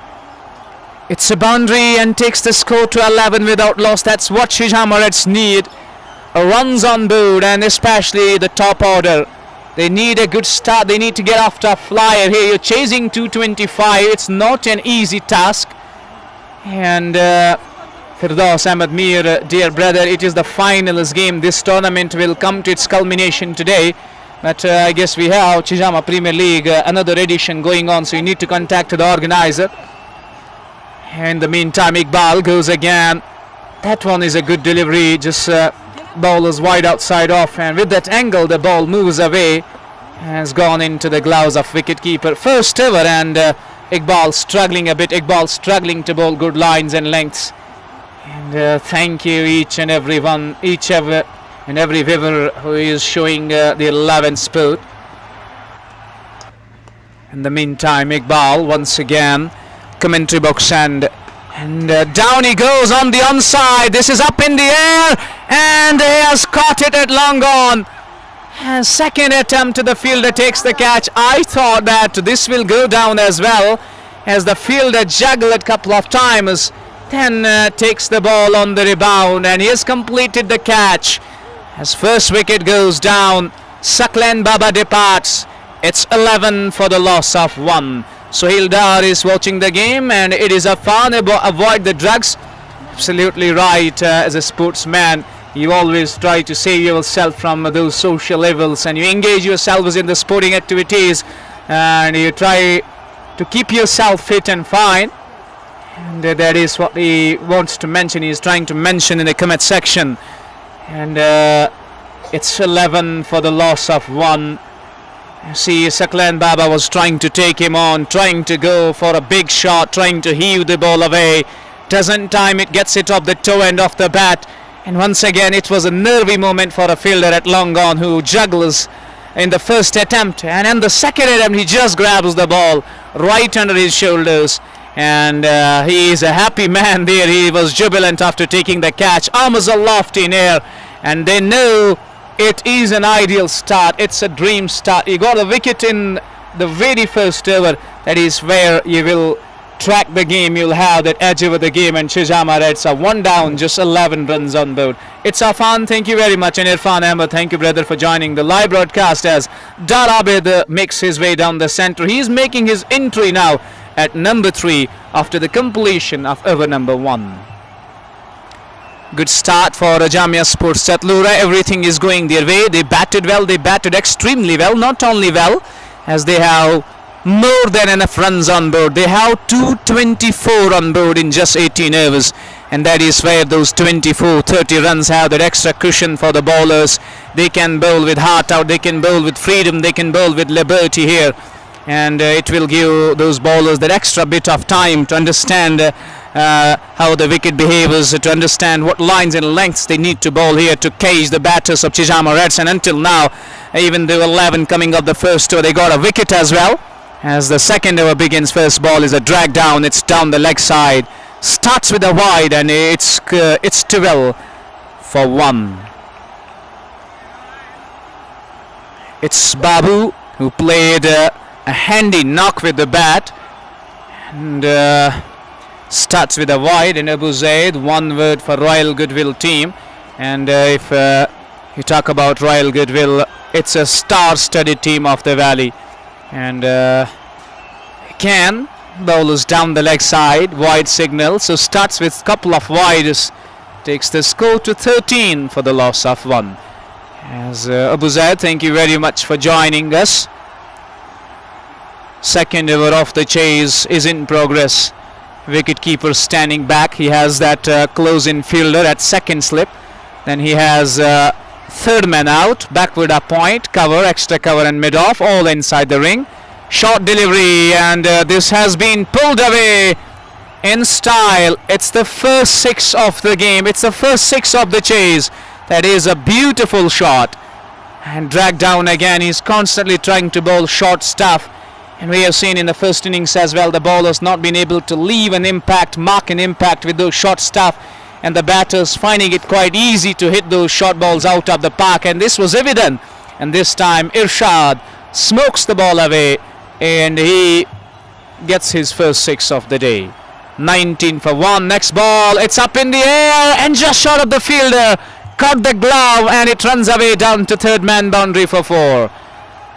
B: It's a boundary and takes the score to 11 without loss. That's what Chijhama Reds need. Runs on board, and especially the top order. They need a good start. They need to get off to a flyer here. You're chasing 225. It's not an easy task. And Firdaus Ahmed Mir, dear brother, it is the finals game. This tournament will come to its culmination today. But I guess we have Chijhama Premier League, another edition going on. So you need to contact the organizer. In the meantime, Iqbal goes again. That one is a good delivery. Just bowlers wide outside off, and with that angle the ball moves away, has gone into the gloves of wicketkeeper. First ever, and Iqbal struggling a bit. Iqbal struggling to bowl good lines and lengths. And thank you each and every viewer who is showing the 11th sport. In the meantime, Iqbal once again commentary box, and down he goes on the onside. This is up in the air, and he has caught it at long on. And second attempt to the fielder takes the catch. I thought that this will go down as well, as the fielder juggled a couple of times, then takes the ball on the rebound, and he has completed the catch. As first wicket goes down, Saklan Baba departs. It's 11 for the loss of 1. Sohail Dar is watching the game, and it is Afan. Avoid the drugs. Absolutely right. As a sportsman, you always try to save yourself from those social evils, and you engage yourselves in the sporting activities, and you try to keep yourself fit and fine. And that is what he wants to mention. He is trying to mention in the comment section. And it's 11 for the loss of 1. See, Saklan Baba was trying to take him on, trying to go for a big shot, trying to heave the ball away. Doesn't time it, gets it off the toe end of the bat. And once again, it was a nervy moment for a fielder at long on, who juggles in the first attempt. And in the second attempt, he just grabs the ball right under his shoulders. And he is a happy man there. He was jubilant after taking the catch. Arms aloft in air. And they know it is an ideal start. It's a dream start. You got a wicket in the very first over. That is where you will track the game. You'll have that edge over the game. And Chijhama Reds are 1 down, just 11 runs on board. It's Afan. Thank you very much. And Irfan Ahmed, thank you, brother, for joining the live broadcast as Dar Abed makes his way down the centre. He's making his entry now at number 3 after the completion of over number 1. Good start for Jamia Sports Satlura. Everything is going their way. They batted well. They batted extremely well. Not only well, as they have more than enough runs on board. They have 224 on board in just 18 overs. And that is where those 24-30 runs have that extra cushion for the bowlers. They can bowl with heart out. They can bowl with freedom. They can bowl with liberty here. And it will give those bowlers that extra bit of time to understand how the wicket behaves, to understand what lines and lengths they need to bowl here to cage the batters of Chijhama Reds. And until now, even though 11 coming off the first over, they got a wicket as well. As the second over begins, first ball is a drag down. It's down the leg side. Starts with a wide, and it's 12 for 1. It's Babu who played a handy knock with the bat, and starts with a wide, and Abu Zaid, one word for Royal Goodwill team. And if you talk about Royal Goodwill, it's a star-studded team of the Valley. And again, bowlers down the leg side, wide signal. So starts with couple of wides, takes the score to 13 for the loss of 1. As Abu Zaid, thank you very much for joining us. Second over of the chase is in progress. Wicketkeeper standing back. He has that close-in fielder at second slip. Then he has third man out, backward up point, cover, extra cover and mid-off, all inside the ring. Short delivery, and this has been pulled away in style. It's the first 6 of the game. It's the first 6 of the chase. That is a beautiful shot. And dragged down again. He's constantly trying to bowl short stuff. And we have seen in the first innings as well, the bowlers not been able to leave an impact, mark an impact with those short stuff. And the batters finding it quite easy to hit those short balls out of the park. And this was evident. And this time Irshad smokes the ball away. And he gets his first 6 of the day. 19 for 1. Next ball, it's up in the air and just short of the fielder. Caught the glove and it runs away down to third man boundary for 4.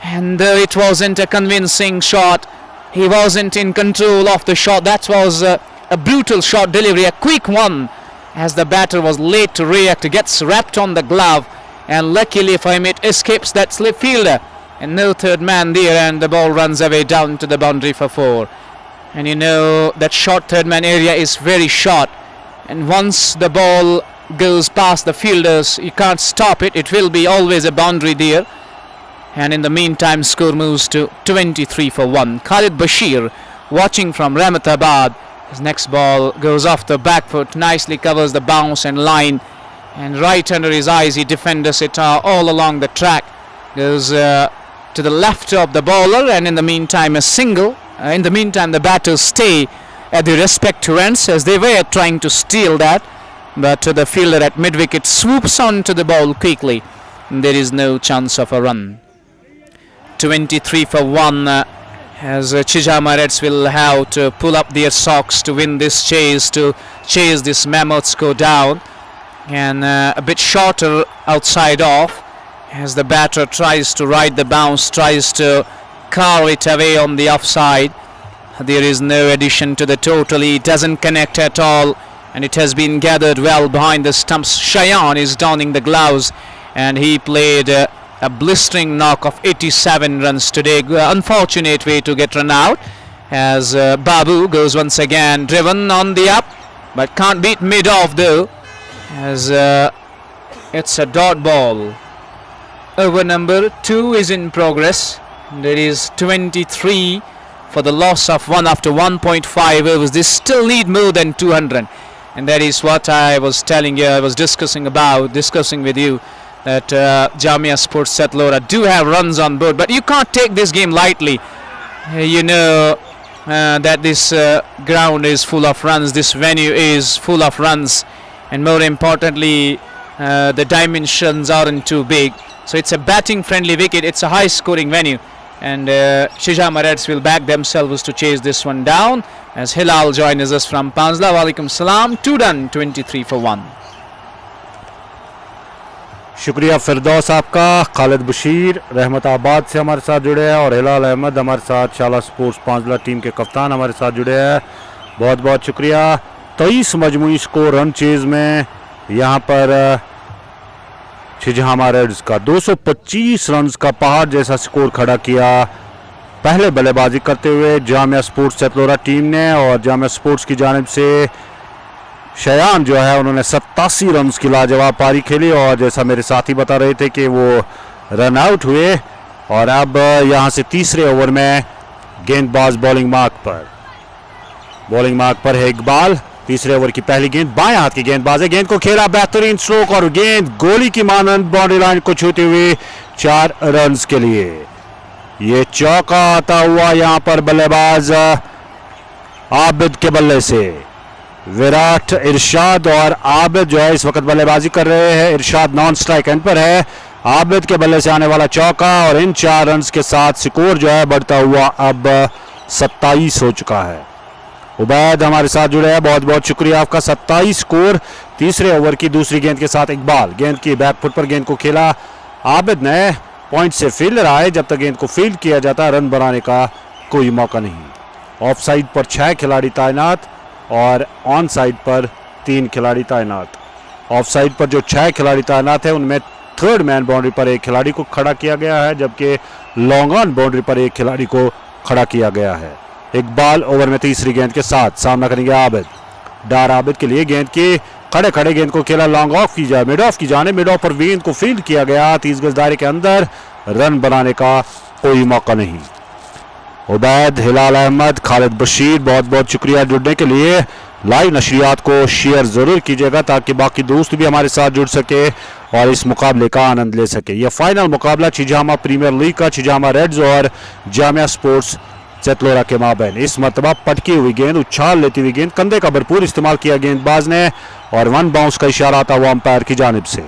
B: And it wasn't a convincing shot. He wasn't in control of the shot. That was a brutal shot delivery, a quick one, as the batter was late to react, gets wrapped on the glove, and luckily for him it escapes that slip fielder. And no third man there, and the ball runs away down to the boundary for 4. And you know that short third man area is very short, and once the ball goes past the fielders, you can't stop it. It will be always a boundary there. And in the meantime, score moves to 23 for 1. Khalid Bashir watching from Rahmatabad. His next ball goes off the back foot, nicely covers the bounce and line, and right under his eyes he defends it all along the track. Goes to the left of the bowler, and in the meantime a single. In the meantime the batters stay at the respective ends as they were trying to steal that, but the fielder at mid-wicket swoops onto the ball quickly. And there is no chance of a run. 23 for 1 as Chijhama Reds will have to pull up their socks to win this chase, to chase this mammoths go down. And a bit shorter outside off as the batter tries to ride the bounce, tries to carve it away on the offside. There is no addition to the total. He doesn't connect at all, and it has been gathered well behind the stumps. Shayan is donning the gloves, and he played a blistering knock of 87 runs today. Unfortunate way to get run out as Babu goes once again driven on the up, but can't beat mid-off though, as it's a dot ball. Over number 2 is in progress. There is 23 for the loss of 1 after 1.5 overs. They still need more than 200, and that is what I was telling you, I was discussing with you, that Jamia Sports Setlora do have runs on board, but you can't take this game lightly. You know that this ground is full of runs, this venue is full of runs, and more importantly the dimensions aren't too big, so it's a batting friendly wicket, it's a high scoring venue, and Chijhama Reds will back themselves to chase this one down as Hilal joins us from Panzla. Walaikum salam. 2 done, 23 for 1.
A: शुक्रिया फिरदौस आपका। खालिद बशीर रहमताबाद से हमारे साथ जुड़े हैं और हिलाल अहमद हमारे साथ शाला स्पोर्ट्स पांचला टीम के कप्तान हमारे साथ जुड़े हैं। बहुत बहुत शुक्रिया। 23 मजमूई स्कोर रन चेज में यहाँ पर छिजहामा रेड्स का 225 रन का पहाड़ जैसा स्कोर खड़ा किया पहले बल्लेबाजी करते हुए जामिया स्पोर्ट्स सेतलोरा टीम ने, और जामिया स्पोर्ट्स की जानिब से शयान जो है उन्होंने 87 रन की लाजवाब पारी खेली, और जैसा मेरे साथी बता रहे थे कि वो रन आउट हुए, और अब यहां से तीसरे ओवर में गेंदबाज बॉलिंग मार्क पर है इकबाल। तीसरे ओवर की पहली गेंद बाएं हाथ की गेंदबाज है, गेंद को खेला बेहतरीन स्ट्रोक और गेंद गोली की मानंद बाउंड्री लाइन को छूते हुए 4 रन के लिए। ये चौका आता हुआ यहां पर बल्लेबाज आबिद के बल्ले से। विराट, इरशाद और आबिद जो है इस वक्त बल्लेबाजी कर रहे हैं। इरशाद नॉन स्ट्राइक एंड पर है। आबिद के बल्ले से आने वाला चौका, और इन 4 रन के साथ स्कोर जो है बढ़ता हुआ अब 27 हो चुका है। उबैद हमारे साथ जुड़े हैं, बहुत बहुत शुक्रिया आपका। 27 स्कोर। तीसरे ओवर की दूसरी गेंद के साथ इकबाल गेंद की बैक फुट पर गेंद को खेला। आबिद ने पॉइंट से फील्डर आए, जब तक गेंद को फील्ड किया जाता रन बनाने का कोई मौका नहीं। ऑफ साइड पर 6 खिलाड़ी तैनात और ऑन साइड पर 3 खिलाड़ी तैनात। ऑफ साइड पर जो 6 खिलाड़ी तैनात है उनमें थर्ड मैन बाउंड्री पर एक खिलाड़ी को खड़ा किया गया है, जबकि लॉन्ग ऑन बाउंड्री पर एक खिलाड़ी को खड़ा किया गया है। इकबाल ओवर में तीसरी गेंद के साथ सामना करेंगे आबिद। डार आबिद के लिए गेंद की खड़े खड़े गेंद को खेला लॉन्ग ऑफ की जाए, मिड ऑफ की जाने, मिड ऑफ पर गेंद को फील्ड किया गया। 30 गज दायरे के अंदर रन बनाने का कोई मौका नहीं। उबैद, हिलाल अहमद, खालिद बशीर, बहुत बहुत शुक्रिया जुड़ने के लिए। लाइव नशरियात को शेयर जरूर कीजिएगा ताकि बाकी दोस्त भी हमारे साथ जुड़ सके और इस मुकाबले का आनंद ले सके। यह फाइनल मुकाबला छिजामा प्रीमियर लीग का छिजामा रेड्स और जामिया स्पोर्ट्स चतलोरा के माबैन। इस मरतबा पटकी हुई गेंद, उछाल लेती हुई गेंद, कंधे का भरपूर इस्तेमाल किया गेंदबाज ने और 1 बाउंस का इशारा आता हुआ अंपायर की जानिब से।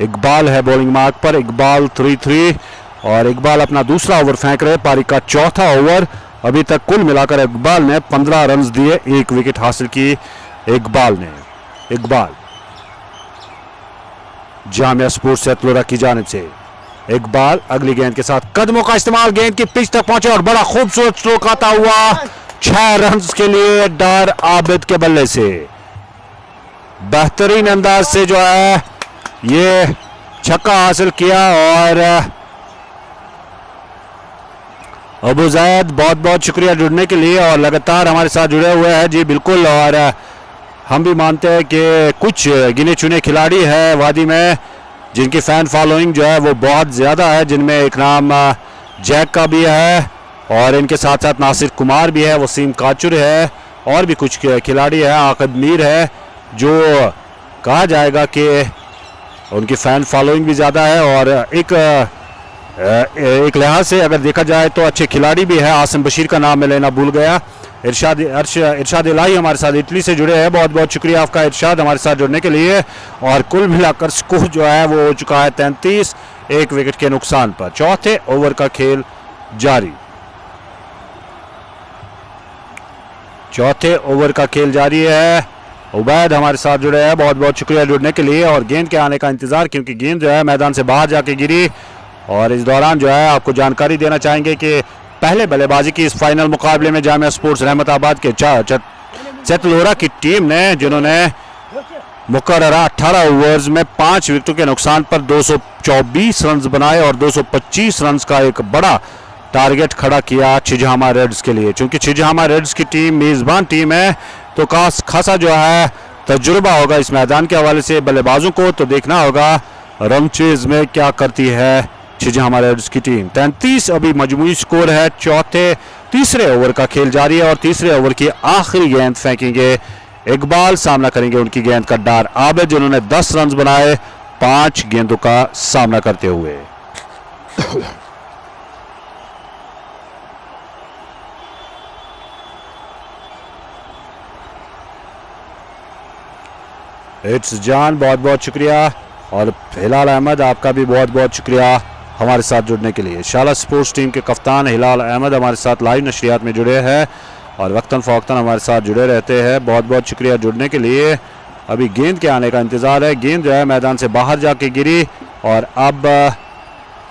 A: इकबाल है बॉलिंग मार्क पर। इकबाल 3-3 और इकबाल अपना दूसरा ओवर फेंक रहे। पारी का चौथा ओवर। अभी तक कुल मिलाकर इकबाल ने 15 रन दिए, 1 विकेट हासिल की इकबाल ने। इकबाल जामिया स्पोर्ट्स चतलोरा की जानिब से। इकबाल अगली गेंद के साथ कदमों का इस्तेमाल, गेंद की पिच तक पहुंचे और बड़ा खूबसूरत स्ट्रोक आता हुआ 6 रन के लिए डार आबिद के बल्ले से। बेहतरीन अंदाज से जो है ये छक्का हासिल किया। और अबू जैद, बहुत बहुत शुक्रिया जुड़ने के लिए और लगातार हमारे साथ जुड़े हुए हैं। जी बिल्कुल, और हम भी मानते हैं कि कुछ गिने चुने खिलाड़ी हैं वादी में जिनकी फैन फॉलोइंग जो है वो बहुत ज़्यादा है, जिनमें एक नाम जैक का भी है और इनके साथ साथ नासिर कुमार भी है, वसीम काचुर है और भी कुछ खिलाड़ी है, आकद मीर है, जो कहा जाएगा कि उनकी फ़ैन फॉलोइंग भी ज़्यादा है। और एक लिहाज से अगर देखा जाए तो अच्छे खिलाड़ी भी है। आसिम बशीर का नाम मैं लेना भूल गया। इरशाद इलाही हमारे साथ इटली से जुड़े हैं, बहुत बहुत शुक्रिया आपका इरशाद हमारे साथ जुड़ने के लिए। और कुल मिलाकर स्कोर जो है वो हो चुका है 33, 1 विकेट के नुकसान पर। चौथे ओवर का खेल जारी। चौथे ओवर का खेल जारी है। उबैद हमारे साथ जुड़े हैं, बहुत बहुत शुक्रिया जुड़ने के लिए। और गेंद के आने का इंतजार, क्योंकि गेंद जो है मैदान से बाहर जाके गिरी। और इस दौरान जो है आपको जानकारी देना चाहेंगे कि पहले बल्लेबाजी की इस फाइनल मुकाबले में जामिया स्पोर्ट्स रहमताबाद के चतलोरा की टीम ने, जिन्होंने मुकर्ररा 18 ओवर्स में 5 विकेटों के नुकसान पर 224 रन बनाए और 225 रन का एक बड़ा टारगेट खड़ा किया छिजहामा रेड्स के लिए। चूंकि छिजहामा रेड्स की टीम मेजबान टीम है तो खासा जो है तजुर्बा होगा इस मैदान के हवाले से बल्लेबाजों को, तो देखना होगा रंगचेज में क्या करती है छिजहामा रेड्स की टीम। 33 अभी मजमूई स्कोर है। तीसरे ओवर का खेल जारी है और तीसरे ओवर की आखिरी गेंद फेंकेंगे इकबाल। सामना करेंगे उनकी गेंद का डार आबिद, जिन्होंने 10 रन बनाए 5 गेंदों का सामना करते हुए। इट्स जान, बहुत बहुत शुक्रिया। और हिलाल अहमद, आपका भी बहुत बहुत शुक्रिया हमारे साथ जुड़ने के लिए। शाला स्पोर्ट्स टीम के कप्तान हिलाल अहमद हमारे साथ लाइव नशरियात में जुड़े हैं और वक्तन फ़वक्तन हमारे साथ जुड़े रहते हैं। बहुत बहुत शुक्रिया जुड़ने के लिए। अभी गेंद के आने का इंतज़ार है। गेंद जो है मैदान से बाहर जाके गिरी और अब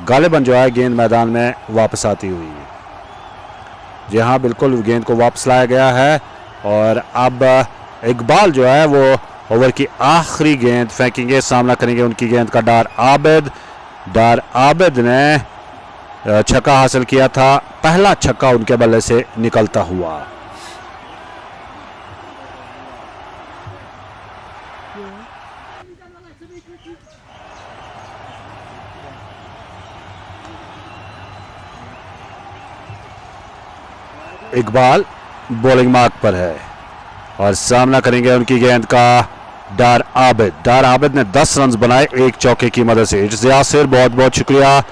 A: गालिबन जो है गेंद मैदान में वापस आती हुई। जी हाँ, बिल्कुल गेंद को वापस लाया गया है और अब इकबाल जो है वो ओवर की आखिरी गेंद फेंकेंगे। सामना करेंगे उनकी गेंद का डार आबिद। डार आबिद ने छक्का हासिल किया था, पहला छक्का उनके बल्ले से निकलता हुआ। इकबाल बॉलिंग मार्क पर है और सामना करेंगे उनकी गेंद का डार आबिद। डार आबिद ने 10 रन बनाए 1 चौके की मदद से। यासिर, बहुत बहुत शुक्रिया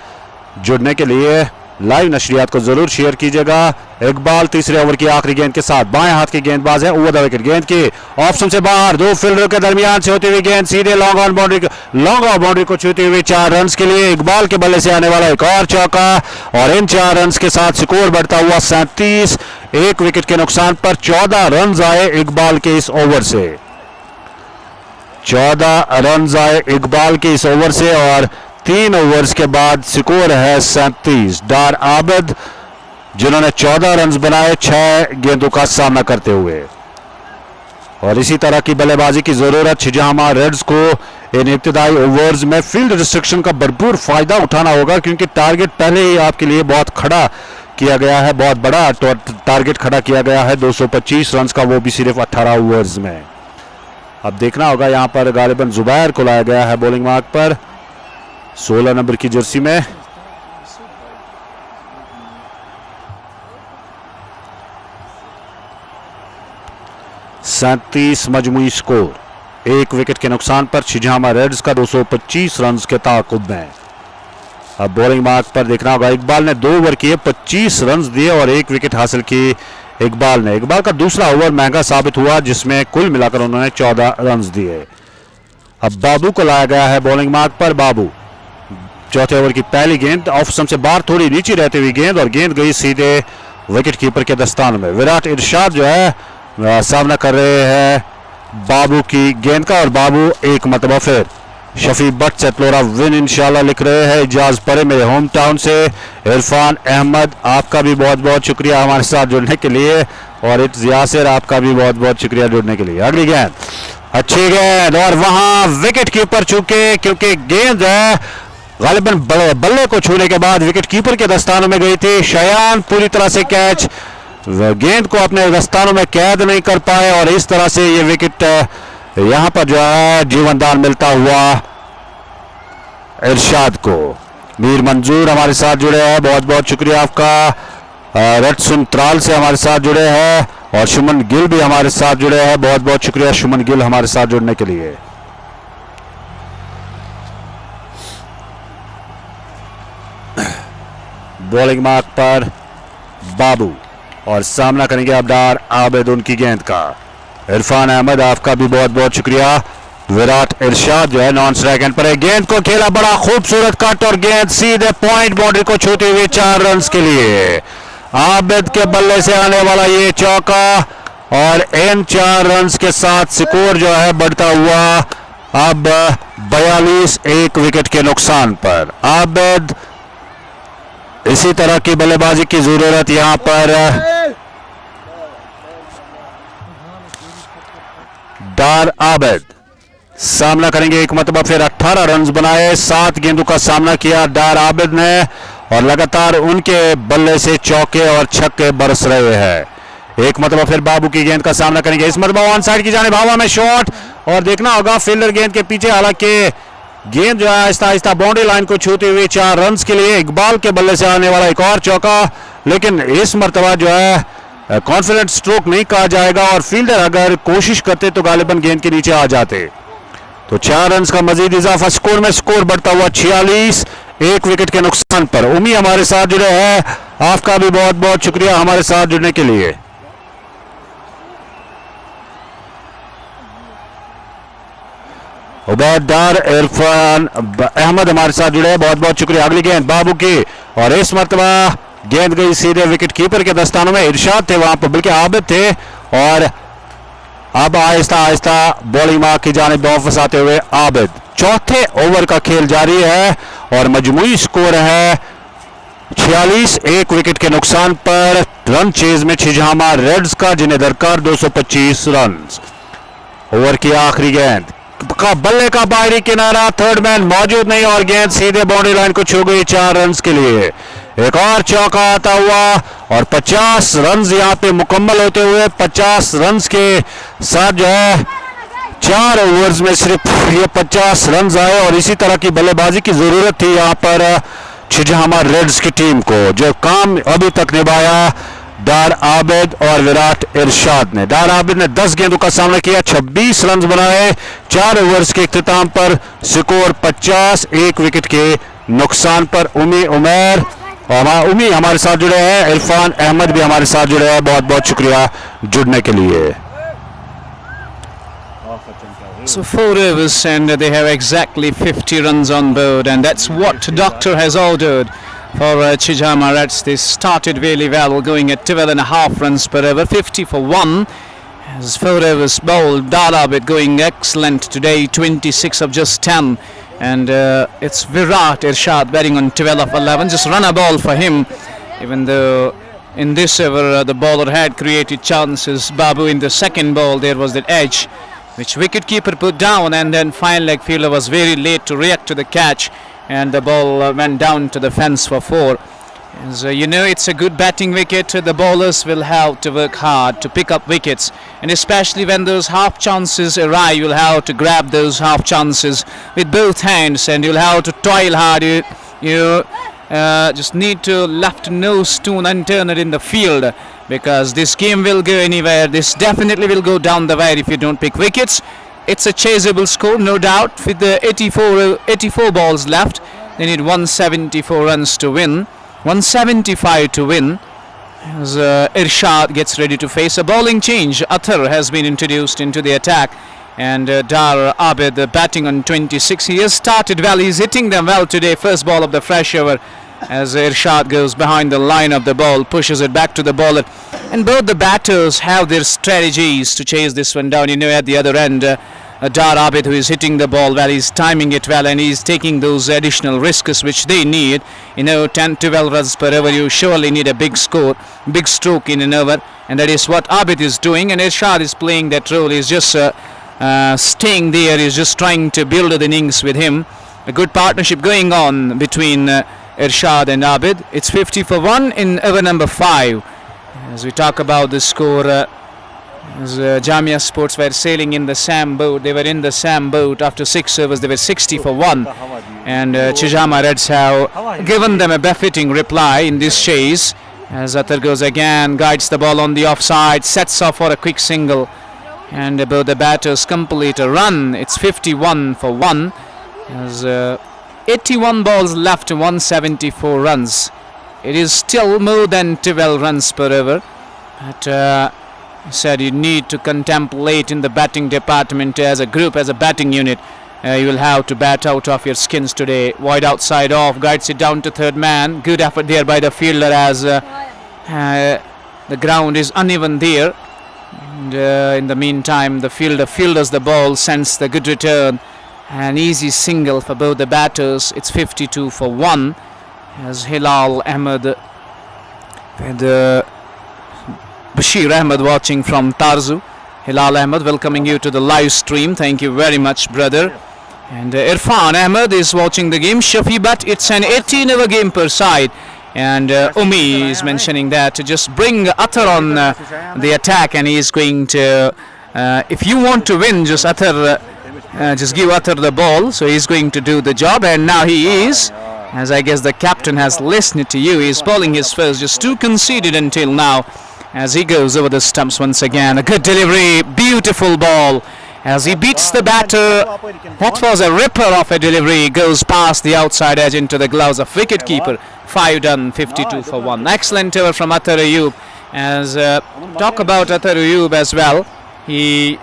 A: जुड़ने के लिए। लाइव नशरियात को ज़रूर शेयर कीजिएगा इकबाल तीसरे ओवर की आखिरी गेंद के साथ बाएं हाथ की गेंदबाज है, ओवर द विकेट। गेंद की ऑप्शन से बाहर, दो फील्डर के दरमियान से होती हुई गेंद सीधे लॉन्ग ऑन बाउंड्री को छूती हुई 4 रन के लिए। इकबाल के बल्ले से आने वाला एक और चौका और इन 4 रन के साथ स्कोर बढ़ता हुआ 37। एक विकेट के नुकसान पर 14 रन आए इकबाल के इस ओवर से। 14 रन आए इकबाल के इस ओवर से और 3 ओवर्स के बाद स्कोर है 37। डार आबिद जिन्होंने 14 रन बनाए 6 गेंदों का सामना करते हुए। और इसी तरह की बल्लेबाजी की जरूरत छिजामा रेड्स को इन इब्तिदाई ओवर्स में फील्ड रिस्ट्रिक्शन का भरपूर फायदा उठाना होगा, क्योंकि टारगेट पहले ही आपके लिए बहुत खड़ा किया गया है, बहुत बड़ा टारगेट खड़ा किया गया है 225 रन का, वो भी सिर्फ 18 ओवर्स में। अब देखना होगा, यहां पर गालिबन जुबैर को लाया गया है बॉलिंग मार्क पर 16 नंबर की जर्सी में। सैंतीस मजमुई स्कोर, एक विकेट के नुकसान पर छिजामा रेड्स का 225 रन के ताकुब में। अब बॉलिंग मार्क पर देखना होगा, इकबाल ने 2 ओवर किए 25 रन दिए और 1 विकेट हासिल की इकबाल ने। इकबाल का दूसरा ओवर महंगा साबित हुआ, जिसमें कुल मिलाकर उन्होंने 14 रन दिए। अब बाबू को लाया गया है बॉलिंग मार्क पर। बाबू चौथे ओवर की पहली गेंद ऑफ स्टंप से बाहर थोड़ी नीचे रहती हुई गेंद और गेंद गई सीधे विकेट कीपर के दस्तान में। विराट इरशाद जो है सामना कर रहे हैं बाबू की गेंद का और बाबू एक मतबा फिर शफी बट चतलोरा विन इंशाल्लाह लिख रहे हैं। इजाज परे मेरे होम टाउन से। इरफान अहमद आपका भी बहुत बहुत शुक्रिया हमारे साथ जुड़ने के लिए और इट्स यासिर आपका भी बहुत बहुत शुक्रिया जुड़ने के लिए। अगली गेंद अच्छी गेंद और वहां विकेट कीपर चूके, क्योंकि गेंद है गालिबन बल्ले को छूने के बाद विकेट कीपर के दस्तानों में गई थी। शयान पूरी तरह से कैच गेंद को अपने दस्तानों में कैद नहीं कर पाए और इस तरह से ये विकेट यहां पर जो है जीवनदान मिलता हुआ इरशाद को। मीर मंजूर हमारे साथ जुड़े हैं, बहुत बहुत शुक्रिया आपका। रटसुन त्राल से हमारे साथ जुड़े हैं और सुमन गिल भी हमारे साथ जुड़े हैं, बहुत बहुत शुक्रिया सुमन गिल हमारे साथ जुड़ने के लिए। बॉलिंग मार्क पर बाबू और सामना करेंगे अबडार आबिद उनकी गेंद का। इरफान अहमद आपका भी बहुत बहुत शुक्रिया। विराट इरशाद जो है नॉन स्ट्राइक एंड पर है, गेंद को खेला बड़ा खूबसूरत कट और गेंद सीधे पॉइंट बाउंड्री को छूते हुए 4 रन के लिए। आबिद के बल्ले से आने वाला ये चौका और इन 4 रन के साथ स्कोर जो है बढ़ता हुआ अब 42 एक विकेट के नुकसान पर। आबिद इसी तरह की बल्लेबाजी की जरूरत यहां पर डार आबिद सामना करेंगे एक मतबा फिर 18 रन बनाए, 7 गेंदों का सामना किया डार आबिद ने और लगातार उनके बल्ले से चौके और छक्के बरस रहे हैं। एक मतबा फिर बाबू की गेंद का सामना करेंगे, इस मतबा ऑन साइड की जानिब हवा में शॉट और देखना होगा फील्डर गेंद के पीछे, हालांकि गेंद जो है आहिस्ता आहिस्ता बाउंड्री लाइन को छूते हुए 4 रन के लिए। इकबाल के बल्ले से आने वाला एक और चौका, लेकिन इस मर्तबा जो है कॉन्फिडेंट स्ट्रोक नहीं कहा जाएगा और फील्डर अगर कोशिश करते तो गालिबन गेंद के नीचे आ जाते। तो 4 रन का मजीद इजाफा स्कोर में, स्कोर बढ़ता हुआ 46 एक विकेट के नुकसान पर। उमी हमारे साथ जुड़े हैं, आपका भी बहुत बहुत शुक्रिया हमारे साथ जुड़ने के लिए। उबैदार इरफान अहमद हमारे साथ जुड़े हैं, बहुत बहुत शुक्रिया। अगली गेंद बाबू की और इस मरतबा गेंद गई सीधे विकेट कीपर के दस्तानों में। इरशाद थे वहां पर, बल्कि आबिद थे और अब आहिस्ता आहिस्ता बॉलिंग मार्क की जानिब वापस आते हुए आबिद। चौथे ओवर का खेल जारी है और मजमूई स्कोर है 46 एक विकेट के नुकसान पर। रन चेज में छिजहामा रेड्स का, जिन्हें दरकार 225 रन। ओवर की आखिरी गेंद का बल्ले का बाहरी किनारा, थर्ड मैन मौजूद नहीं और गेंद सीधे बाउंड्री लाइन को छू गई 4 रन के लिए। एक और चौका आता हुआ और 50 रन यहां पे मुकम्मल होते हुए 50 रन के साथ जो है 4 ओवर्स में सिर्फ ये 50 रन आए और इसी तरह की बल्लेबाजी की जरूरत थी यहां पर छिजहामा रेड्स की टीम को, जो काम अभी तक निभाया डार आबिद और विराट इरशाद ने। डार आबिद ने 10 गेंदों का सामना किया, 26 रन बनाए 4 ओवर्स के इख्तिताम पर। स्कोर 50 एक विकेट के नुकसान पर। उमी उमैर और उमी हमारे साथ जुड़े हैं, इरफान अहमद भी हमारे साथ जुड़े हैं, बहुत बहुत शुक्रिया जुड़ने के लिए।
B: So 4 overs and they have exactly 50 runs on board, and that's what Doctor has ordered for Chijhama Reds. They started really well, going at 12.5 runs per over, 50 for 1. As 4 overs bowled, Dalabit going excellent today, 26 of just 10. And it's Virat Irshad batting on 12 of 11. Just run a ball for him, even though in this over the bowler had created chances. Babu in the second ball, there was that edge which wicketkeeper put down, and then fine leg fielder was very late to react to the catch, and the ball went down to the fence for 4. As you know, it's a good batting wicket. The bowlers will have to work hard to pick up wickets, and especially when those half chances arrive, you'll have to grab those half chances with both hands, and you'll have to toil hard. You just need to left no stone unturned in the field, because this game will go anywhere. This definitely will go down the wire if you don't pick wickets. It's a chaseable score, no doubt. With the 84 balls left, they need 174 runs to win, 175 to win. As Irshad gets ready to face a bowling change, Athar has been introduced into the attack, and Dar Abid batting on 26. He has started well, he's hitting them well today. First ball of the fresh over, as Irshad goes behind the line of the ball, pushes it back to the bowler, and both the batters have their strategies to chase this one down. You know, at the other end, Dar Abid, who is hitting the ball well, he's timing it well, and he's taking those additional risks which they need. You know, 10-12 runs per over, you surely need a big score, big stroke in an over, and that is what Abid is doing, and Irshad is playing that role. He's just staying there, he's just trying to build an innings with him. A good partnership going on between Irshad and Abid. It's 50 for 1 in over number 5. As we talk about the score, as Jamia Sports were sailing in the SAM boat, they were in the SAM boat after 6 overs, they were 60 for 1, and Chijhama Reds have given them a befitting reply in this chase, as Athar goes again, guides the ball on the offside, sets off for a quick single, and both the batters complete a run. It's 51 for 1, as 81 balls left, 174 runs. It is still more than 12 runs per over, but I said you need to contemplate in the batting department as a group, as a batting unit. You will have to bat out of your skins today. Wide outside off, guides it down to third man. Good effort there by the fielder, as the ground is uneven there. And in the meantime, the fielder fielders the ball, sends the good return. An easy single for both the batters. It's 52 for 1, as Hilal Ahmed with Bashir Ahmed watching from Tarzu. Hilal Ahmed welcoming you to the live stream. Thank you very much, brother. And Irfan Ahmed is watching the game. Shafi, but it's an 18-over game per side. And Umi is mentioning that to just bring Athar on the attack, and he is going to, if you want to win, just Athar. Just give Athar the ball, so he's going to do the job, and now he is, as I guess the captain has listened to you. He's bowling his first, just 2 conceded until now, as he goes over the stumps once again. A good delivery, beautiful ball, as he beats the batter. That was a ripper of a delivery, goes past the outside edge into the gloves of wicketkeeper. 5 done, 52 for 1. Excellent over from Athar Ayub. As talk about Athar Ayub as well, he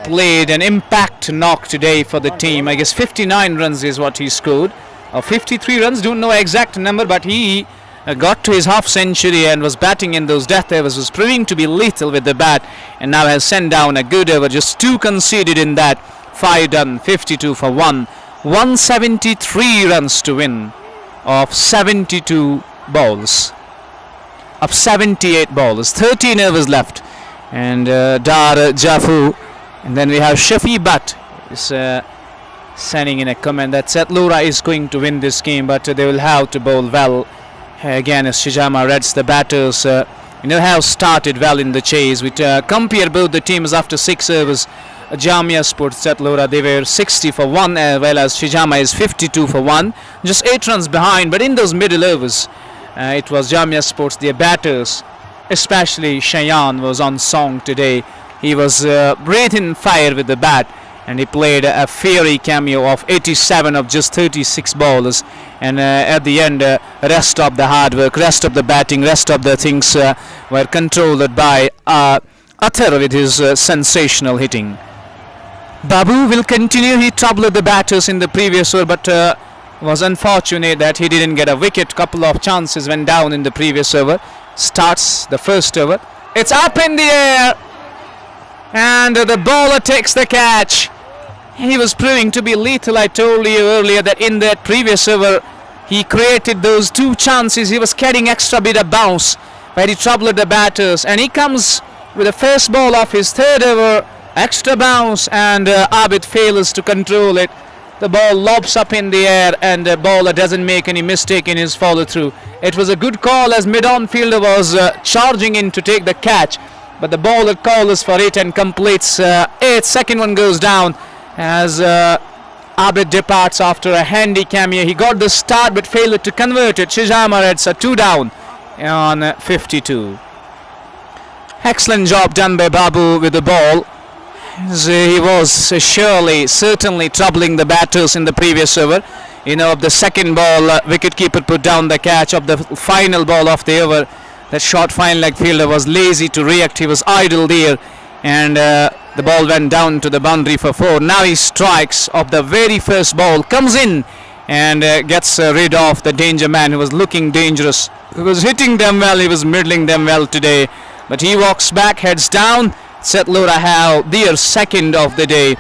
B: played an impact knock today for the team. I guess 59 runs is what he scored, or 53 runs, don't know exact number, but he got to his half century and was batting in those death overs, was proving to be lethal with the bat, and now has sent down a good over, just 2 conceded in that. 5 done, 52 for 1. 173 runs to win of 72 balls, of 78 balls, 13 overs left, and Dar Jafu. And then we have Shafi Butt is sending in a comment that Setlura is going to win this game, but they will have to bowl well. Again, as Chijhama Reds, the batters have started well in the chase. We compare both the teams after 6 overs. Jamia Sports Setlura, they were 60 for 1, while as Chijhama is 52 for 1. Just 8 runs behind, but in those middle overs, it was Jamia Sports, their batters, especially Shayan was on song today. He was breathing fire with the bat, and he played a fiery cameo of 87 of just 36 balls, and at the end rest of the hard work, rest of the batting, rest of the things were controlled by Athar with his sensational hitting. Babu will continue. He troubled the batters in the previous over, but was unfortunate that he didn't get a wicket. Couple of chances went down in the previous over. Starts the first over. It's up in the air, and the bowler takes the catch. He was proving to be lethal. I told you earlier that in that previous over he created those two chances. He was getting extra bit of bounce where he troubled the batters, and he comes with the first ball of his third over, extra bounce, and Abid fails to control it. The ball lobs up in the air, and the bowler doesn't make any mistake in his follow through. It was a good call as mid-on fielder was charging in to take the catch, but the bowler calls for it and completes it. Second one goes down as Abid departs after a handy cameo. He got the start but failed to convert it. Chijhama Reds are 2 down on 52. Excellent job done by Babu with the ball. He was certainly troubling the batters in the previous over. Of the second ball, wicketkeeper put down the catch. Of the final ball of the over, that short fine leg fielder was lazy to react. He was idle there, and the ball went down to the boundary for 4. Now he strikes of the very first ball, comes in and gets rid of the danger man who was looking dangerous. He was hitting them well, he was middling them well today, but he walks back, heads down. Setlora have their second of the day.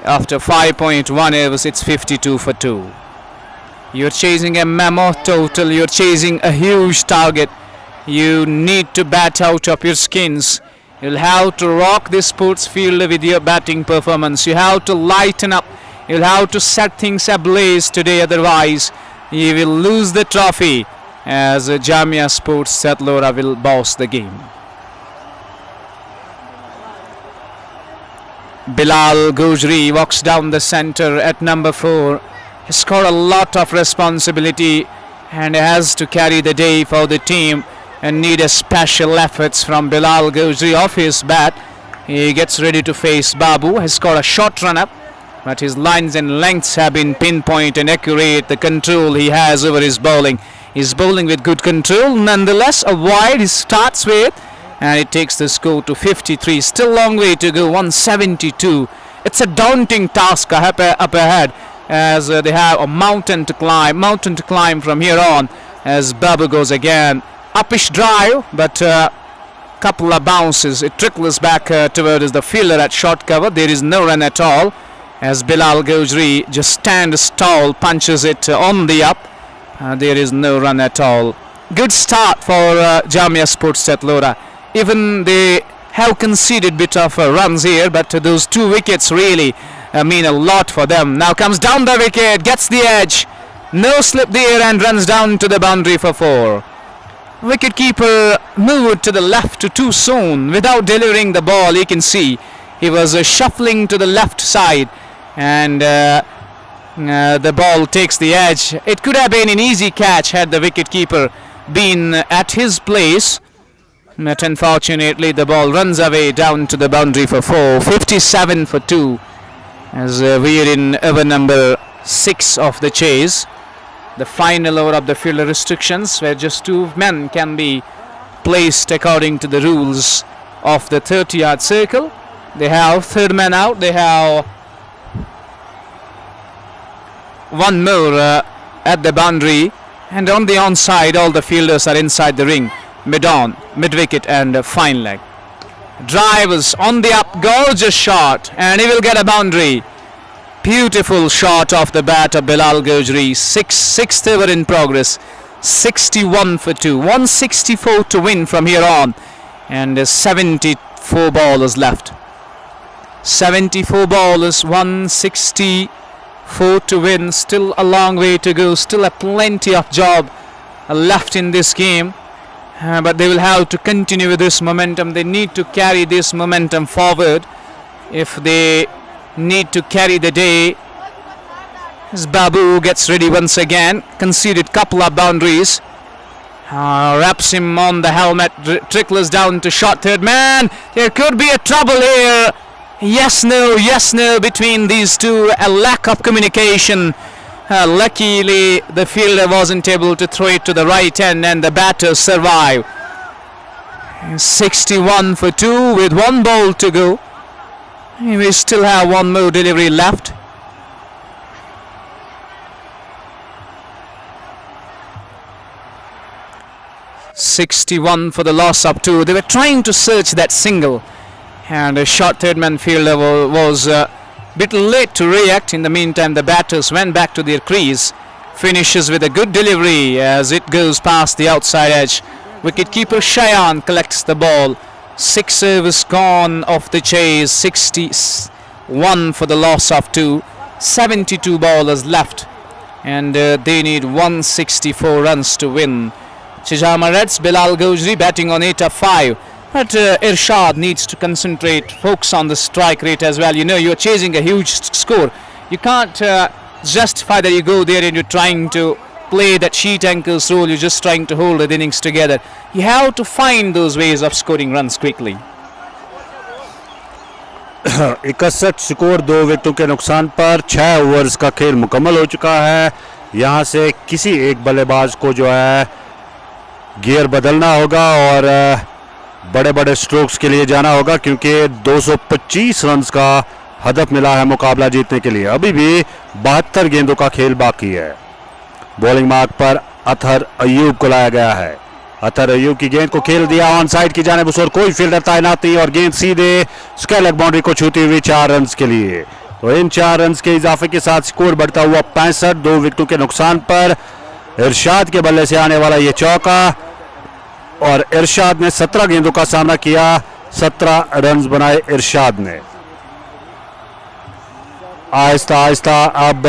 B: After 5.1 overs, it's 52 for 2. You're chasing a mammoth total, you're chasing a huge target. You need to bat out of your skins. You'll have to rock this sports field with your batting performance. You have to lighten up. You'll have to set things ablaze today, otherwise you will lose the trophy as Jamia Sports Setlora will boss the game. Bilal Gujri walks down the centre at number 4. He's got a lot of responsibility and has to carry the day for the team, and need a special efforts from Bilal Gujri off his bat. He gets ready to face Babu. Has got a short run up, but his lines and lengths have been pinpoint and accurate. The control he has over his bowling. He's bowling with good control. Nonetheless, a wide he starts with, and it takes the score to 53. Still a long way to go, 172. It's a daunting task up ahead, as they have a mountain to climb from here on, as Babu goes again. Uppish drive, but couple of bounces. It trickles back towards the fielder at short cover. There is no run at all, as Bilal Gujri just stands tall, punches it on the up. There is no run at all. Good start for Jamia Sports Setlora. Even they have conceded bit of runs here, but those 2 wickets really mean a lot for them. Now comes down the wicket, gets the edge, no slip there, and runs down to the boundary for 4. Wicketkeeper moved to the left too soon without delivering the ball. You can see he was shuffling to the left side, and the ball takes the edge. It could have been an easy catch had the wicketkeeper been at his place, but unfortunately the ball runs away down to the boundary for 4. 57 for 2, as we are in over number 6 of the chase. The final over of the fielder restrictions, where just 2 men can be placed according to the rules of the 30-yard circle. They have 3rd man out. They have 1 more at the boundary, and on the onside all the fielders are inside the ring. Mid-on, mid-wicket, and fine leg. Drivers on the up, gorgeous shot, and he will get a boundary. Beautiful shot off the bat of Bilal Gujri. 6th over in progress. 61 for 2. 164 to win from here on, and 74 ballers left. 74 ballers, 164 to win. Still a long way to go. Still a plenty of job left in this game. But they will have to continue with this momentum. They need to carry this momentum forward if they need to carry the day. As Babu gets ready once again, conceded couple of boundaries, wraps him on the helmet, trickles down to short 3rd man. There could be a trouble here. Yes, no between these two. A lack of communication. Luckily, the fielder wasn't able to throw it to the right end, and the batters survive. 61 for 2 with one ball to go. We still have one more delivery left. .61 for the loss of 2. They were trying to search that single, and a short third man fielder was a bit late to react. In the meantime, the batters went back to their crease. Finishes with a good delivery as it goes past the outside edge. Wicketkeeper Cheyenne collects the ball. 6 overs gone off the chase. 61 for the loss of 2. 72 bowlers left, and they need 164 runs to win. Chijhama Reds, Bilal Gojri batting on 8 of 5. But Irshad needs to concentrate, focus on the strike rate as well. You know, you're chasing a huge score. You can't justify that you go there and you're trying to play that sheet anchor's role. You're just trying to hold the innings together. You have to find those ways of scoring runs quickly.
A: 61 score 2 विकेटों के नुकसान पर 6 overs का खेल मुकम्मल हो चुका है. यहां से किसी एक बल्लेबाज को जो है गियर बदलना होगा और बड़े बड़े स्ट्रोक्स के लिए जाना होगा, क्योंकि 225 रन्स का हदफ मिला है मुकाबला जीतने के लिए. अभी भी 72 गेंदों का खेल बाकी है. बॉलिंग मार्क पर अतहर अयूब को लाया गया है. अतहर अयूब की गेंद को खेल दिया ऑन साइड की जानिब और कोई फील्डर तैनात नहीं, और गेंद सीधे स्क्वायर लेग बाउंड्री को छूती हुई 4 रन्स के लिए. तो इन 4 रन्स के इजाफे के साथ स्कोर बढ़ता हुआ 65. 2 विकेटों के नुकसान पर इरशाद के बल्ले से आने वाला ये चौका, और इरशाद ने 17 गेंदों का सामना किया. 17 रन्स बनाए इरशाद ने. आहिस्ता आहिस्ता अब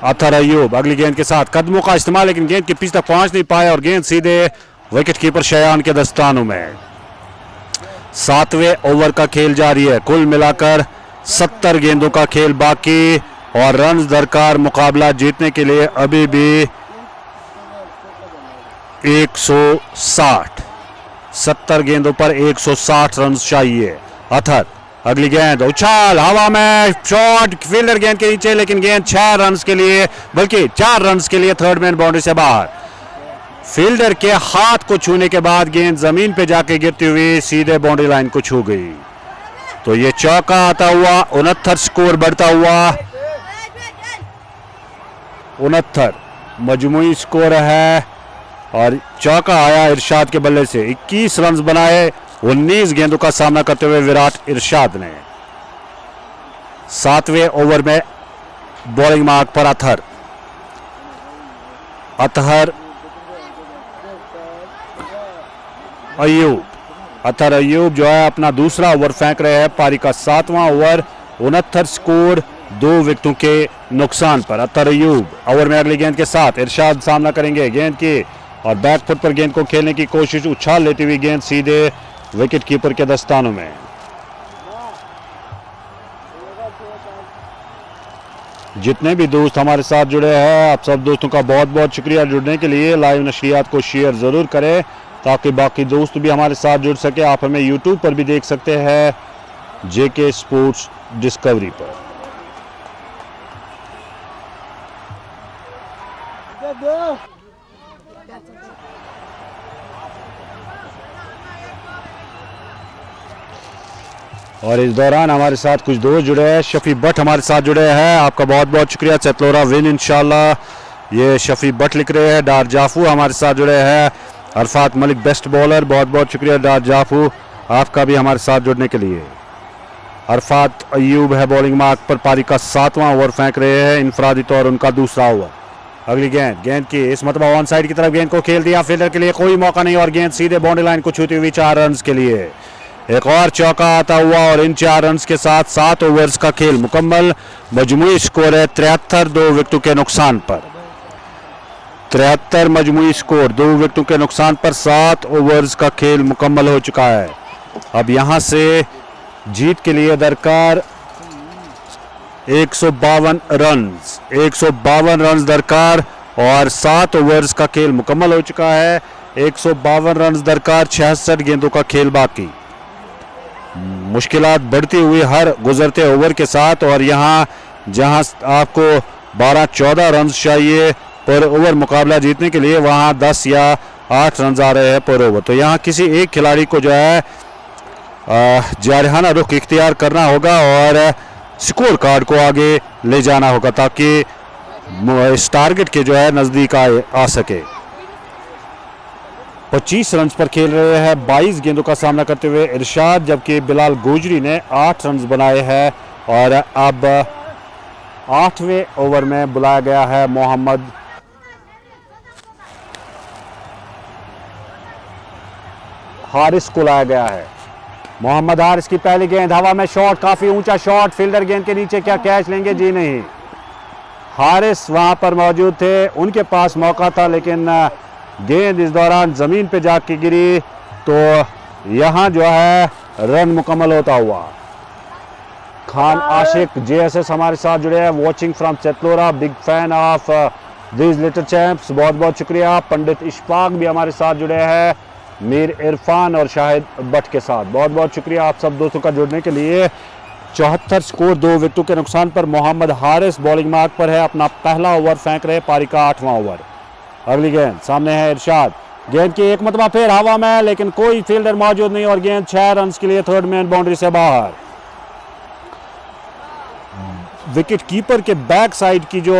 A: अतहर अयूब अगली गेंद के साथ कदमों का इस्तेमाल, लेकिन गेंद के पिच तक पहुंच नहीं पाए और गेंद सीधे विकेट कीपर शयान के दस्तानों में. 7वें ओवर का खेल जारी है. कुल मिलाकर 70 गेंदों का खेल बाकी और रन्स दरकार मुकाबला जीतने के लिए अभी भी 160. 70 गेंदों पर 160 रन चाहिए. अतहर अगली गेंद उछाल हवा में, शॉट फील्डर गेंद के नीचे, लेकिन गेंद 6 रन के लिए, बल्कि 4 रन के लिए थर्ड मैन बाउंड्री से बाहर. फील्डर के हाथ को छूने के बाद गेंद जमीन पे जाके गिरती हुई सीधे बाउंड्री लाइन को छू गई. तो ये चौका आता हुआ 69 स्कोर बढ़ता हुआ 69 मजमूई स्कोर है, और चौका आया इरशाद के बल्ले से. 21 रन बनाए 19 गेंदों का सामना करते हुए विराट इरशाद ने. 7वें ओवर में बॉलिंग मार्क पर अतहर अयूब. अतहर अयूब जो है अपना दूसरा ओवर फेंक रहे हैं. पारी का 7वां ओवर. 69 स्कोर 2 विकेटों के नुकसान पर. अतहर अयूब ओवर में अगली गेंद के साथ इरशाद सामना करेंगे गेंद की, और बैक फुट पर गेंद को खेलने की कोशिश, उछाल लेती हुई गेंद सीधे विकेट कीपर के दस्तानों में. जितने भी दोस्त हमारे साथ जुड़े हैं, आप सब दोस्तों का बहुत बहुत शुक्रिया जुड़ने के लिए. लाइव नशरियात को शेयर ज़रूर करें ताकि बाकी दोस्त भी हमारे साथ जुड़ सके. आप हमें यूट्यूब पर भी देख सकते हैं, जेके स्पोर्ट्स डिस्कवरी पर. और इस दौरान हमारे साथ कुछ दोस्त जुड़े हैं. शफी भट्ट हमारे साथ जुड़े हैं, आपका बहुत बहुत शुक्रिया. चतलोरा विन इंशाल्लाह, ये शफी भट्ट लिख रहे हैं. डार जाफू हमारे साथ जुड़े हैं. अरफात मलिक बेस्ट बॉलर, बहुत बहुत शुक्रिया डार जाफू आपका भी हमारे साथ जुड़ने के लिए. अरफात अयूब है बॉलिंग मार्क पर. पारी का 7वां ओवर फेंक रहे हैं, इनफरादी तौर उनका दूसरा ओवर. अगली गेंद की इस मरतबा ऑन साइड की तरफ गेंद को खेल दिया. फील्डर के लिए कोई मौका नहीं और गेंद सीधे बाउंड्री लाइन को छूती हुई 4 रन के लिए. एक और चौका आता हुआ और इन 4 रन के साथ 7 ओवर्स का खेल मुकम्मल. मजमूई स्कोर है 73. 2 विकेटों के नुकसान पर 73 मजमूई स्कोर. 2 विकेटों के नुकसान पर 7 ओवर्स का खेल मुकम्मल हो चुका है. अब यहां से जीत के लिए दरकार 152 रन. 152 रन दरकार और 7 ओवर्स का खेल मुकम्मल हो चुका है. 152 रन दरकार. 66 गेंदों का खेल बाकी. मुश्किलात बढ़ती हुई हर गुजरते ओवर के साथ, और यहाँ जहाँ आपको 12-14 रन चाहिए पर ओवर मुकाबला जीतने के लिए, वहाँ 10 या 8 रन आ रहे हैं पर ओवर। तो यहाँ किसी एक खिलाड़ी को जो है जारहाना रुख इख्तियार करना होगा और स्कोर कार्ड को आगे ले जाना होगा ताकि इस टारगेट के जो है नज़दीक आ सके। 25 रन पर खेल रहे हैं 22 गेंदों का सामना करते हुए इरशाद, जबकि बिलाल गोजरी ने 8 रन बनाए हैं। और अब 8वें ओवर में बुलाया गया है मोहम्मद हारिस को लाया गया है। मोहम्मद हारिस की पहली गेंद हवा में, शॉट काफी ऊंचा शॉट, फील्डर गेंद के नीचे क्या कैच लेंगे? जी नहीं, हारिस वहां पर मौजूद थे, उनके पास मौका था, लेकिन गेंद इस दौरान जमीन पे जाके गिरी, तो यहां जो है रन मुकम्मल होता हुआ। खान आशिक JSS हमारे साथ जुड़े हैं, watching from Chatlora, big fan of these little champs, बहुत बहुत शुक्रिया। पंडित इशफाक भी हमारे साथ जुड़े हैं, मीर इरफान और शाहिद भट्ट के साथ, बहुत बहुत शुक्रिया आप सब दोस्तों का जुड़ने के लिए। 74 स्कोर, 2 विकेटों के नुकसान पर मोहम्मद हारिस बॉलिंग मार्क पर है, अपना पहला ओवर फेंक रहे, पारी का 8वां ओवर। अगली गेंद सामने है इरशाद, गेंद की एक मतबा फिर हवा में, लेकिन कोई फील्डर मौजूद नहीं और गेंद 6 रन के लिए थर्ड मैन बाउंड्री से बाहर। विकेट कीपर के बैक साइड की जो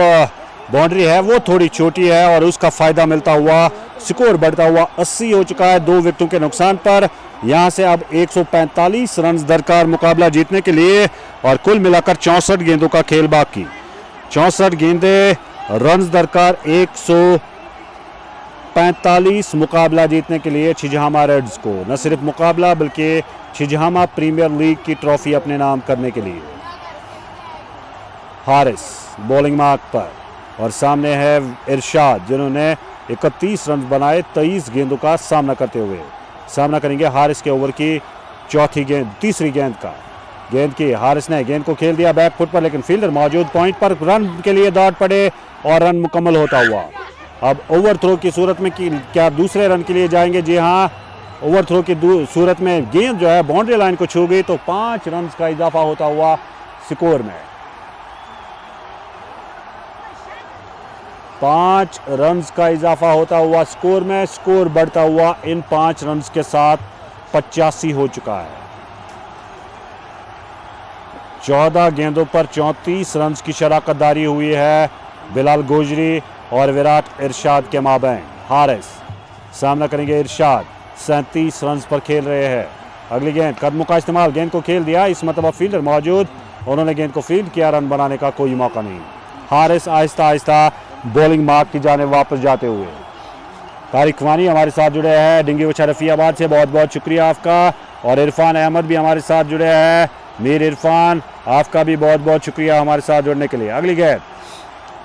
A: बाउंड्री है वो थोड़ी छोटी है और उसका फायदा मिलता हुआ स्कोर बढ़ता हुआ 80 हो चुका है 2 विकेटों के नुकसान पर। यहां से अब 145 रन दरकार मुकाबला जीतने के लिए, और कुल मिलाकर 64 गेंदों का खेल बाकी। 64 गेंदे, रन दरकार 145 मुकाबला जीतने के लिए छिजहामा रेड्स को, न सिर्फ मुकाबला बल्कि छिजहामा प्रीमियर लीग की ट्रॉफी अपने नाम करने के लिए। हारिस बॉलिंग मार्क पर, और सामने है इरशाद जिन्होंने 31 रन बनाए 23 गेंदों का सामना करते हुए। सामना करेंगे हारिस के ओवर की तीसरी गेंद का। गेंद की हारिस ने गेंद को खेल दिया बैक फुट पर, लेकिन फील्डर मौजूद पॉइंट पर, रन के लिए दौड़ पड़े और रन मुकम्मल होता हुआ। अब ओवर थ्रो की सूरत में क्या दूसरे रन के लिए जाएंगे? जी हाँ, ओवर थ्रो की सूरत में गेंद जो है बाउंड्री लाइन को छू गई तो 5 रन का इजाफा होता हुआ स्कोर में। 5 रन का इजाफा होता हुआ स्कोर में, स्कोर बढ़ता हुआ इन 5 रन के साथ 85 हो चुका है। 14 गेंदों पर 34 रन की शराकतदारी हुई है बिलाल गोजरी और विराट इरशाद के माबैन। हारिस सामना करेंगे इरशाद, 37 रन पर खेल रहे हैं। अगली गेंद, कदमों का इस्तेमाल, गेंद को खेल दिया, इस मतलब फील्डर मौजूद, उन्होंने गेंद को फील्ड किया, रन बनाने का कोई मौका नहीं। हारिस आहिस्ता आहिस्ता बॉलिंग मार्क की जाने वापस जाते हुए। तारिक वानी हमारे साथ जुड़े हैं डिंगी वछा रफियाबाद से, बहुत बहुत शुक्रिया आपका। और इरफान अहमद भी हमारे साथ जुड़े हैं, मीर इरफान आपका भी बहुत बहुत शुक्रिया हमारे साथ जुड़ने के लिए। अगली गेंद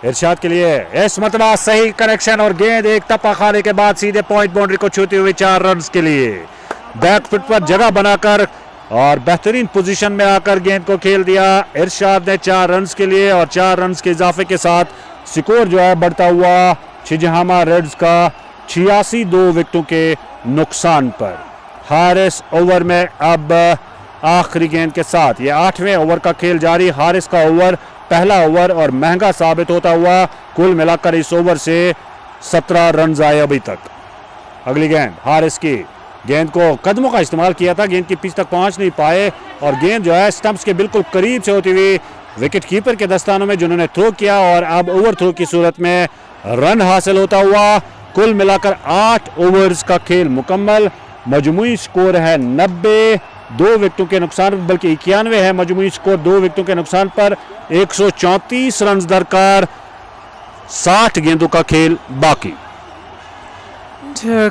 A: इरशाद के लिए, इस मतलब सही कनेक्शन और गेंद एक टप्पा खाने के बाद सीधे पॉइंट बाउंड्री को छूते हुए 4 रन के लिए बैक फुट पर जगह बनाकर और बेहतरीन पोजीशन में आकर गेंद को खेल दिया इरशाद ने 4 रन के लिए, और 4 रन के इजाफे के साथ स्कोर जो है बढ़ता हुआ छिजहामा रेड्स का 86 2 विकेटों के नुकसान पर। हारिस ओवर में अब आखिरी गेंद के साथ ये 8वें ओवर का खेल जारी। हारिस का ओवर पहला ओवर और महंगा साबित होता हुआ, कुल मिलाकर इस ओवर से 17 रन आए अभी तक। अगली गेंद हारिस की, गेंद को कदमों का इस्तेमाल किया था, गेंद की पिच तक पहुंच नहीं पाए और गेंद जो है स्टंप्स के बिल्कुल करीब से होती हुई विकेट कीपर के दस्तानों में जिन्होंने थ्रो किया, और अब ओवर थ्रो की सूरत में रन हासिल होता हुआ। कुल मिलाकर 8 ओवर्स का खेल मुकम्मल, मजमूई स्कोर है 90, 2 विकेटों के नुकसान बल्कि 91 है मजमूई स्कोर 2 विकेटों के नुकसान पर। 134 रन दरकार, 60 गेंदों का खेल बाकी।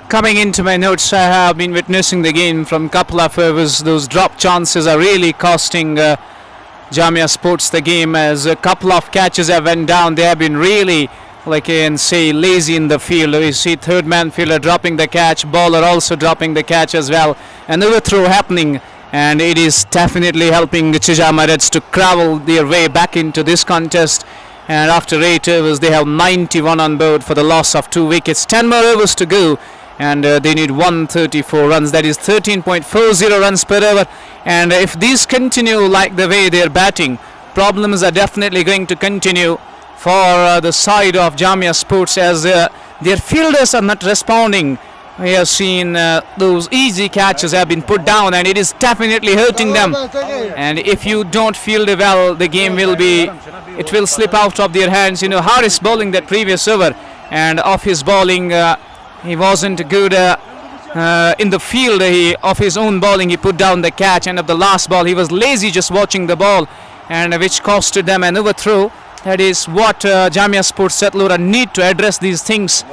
B: Coming into my notes, I have been witnessing the game from couple of overs. Those drop chances are really costing Jamia Sports the game, as a couple of catches have went down. They have been really, like I can say, lazy in the field. We see third man fielder dropping the catch, bowler also dropping the catch as well. Another throw happening, and it is definitely helping the Chijhama Reds to travel their way back into this contest. And after 8 overs, they have 91 on board for the loss of 2 wickets. 10 more overs to go, and they need 134 runs, that is 13.40 runs per over. And if these continue like the way they are batting, problems are definitely going to continue for the side of Jamia Sports, as their fielders are not responding. We have seen those easy catches have been put down, and it is definitely hurting them. And if you don't field well, the game it will slip out of their hands. Harris bowling that previous over, and off his bowling, he wasn't good in the field. Off his own bowling, he put down the catch, and of the last ball, he was lazy just watching the ball, and which costed them an overthrow. That is what Jamia Sports Setlura need to address these things,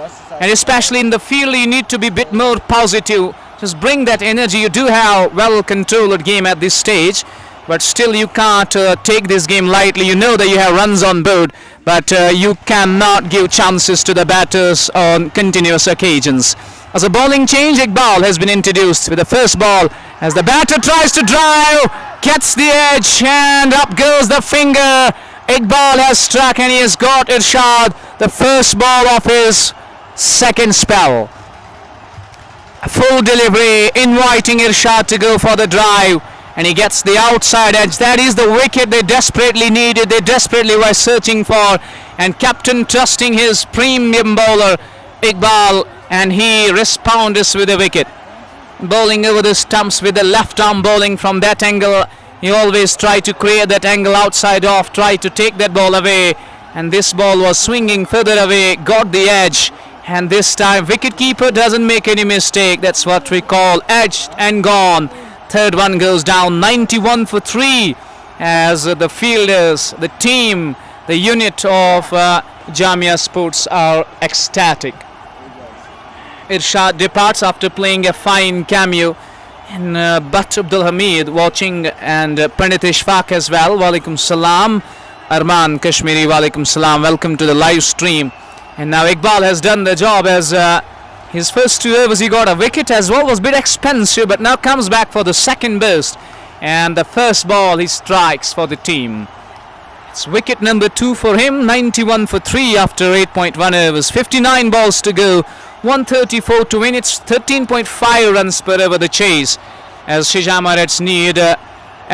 B: and especially in the field, you need to be a bit more positive. Just bring that energy. You do have well-controlled game at this stage, but still you can't take this game lightly. You know that you have runs on board, but you cannot give chances to the batters on continuous occasions. As a bowling change, Iqbal has been introduced with the first ball, as the batter tries to drive, gets the edge, and up goes the finger. Iqbal has struck, and he has got Irshad, the first ball of his second spell. A full delivery, inviting Irshad to go for the drive, and he gets the outside edge. That is the wicket they desperately needed, they desperately were searching for, and captain trusting his premium bowler Iqbal, and he responds with a wicket. Bowling over the stumps with the left arm bowling from that angle. He always try to create that angle outside off, try to take that ball away, and this ball was swinging further away, got the edge, and this time wicketkeeper doesn't make any mistake. That's what we call edged and gone. Third one goes down, 91 for 3, as the fielders, the team, the unit of Jamia Sports are ecstatic. Irshad departs after playing a fine cameo. And Butt Abdul Hamid watching, and Pandit Ishfaq as well. Walaikum salam. Arman Kashmiri, walaikum salam. Welcome to the live stream. And now Iqbal has done the job, as his first 2 overs he got a wicket as well. Was a bit expensive, but now comes back for the second burst. And the first ball he strikes for the team. It's wicket number 2 for him. 91 for 3 after 8.1 overs. 59 balls to go. 134 to win. It's 13.5 runs per over the chase, as Chijhama Reds need a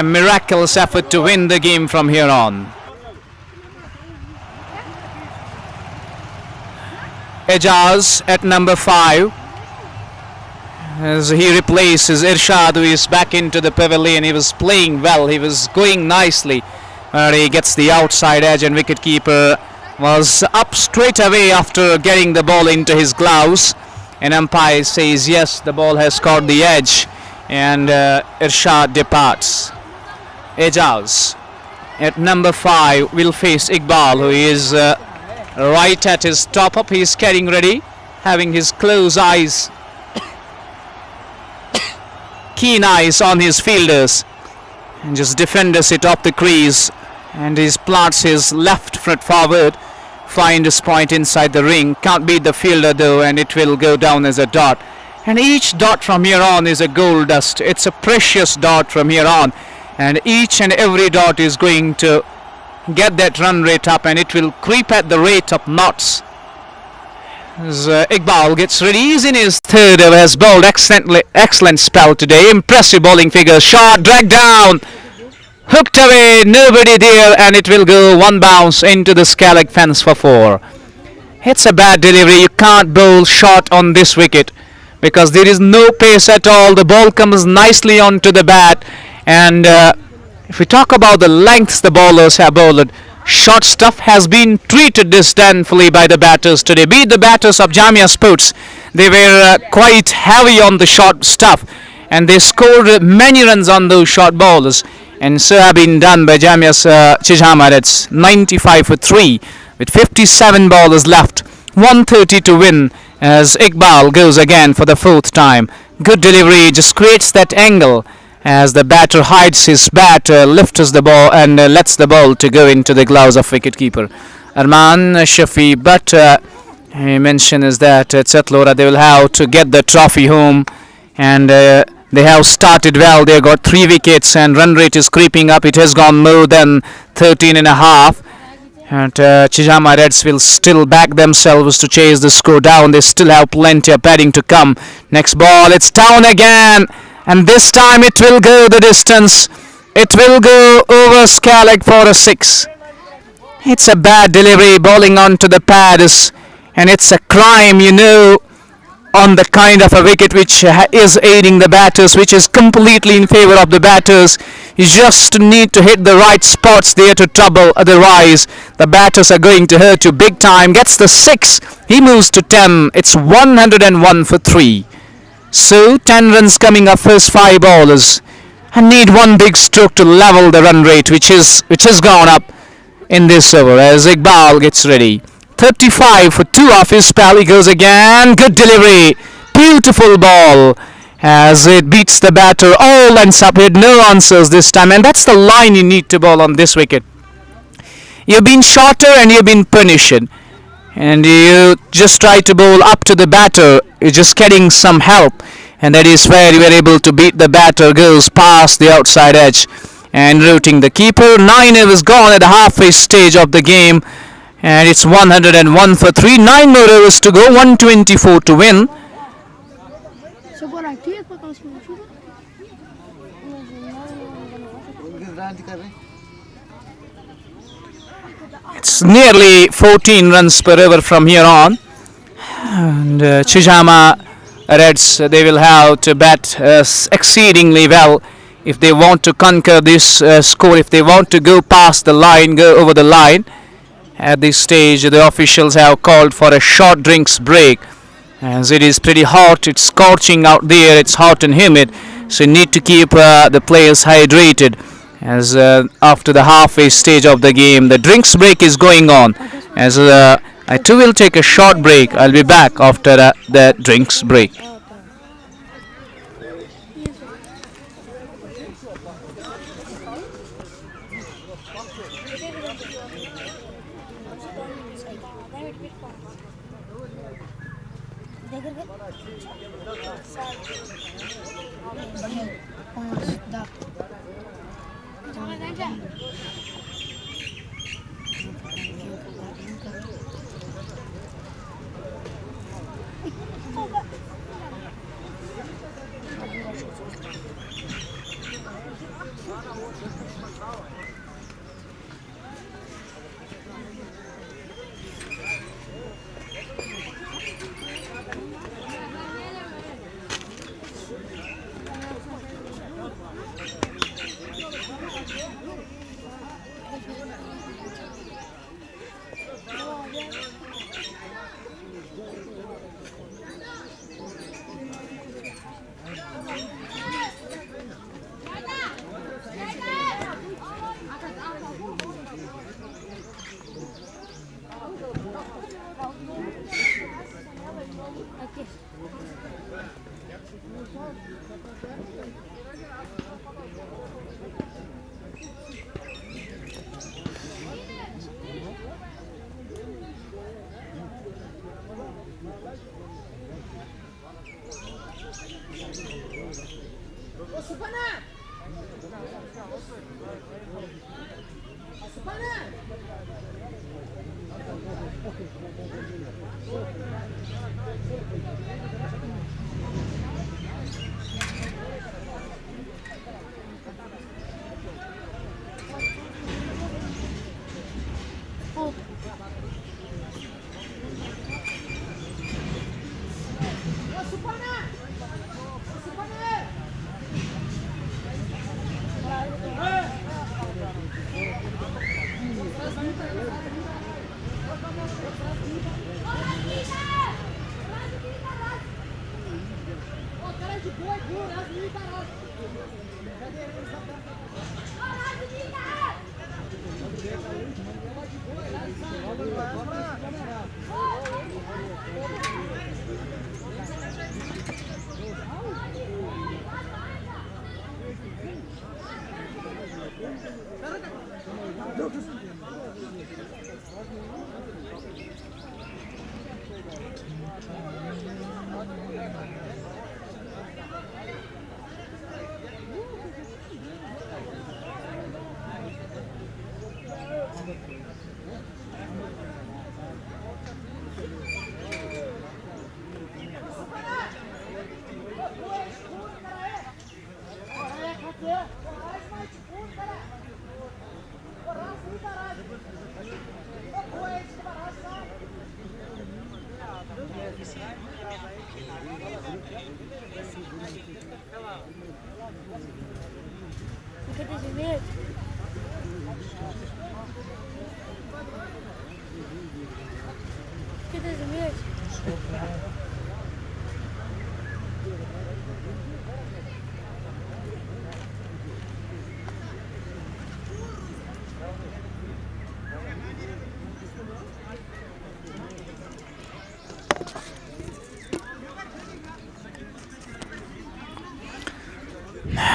B: miraculous effort to win the game from here on. Ejaz at number 5, as he replaces Irshad, who is back into the pavilion. He was playing well, he was going nicely, but he gets the outside edge, and wicketkeeper was up straight away after getting the ball into his gloves, and umpire says yes, the ball has caught the edge, and Irshad departs. Ejaz at number 5 will face Iqbal, who is right at his top up. He is getting ready, having his close eyes, keen eyes on his fielders, and just defenders it off the crease, and he plants his left foot forward, find his point inside the ring. Can't beat the fielder though, and it will go down as a dot. And each dot from here on is a gold dust. It's a precious dot from here on, and each and every dot is going to get that run rate up, and it will creep at the rate of knots. As Iqbal gets ready, he's in his third over, has bowled excellent spell today. Impressive bowling figure. Shot dragged down, hooked away, nobody there, and it will go one bounce into the scallop fence for 4. It's a bad delivery. You can't bowl short on this wicket because there is no pace at all. The ball comes nicely onto the bat, and if we talk about the lengths the bowlers have bowled, short stuff has been treated disdainfully by the batters today. Be it the batters of Jamia Sports, they were quite heavy on the short stuff, and they scored many runs on those short bowlers. And so have been done by Jamia's Chijhama. It's 95 for 3 with 57 bowlers left, 130 to win, as Iqbal goes again for the 4th time. Good delivery, just creates that angle as the batter hides his bat, lifts the ball, and lets the ball to go into the gloves of wicketkeeper Arman Shafi. But he mentioned is that Setlura, they will have to get the trophy home, and they have started well. They got 3 wickets, and run rate is creeping up. It has gone more than 13 and a half. And Chijhama Reds will still back themselves to chase the score down. They still have plenty of batting to come. Next ball, it's down again. And this time it will go the distance. It will go over Skalek for a 6. It's a bad delivery, bowling onto the pads. And it's a crime, on the kind of a wicket which is aiding the batters, which is completely in favor of the batters. You just need to hit the right spots there to trouble, otherwise the batters are going to hurt you big time. Gets the 6, he moves to 10. It's 101 for 3. So 10 runs coming up first 5 bowlers, and need one big stroke to level the run rate, which has gone up in this over as Iqbal gets ready. 35 for 2 off his spell. He goes again. Good delivery. Beautiful ball as it beats the batter. All ends up with no answers this time. And that's the line you need to bowl on this wicket. You've been shorter and you've been punished. And you just try to bowl up to the batter. You're just getting some help. And that is where you were able to beat the batter. Goes past the outside edge and routing the keeper. 9 overs gone at the halfway stage of the game. And it's 101 for 3. 9 more overs to go. 124 to win. It's nearly 14 runs per over from here on. And Chijhama Reds, they will have to bat exceedingly well if they want to conquer this score, if they want to go past the line, go over the line. At this stage, the officials have called for a short drinks break as it is pretty hot. It's scorching out there. It's hot and humid, so you need to keep the players hydrated as after the halfway stage of the game. The drinks break is going on as I too will take a short break. I'll be back after the drinks break.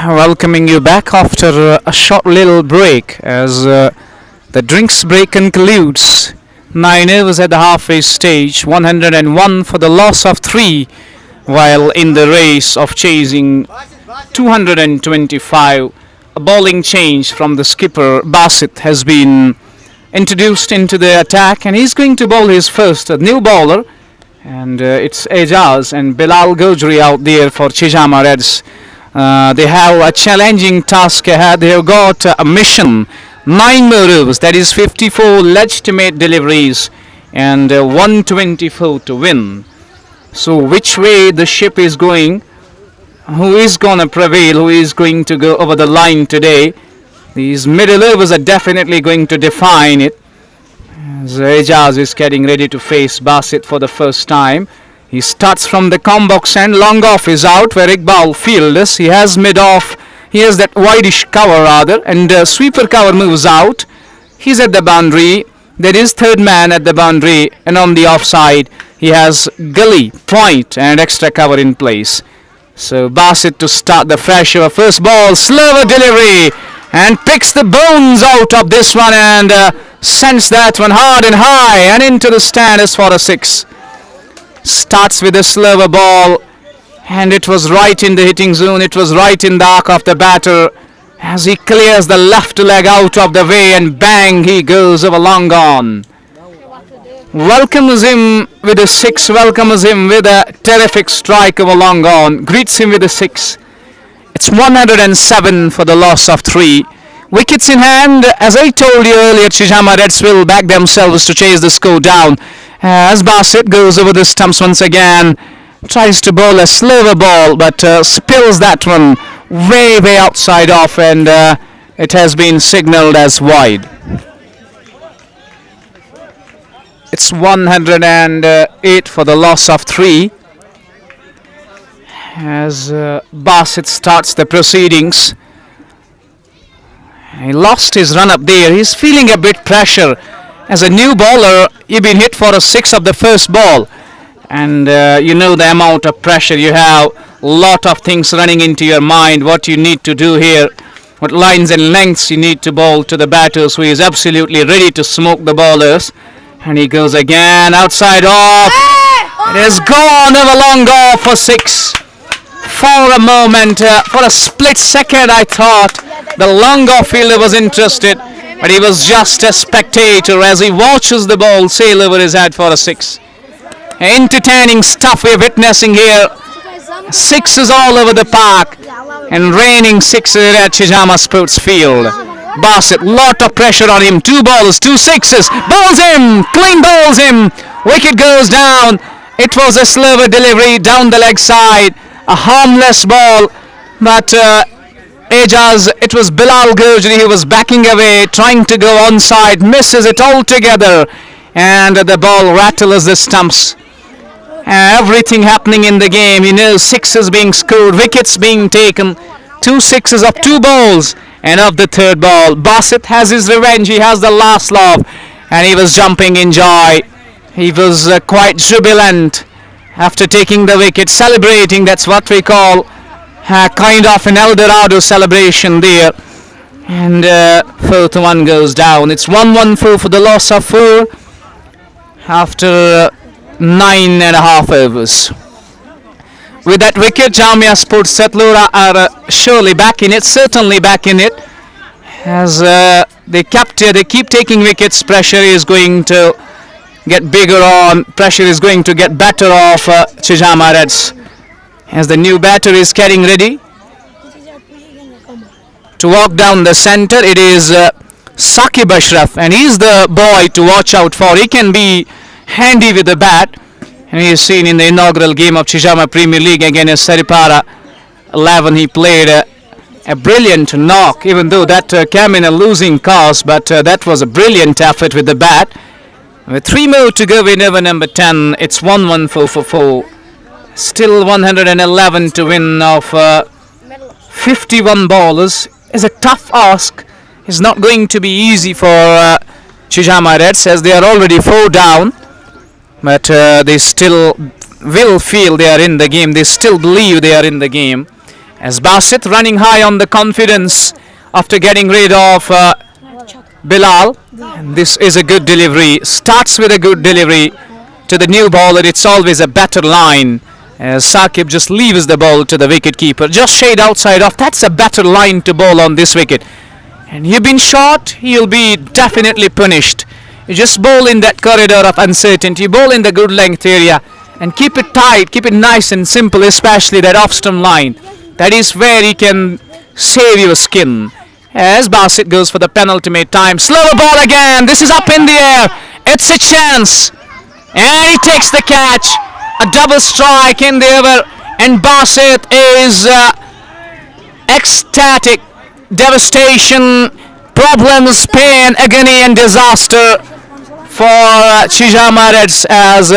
B: Welcoming you back after a short little break as the drinks break concludes. 9 overs at the halfway stage, 101 for the loss of 3, while in the race of chasing 225. A bowling change from the skipper Basit has been introduced into the attack, and he's going to bowl his first new bowler, and it's Ejaz and Bilal Gojri out there for Chijhama Reds. They have a challenging task ahead. They have got a mission, 9 more overs, that is 54 legitimate deliveries and 124 to win. So which way the ship is going, who is going to prevail, who is going to go over the line today, these middle overs are definitely going to define it. As Ejaz is getting ready to face Basit for the first time. He starts from the com box and long off is out where Iqbal fields. He has mid off. He has that wideish cover rather, and sweeper cover moves out. He's at the boundary. There is third man at the boundary, and on the offside he has gully, point and extra cover in place. So Basit to start the fresh over. First ball, slower delivery, and picks the bones out of this one and sends that one hard and high and into the stand as for a 6. Starts with a slower ball, and it was right in the hitting zone. It was right in the arc of the batter as he clears the left leg out of the way, and bang, he goes over long on. Welcomes him with a 6, welcomes him with a terrific strike over long on, greets him with a 6. It's 107 for the loss of 3. Wickets in hand. As I told you earlier, Chijhama Reds will back themselves to chase the score down. As Basit goes over the stumps once again, tries to bowl a slower ball, but spills that one way outside off, and it has been signalled as wide. It's 108 for the loss of 3 as Basit starts the proceedings. He lost his run up there. He's feeling a bit pressure. As a new bowler, you've been hit for a 6 of the first ball, and you know the amount of pressure you have. Lot of things running into your mind, what you need to do here, what lines and lengths you need to bowl to the batters, who is absolutely ready to smoke the bowlers. And he goes again, outside off. It has gone over long off for 6. For a moment, for a split second, I thought the long off fielder was interested, but he was just a spectator as he watches the ball sail over his head for a 6. Entertaining stuff we're witnessing here. 6s all over the park, and raining 6s at Chijhama Sports Field. Basit, lot of pressure on him. 2 balls, 2 6s. Bowls him, clean bowls him. Wicket goes down. It was a slower delivery down the leg side. A harmless ball, but Ejaz, it was Bilal Gojri who was backing away, trying to go onside, misses it altogether, and the ball rattles the stumps. Everything happening in the game, 6s being scored, wickets being taken, 2 6s of 2 balls, and of the third ball. Basit has his revenge, he has the last laugh, and he was jumping in joy. He was quite jubilant after taking the wicket, celebrating. That's what we call kind of an El Dorado celebration there. And fourth one goes down. It's 114 for the loss of 4 after 9.5 overs. With that wicket, Jamia Sports Setlura are surely back in it, certainly back in it. As they keep taking wickets, pressure is going to get bigger on, pressure is going to get better off Chijhama Reds. As the new batter is getting ready to walk down the centre, it is Saqib Ashraf, and he's the boy to watch out for. He can be handy with the bat, and he is seen in the inaugural game of Chijhama Premier League against Saripara 11. He played a brilliant knock, even though that came in a losing cause, but that was a brilliant effort with the bat. With 3 more to go in over number 10, it's 1-1-4-4-4. Still 111 to win of 51 bowlers. Is a tough ask. It's not going to be easy for Chijhama Reds as they are already 4 down. But they still will feel they are in the game. They still believe they are in the game. As Basit running high on the confidence after getting rid of Bilal. And this is a good delivery. Starts with a good delivery to the new bowler. It's always a better line. As Saqib just leaves the ball to the wicket keeper. Just shade outside off. That's a better line to bowl on this wicket. And you've been shot, you'll be definitely punished. You just bowl in that corridor of uncertainty. Bowl in the good length area. And keep it tight. Keep it nice and simple. Especially that off-stump line. That is where you can save your skin. As Basit goes for the penultimate time. Slower ball again. This is up in the air. It's a chance. And he takes the catch. A double strike in the over. And Basit is ecstatic. Devastation. Problems, pain, agony and disaster for Chijhama Reds as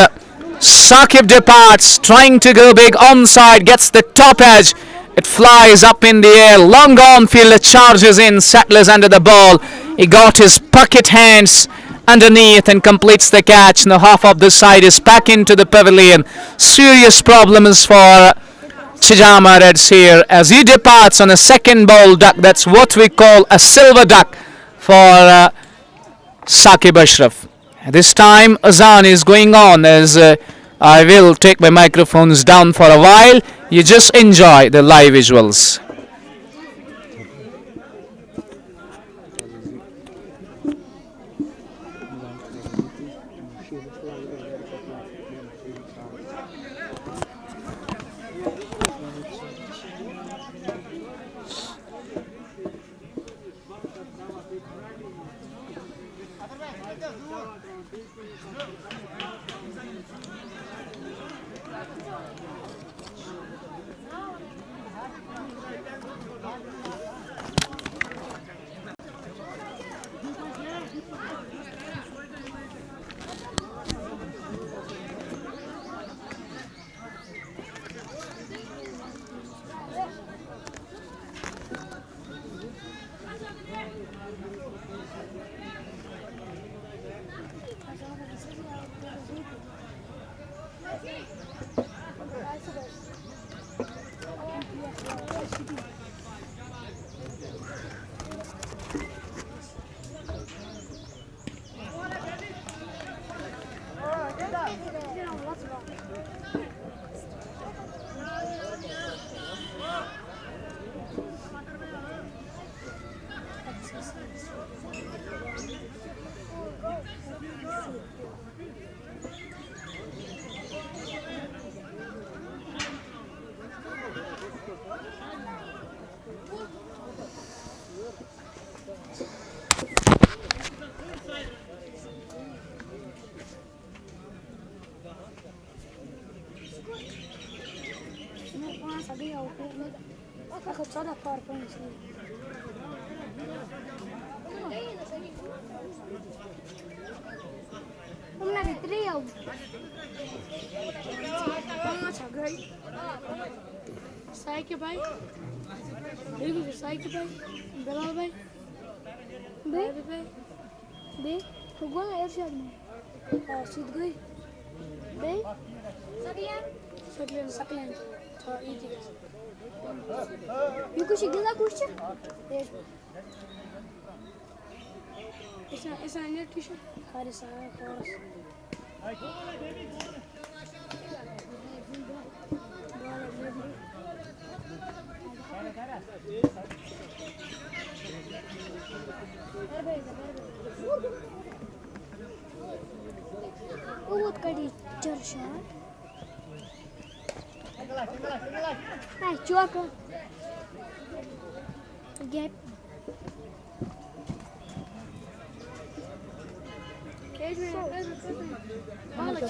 B: Saqib departs. Trying to go big onside. Gets the top edge. It flies up in the air, long on fielder charges in, Settlers under the ball. He got his pocket hands underneath and completes the catch. Now half of the side is back into the pavilion. Serious problems for Chijhama Reds here as he departs on a second ball duck. That's what we call a silver duck for Saqib Ashraf. This time Azan is going on as I will take my microphones down for a while. You just enjoy the live visuals.
C: Saqib bhai, बिल्कुल Saqib bhai, Bilal bhai, bhai, हुआ ना इरशाद में, सीध गई, bhai, सकलें, था easy गया, ये कुछ गिला कुछ चे, ऐसा नहीं टीशर्ट, हरे सारे कोर्स बहुत कड़ी शॉट नहीं चौक गैप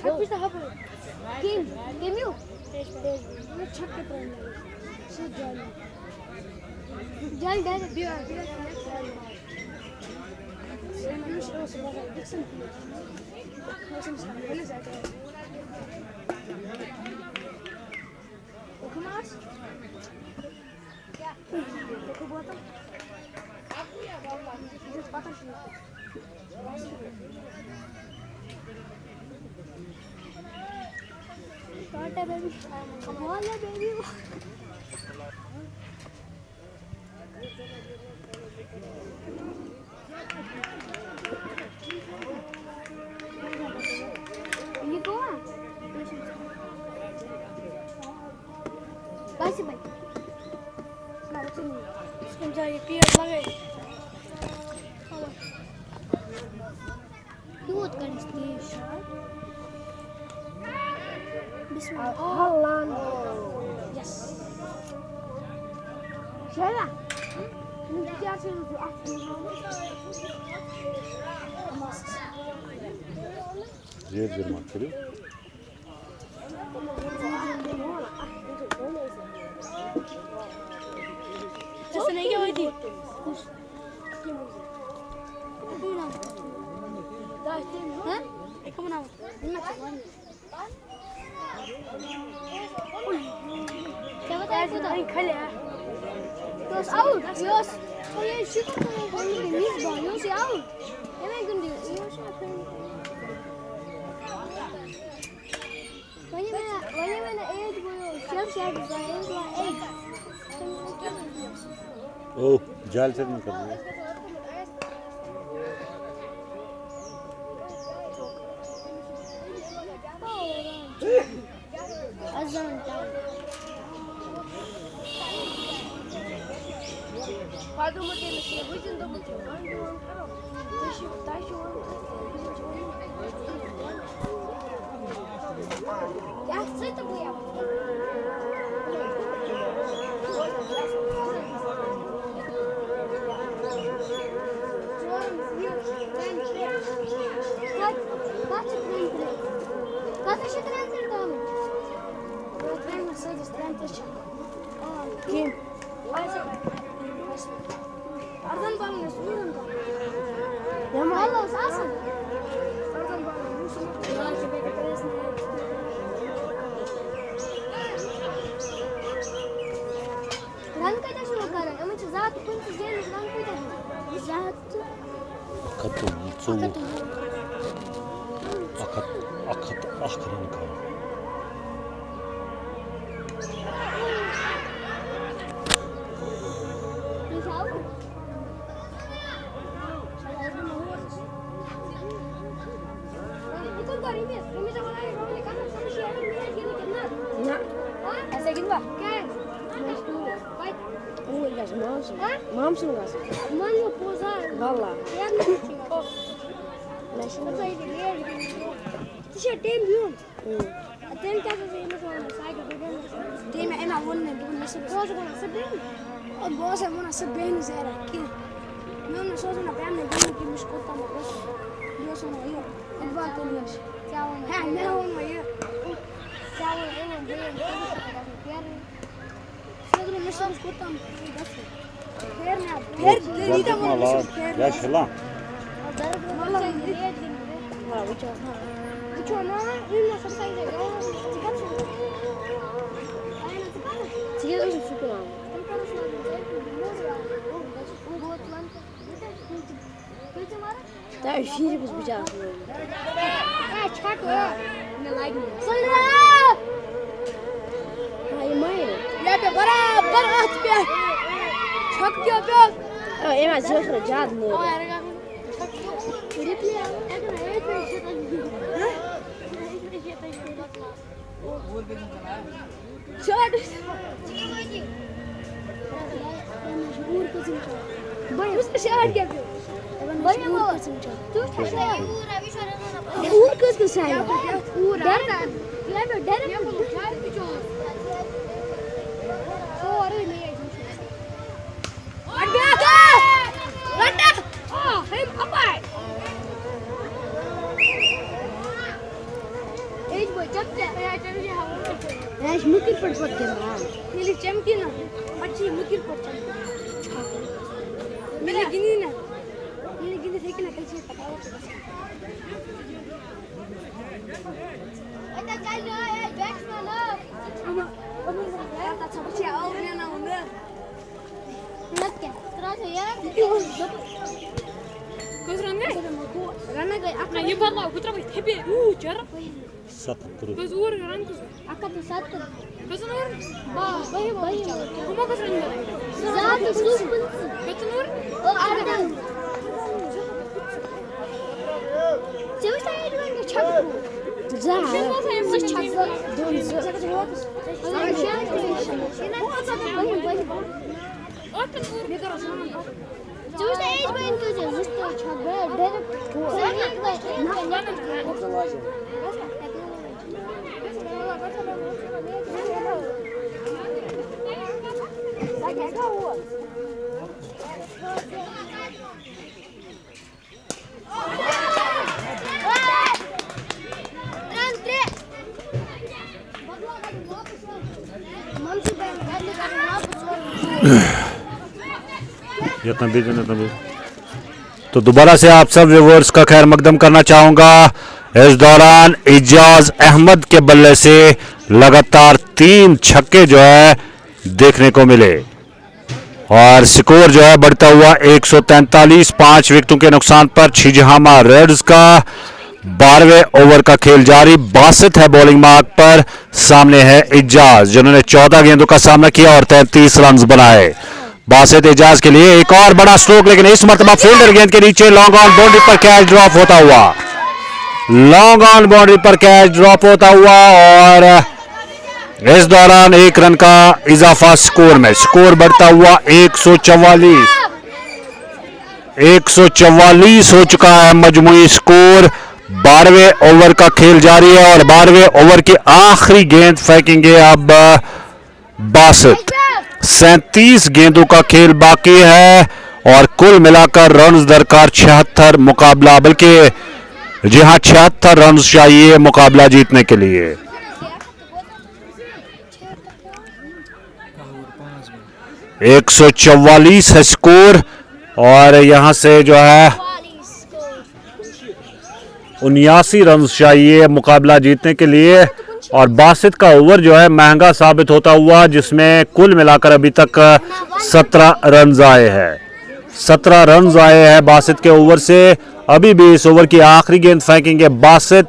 C: छक्के से हब गेम यू छक्के पर जल डाल दिया
A: Oh, जाल से निकल रही है। जितना भी तो दोबारा से आप सब व्यूअर्स का खैर मकदम करना चाहूंगा। इस दौरान इजाज अहमद के बल्ले से लगातार 3 छक्के जो है देखने को मिले और स्कोर जो है बढ़ता हुआ 143, 5 विकेटों के नुकसान पर छिजहामा रेड्स का 12वें ओवर का खेल जारी। बासित है बॉलिंग मार्क पर, सामने है इजाज जिन्होंने 14 गेंदों का सामना किया और 33 रन बनाए। बासित इजाज के लिए एक और बड़ा स्ट्रोक, लेकिन इस मरतबा फील्डर गेंद के नीचे लॉन्ग ऑन बाउंड्री पर कैच ड्रॉप होता हुआ, लॉन्ग ऑन बाउंड्री पर कैच ड्रॉप होता हुआ और इस दौरान 1 रन का इजाफा स्कोर में। स्कोर बढ़ता हुआ 144 हो चुका है मजमुई स्कोर। 12वें ओवर का खेल जारी है और 12वें ओवर की आखिरी गेंद फेंकेंगे अब बासित। 37 गेंदों का खेल बाकी है और कुल मिलाकर रन्स दरकार 76 मुकाबला, बल्कि जी हां 76 रन्स चाहिए मुकाबला जीतने के लिए। 144 है स्कोर और यहां से जो है 79 रन चाहिए मुकाबला जीतने के लिए और बासित का ओवर जो है महंगा साबित होता हुआ, जिसमें कुल मिलाकर अभी तक 17 रन आए हैं। 17 रन आए हैं बासित के ओवर से। अभी भी इस ओवर की आखिरी गेंद फेंकेंगे बासित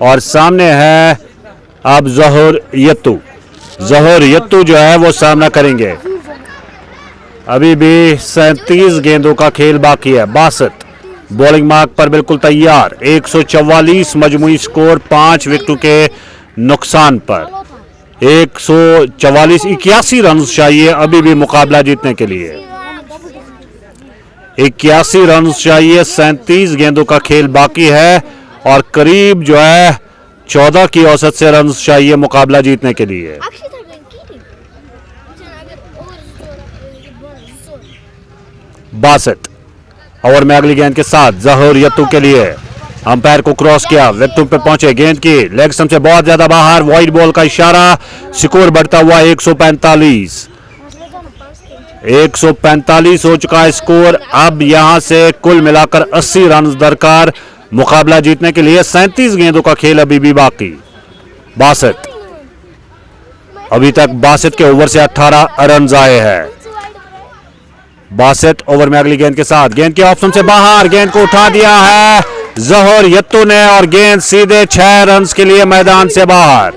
A: और सामने है अब जहूर यत्तू जो है वो सामना करेंगे। अभी भी 37 गेंदों का खेल बाकी है। बासित बॉलिंग मार्क पर बिल्कुल तैयार। 144 मजमुई स्कोर 5 विकेटों के नुकसान पर। 81 रन चाहिए अभी भी मुकाबला जीतने के लिए। 81 रन चाहिए, 37 गेंदों का खेल बाकी है और करीब जो है 14 की औसत से रन चाहिए मुकाबला जीतने के लिए। बासित ओवर में अगली गेंद के साथ जहूर यत्तू के लिए अंपायर को क्रॉस किया, विकेटों पे पहुंचे, गेंद की लेग स्टंप से बहुत ज्यादा बाहर, वाइड बॉल का इशारा। स्कोर बढ़ता हुआ 145 हो चुका है स्कोर। अब यहां से कुल मिलाकर 80 रन दरकार मुकाबला जीतने के लिए। 37 गेंदों का खेल अभी भी बाकी। बासित अभी तक बासित के ओवर से 18 रन आए हैं। बासित ओवर में अगली गेंद के साथ, गेंद के ऑप्शन से बाहर, गेंद को उठा दिया है जहूर यत्तू ने और गेंद सीधे 6 रन के लिए मैदान से बाहर।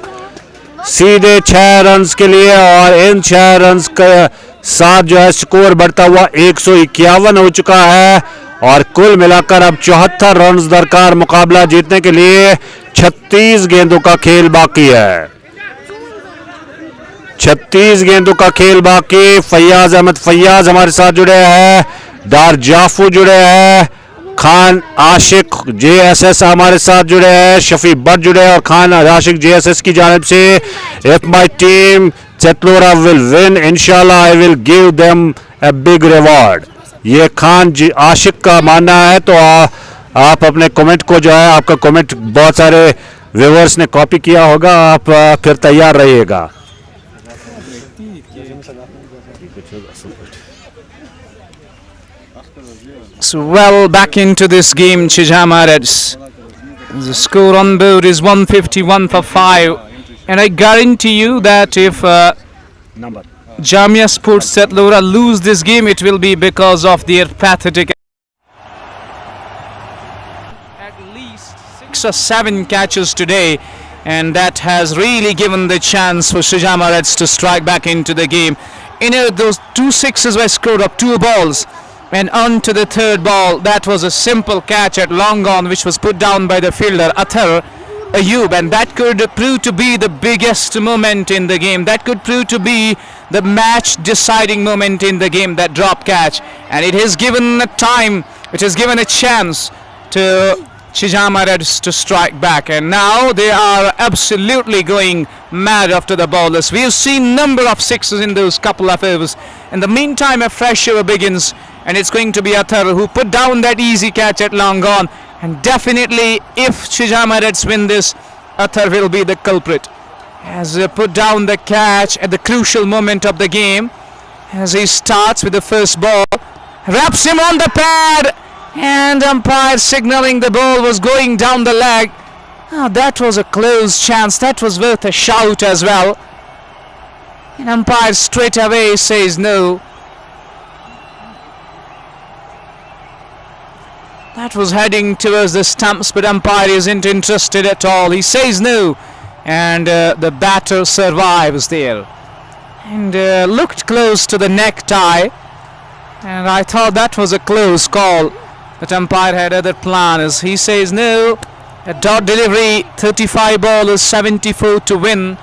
A: सीधे 6 रन के लिए और इन 6 रन के साथ जो है स्कोर बढ़ता हुआ 151 हो चुका है और कुल मिलाकर अब 74 रन दरकार मुकाबला जीतने के लिए। 36 गेंदों का खेल बाकी है। 36 गेंदों का खेल बाकी। फैयाज अहमद फैयाज हमारे साथ जुड़े हैं, डार जाफू जुड़े हैं, खान आशिक JSS हमारे साथ जुड़े हैं, शफी भट्ट जुड़े हैं और खान आशिक JSS की जानिब से if my team Chatlora will win इंशाल्लाह I will give them a big reward. ये खान आशिक का मानना है। तो आप अपने कमेंट को जो है, आपका कमेंट बहुत सारे व्यूअर्स ने कॉपी किया होगा, आप फिर तैयार रहिएगा।
B: So well, back into this game, Chijhama Reds The score on board is 151 for 5. And I guarantee you that if Jamia Sports Setlora lose this game, it will be because of their pathetic. At least 6 or 7 catches today, and that has really given the chance for Chijhama Reds to strike back into the game. Those 2 sixes were scored up 2 balls, and on to the 3rd ball. That was a simple catch at long on, which was put down by the fielder Athar Ayub, and that could prove to be the biggest moment in the game. That could prove to be the match deciding moment in the game, that drop catch, and it has given a time, it has given a chance to Chijhama Reds to strike back, and now they are absolutely going mad after the bowlers. We have seen number of sixes in those couple of overs. In the meantime, a fresh over begins, and it's going to be Athar who put down that easy catch at long on. And definitely, if Chijhama Reds win this, Athar will be the culprit. Has put down the catch at the crucial moment of the game, as he starts with the first ball, wraps him on the pad, and umpire signalling the ball was going down the leg. That was a close chance. That was worth a shout as well. And umpire straight away says no. That was heading towards the stumps, but umpire isn't interested at all. He says no, and the batter survives there. And looked close to the necktie, and I thought that was a close call. But umpire had other plans. He says no. A dot delivery, 35 ballers, 74 to win.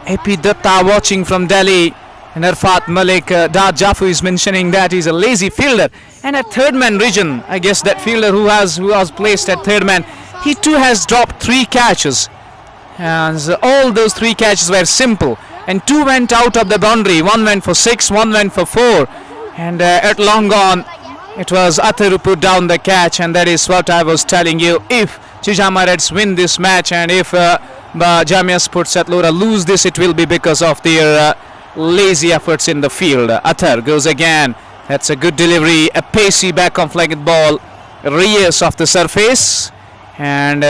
B: AP Datta watching from Delhi. And Arfat Malik, Dad Jafu is mentioning that he's a lazy fielder. And at third man region, I guess that fielder who was placed at third man, he too has dropped 3 catches. And all those 3 catches were simple. And 2 went out of the boundary. 1 went for 6, 1 went for 4. And at long on, it was Athar who put down the catch. And that is what I was telling you. If Chijhama Reds win this match, and if Jamia Sports Setlora lose this, it will be because of their lazy efforts in the field. Athar goes again. That's a good delivery, a pacey back on flagged ball, rears off the surface, and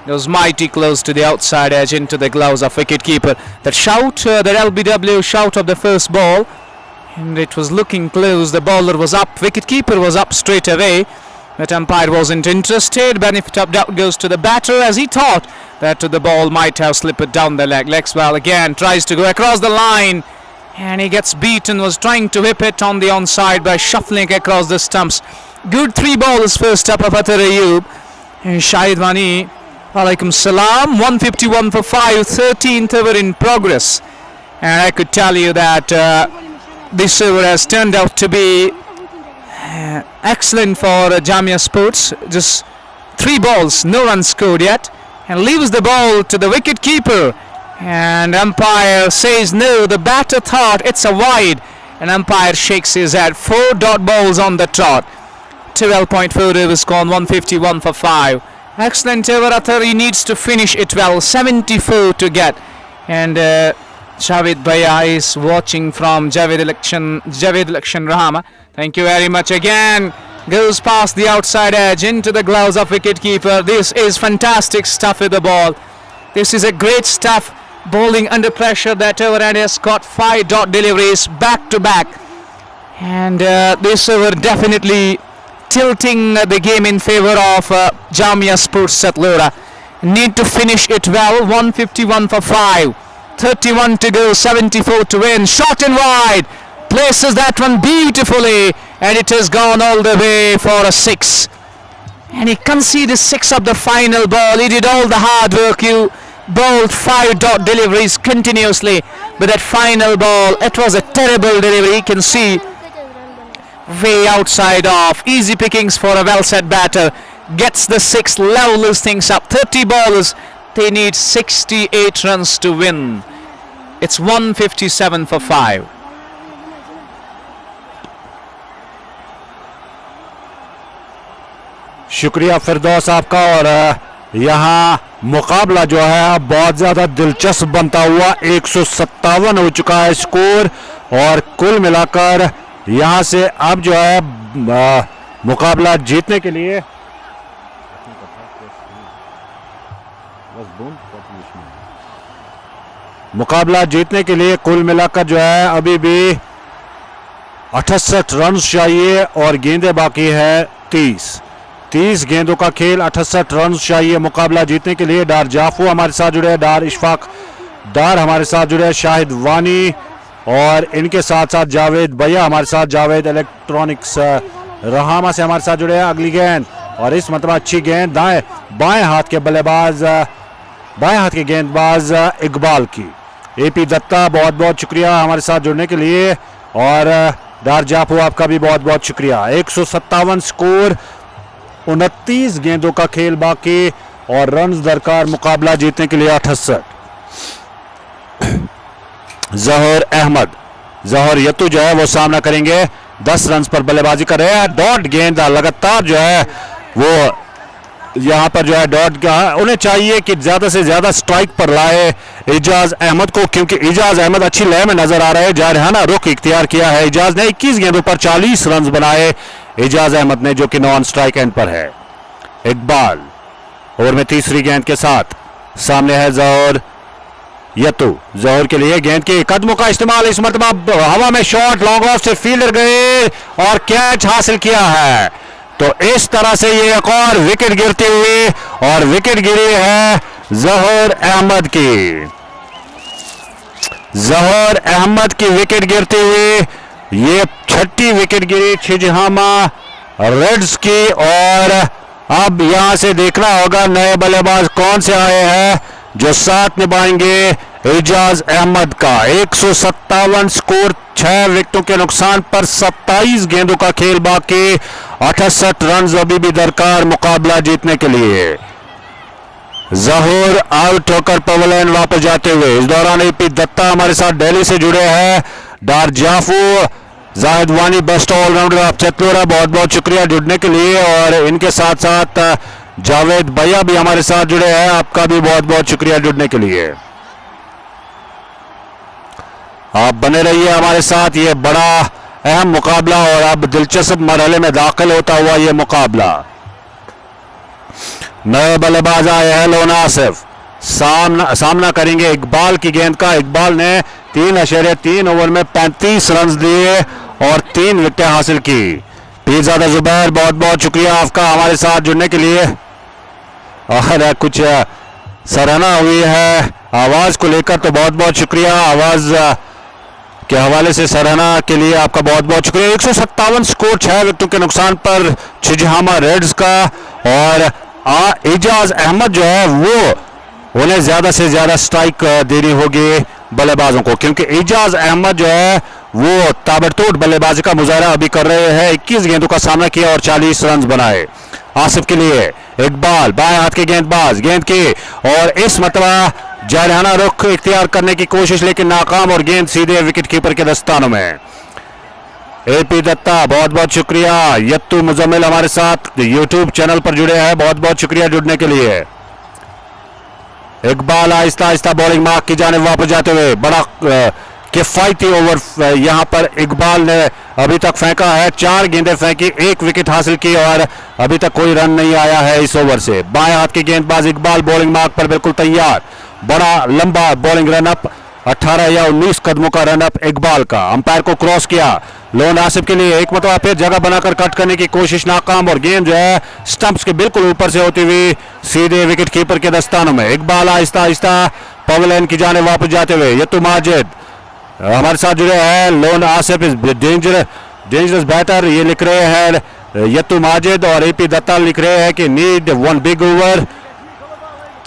B: goes mighty close to the outside edge into the gloves of wicketkeeper. That shout, that LBW shout of the first ball, and it was looking close. The bowler was up, wicketkeeper was up straight away, but umpire wasn't interested. Benefit of doubt goes to the batter, as he thought that the ball might have slipped down the leg. Legs well again, tries to go across the line, and he gets beaten. Was trying to whip it on the onside by shuffling across the stumps. Good 3 balls first up of Athar Ayub. And Shahid Wani, alaikum salam. 151 for 5, 13th over in progress. And I could tell you that this over has turned out to be excellent for Jamia Sports. Just 3 balls, no runs scored yet, and leaves the ball to the wicket keeper. And umpire says no. The batter thought it's a wide, and umpire shakes his head. 4 dot balls on the trot. 12.4 overs gone, 151 for 5. Excellent over Athar. He needs to finish it well. 74 to get. And Javed Bhaiya is watching from Javed Election Rahama. Thank you very much again. Goes past the outside edge into the gloves of wicketkeeper. This is fantastic stuff with the ball. This is a great stuff. Bowling under pressure. That over and has got 5 dot deliveries back to back. And this over definitely tilting the game in favor of Jamia Sports Setlora. Need to finish it well. 151 for 5. 31 to go, 74 to win. Shot and wide. Places that one beautifully, and it has gone all the way for a 6. And he conceded 6 of the final ball. He did all the hard work. You bowled 5 dot deliveries continuously, but that final ball, it was a terrible delivery. You can see way outside off. Easy pickings for a well set batter. Gets the 6, levels things up. 30 ballers, they need 68 runs to win. It's 157 for 5.
A: शुक्रिया फिरदौस आपका। और यहाँ मुकाबला जो है अब बहुत ज़्यादा दिलचस्प बनता हुआ 157 हो चुका है स्कोर, और कुल मिलाकर यहाँ से अब जो है मुकाबला जीतने के लिए मुकाबला जीतने के लिए कुल मिलाकर जो है अभी भी 68 रन चाहिए और गेंदें बाकी है 30 गेंदों का खेल, 68 रन चाहिए मुकाबला जीतने के लिए। डार जाफू हमारे साथ जुड़े हैं, डार इशफाक डार हमारे साथ जुड़े हैं, शाहिद वानी और इनके साथ साथ जावेद भैया हमारे साथ, जावेद इलेक्ट्रॉनिक्स रहामा से हमारे साथ जुड़े हैं। अगली गेंद और इस मतलब अच्छी गेंद बाएं हाथ के बल्लेबाज, बाएं हाथ के गेंदबाज इकबाल की। एपी दत्ता बहुत बहुत शुक्रिया हमारे साथ जुड़ने के लिए और डार जाफू आपका भी बहुत बहुत शुक्रिया। 157 स्कोर, 29 गेंदों का खेल बाकी और रन दरकार मुकाबला जीतने के लिए 68। जहर अहमद, जहर यतु जो है वो सामना करेंगे, 10 रन पर बल्लेबाजी कर रहे हैं। डॉट गेंद लगातार जो है वो यहां पर जो है डॉट का, उन्हें चाहिए कि ज्यादा से ज्यादा स्ट्राइक पर लाए इजाज अहमद को, क्योंकि इजाज अहमद अच्छी लय में नजर आ रहे हैं। जारहाना रुख इख्तियार किया है इजाज ने, 21 गेंदों पर 40 रन बनाए इजाज अहमद ने, जो कि नॉन स्ट्राइक एंड पर है। इकबाल ओवर में तीसरी गेंद के साथ सामने है जहर यतु, जहर के लिए गेंद के कदमों का इस्तेमाल, इस मरतबा हवा में शॉट लॉन्ग ऑफ से फील्डर गए और कैच हासिल किया है। तो इस तरह से ये एक और विकेट गिरती हुई और विकेट गिरी है जहर अहमद की, जहर अहमद की विकेट गिरती हुई ये 6ठी विकेट गिरी छिजहामा रेड्स की। और अब यहां से देखना होगा नए बल्लेबाज कौन से आए हैं जो साथ निभाएंगे इजाज अहमद का। 157 स्कोर, 6 विकेटों के नुकसान पर 27 गेंदों का खेल बाकी, 68 रन अभी भी दरकार मुकाबला जीतने के लिए। जहूर आउट होकर पवेलियन वापस जाते हुए, इस दौरान एपी दत्ता हमारे साथ दिल्ली से जुड़े हैं। डार जाफू, जाहिद वानी बेस्ट ऑलराउंडर ऑफ चतलोरा, बहुत बहुत शुक्रिया जुड़ने के लिए। और इनके साथ साथ जावेद भैया भी हमारे साथ जुड़े हैं, आपका भी बहुत बहुत शुक्रिया जुड़ने के लिए। आप बने रहिए हमारे साथ, ये बड़ा अहम मुकाबला और अब दिलचस्प मरहले में दाखिल होता हुआ ये मुकाबला। नए बल्लेबाज आए हैं, लोन आसिफ सामना करेंगे इकबाल की गेंद का। इकबाल ने 3.3 ओवर में 35 रन दिए और 3 विकेटें हासिल की। पीरजादा जुबैर, बहुत बहुत शुक्रिया आपका हमारे साथ जुड़ने के लिए। और कुछ सराहना हुई है आवाज को लेकर, तो बहुत बहुत शुक्रिया। आवाज के हवाले से सराहना के लिए आपका बहुत बहुत शुक्रिया। 157 स्कोर, 6 विकेटों के नुकसान पर छिजहामा रेड्स का। और इजाज अहमद जो है वो उन्हें ज्यादा से ज्यादा स्ट्राइक देनी होगी बल्लेबाजों को, क्योंकि इजाज अहमद जो है वो ताबड़तोड़ बल्लेबाजी का मुजाहरा अभी कर रहे हैं। 21 गेंदों का सामना किया और 40 रन बनाए। आसिफ के लिए इकबाल, बाएं हाथ के गेंदबाज, गेंद की और इस मतबा जारहाना रुख इख्तियार करने की कोशिश, लेकिन नाकाम और गेंद सीधे विकेट कीपर के दस्तानों में। एपी दत्ता, बहुत बहुत शुक्रिया। यत्तू मुजम्मिल हमारे साथ यूट्यूब चैनल पर जुड़े हैं, बहुत बहुत शुक्रिया जुड़ने के लिए। इकबाल आहिस्ता आहिस्ता बॉलिंग मार्क की जाने वापस जाते हुए, बड़ा किफायती ओवर यहां पर इकबाल ने अभी तक फेंका है। 4 गेंदें फेंकी, 1 विकेट हासिल की और अभी तक कोई रन नहीं आया है इस ओवर से। बाएं हाथ के गेंदबाज इकबाल बॉलिंग मार्क पर बिल्कुल तैयार। बड़ा लंबा बॉलिंग रनअप, 18 या 19 कदमों का रनअप इकबाल का। अंपायर को क्रॉस किया, लोन आसिफ के लिए एक मतलब फिर जगह बनाकर कट करने की कोशिश नाकाम और गेंद जो है स्टंप्स के बिल्कुल ऊपर से होती हुई सीधे विकेट कीपर के दस्तानों में। इकबाल आहिस्ता आहिस्ता पवेलियन की जाने वापस जाते हुए, यत्तू माजिद हमारे साथ जुड़े हैं। लोन आसिफ इज डेंजरस बैटर, ये लिख रहे हैं यत्तू माजिद। और एपी दत्ता लिख रहे हैं कि नीड 1 बिग ओवर,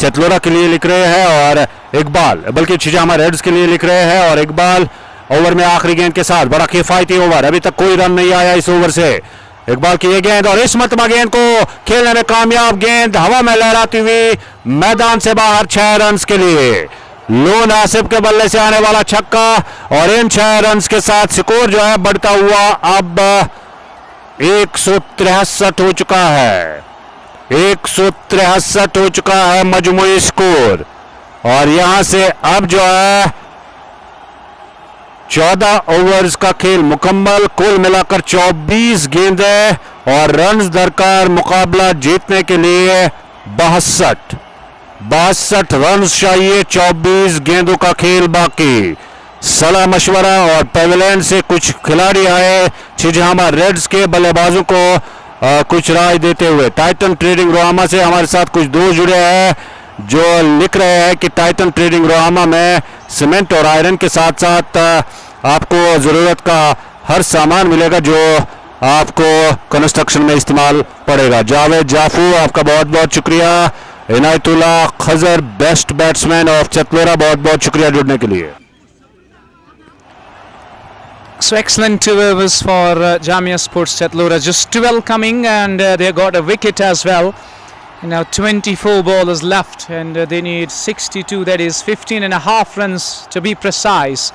A: चतलोरा के लिए लिख रहे हैं। और इकबाल, बल्कि छिजहामा रेड्स के लिए लिख रहे हैं। और इकबाल ओवर में आखिरी गेंद के साथ, बड़ा किफायती ओवर, अभी तक कोई रन नहीं आया इस ओवर से। इकबाल की ये गेंद और इस मरतबा गेंद को खेलने में कामयाब, गेंद हवा में लहराती हुई मैदान से बाहर 6 रन के लिए। लोन आसिफ के बल्ले से आने वाला छक्का और इन 6 रन के साथ स्कोर जो है बढ़ता हुआ अब 163 हो चुका है। 163 हो चुका है मजमूई स्कोर। और यहां से अब जो है 14 ओवर्स का खेल मुकम्मल, कुल मिलाकर 24 गेंदें और रन्स दरकार मुकाबला जीतने के लिए 62। 62 रन चाहिए, 24 गेंदों का खेल बाकी। सलाह मशवरा और पेविलियन से कुछ खिलाड़ी आए छिजहामा रेड्स के बल्लेबाजों को कुछ राय देते हुए। टाइटन ट्रेडिंग रोहामा से हमारे साथ कुछ दोस्त जुड़े हैं जो लिख रहे हैं कि टाइटन ट्रेडिंग रोहामा में सीमेंट और आयरन के साथ साथ आपको ज़रूरत का हर सामान मिलेगा जो आपको कंस्ट्रक्शन में इस्तेमाल पड़ेगा। जावेद जाफू, आपका बहुत बहुत शुक्रिया। इनायतुल्ला खजर, बेस्ट बैट्समैन ऑफ चतलोरा, बहुत बहुत शुक्रिया जुड़ने के लिए।
B: So excellent 2 overs for Jamia Sports Chhatlora. Just 12 coming, and they got a wicket as well. And now 24 ballers left, and they need 62. That is 15 and a half runs to be precise.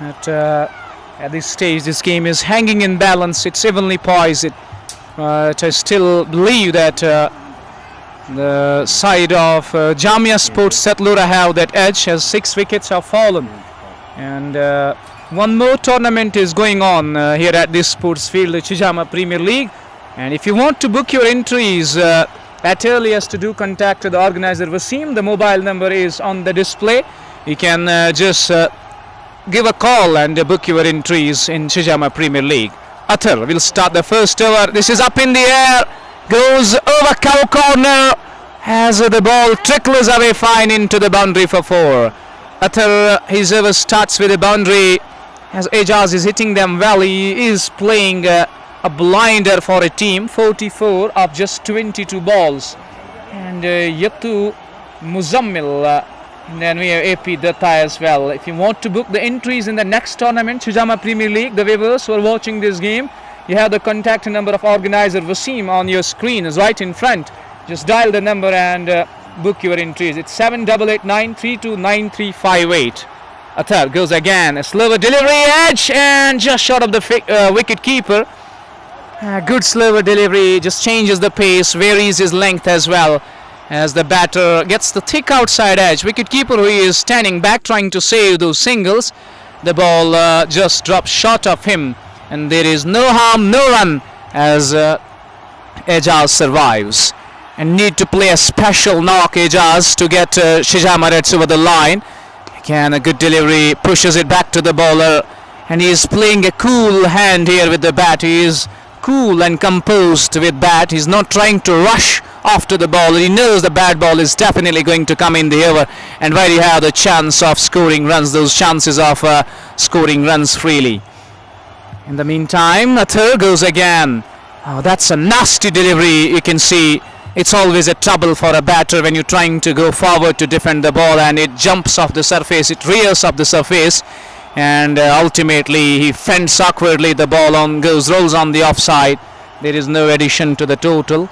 B: At this stage, this game is hanging in balance. It's evenly poised. I still believe that the side of Jamia Sports Chhatlora have that edge, as 6 wickets have fallen. And one more tournament is going on here at this sports field, the Chijhama Premier League. And if you want to book your entries at earliest, to do contact the organizer Wasim. The mobile number is on the display. You can just give a call and book your entries in Chijhama Premier League. Athar will start the first over. This is up in the air, goes over cow corner as the ball trickles away fine into the boundary for 4. Athar, his over starts with a boundary as Ejaz is hitting them well. He is playing a blinder for a team, 44 of just 22 balls. And Yatu Muzammil, and then we have AP Datta as well. If you want to book the entries in the next tournament, Chijhama Premier League, the viewers who are watching this game, you have the contact number of organizer Wasim on your screen, is right in front. Just dial the number and book your entries. It's 7889329358. Athar goes again, a slower delivery, edge, and just short of the wicket keeper. Good slower delivery, just changes the pace, varies his length as well, as the batter gets the thick outside edge. Wicket keeper, who is standing back trying to save those singles, the ball just drops short of him, and there is no harm, no run, as Ejaz survives. And need to play a special knock, Ejaz, to get Chijhama Reds over the line. Again, a good delivery, pushes it back to the bowler, and he is playing a cool hand here with the bat. He is cool and composed with bat. He's not trying to rush after the ball. He knows the bad ball is definitely going to come in the over, and where you have the chance of scoring runs, those chances of scoring runs freely. In the meantime, Athar goes again. Oh, that's a nasty delivery. You can see it's always a trouble for a batter when you're trying to go forward to defend the ball, and it jumps off the surface, it rears off the surface, and ultimately he fends awkwardly. The ball rolls on the offside. There is no addition to the total.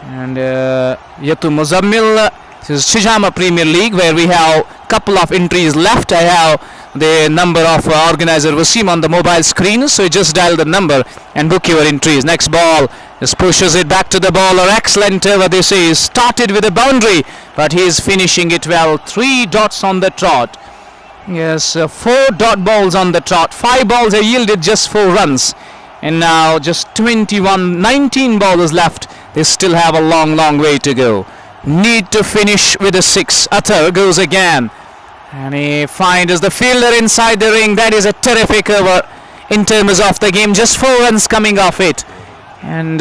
B: And Yatu Muzammil, this is Chijhama Premier League, where we have a couple of entries left. I have the number of organizer Wasim on the mobile screen, so you just dial the number and book your entries. Next ball, just pushes it back to the bowler. Excellent over this is. Started with a boundary, but he is finishing it well. 3 dots on the trot. Yes, 4 dot balls on the trot. 5 balls have yielded just 4 runs. And now just 19 bowlers left. They still have a long way to go. Need to finish with a 6. Athar goes again, and he finds the fielder inside the ring. That is a terrific over in terms of the game. Just 4 runs coming off it. And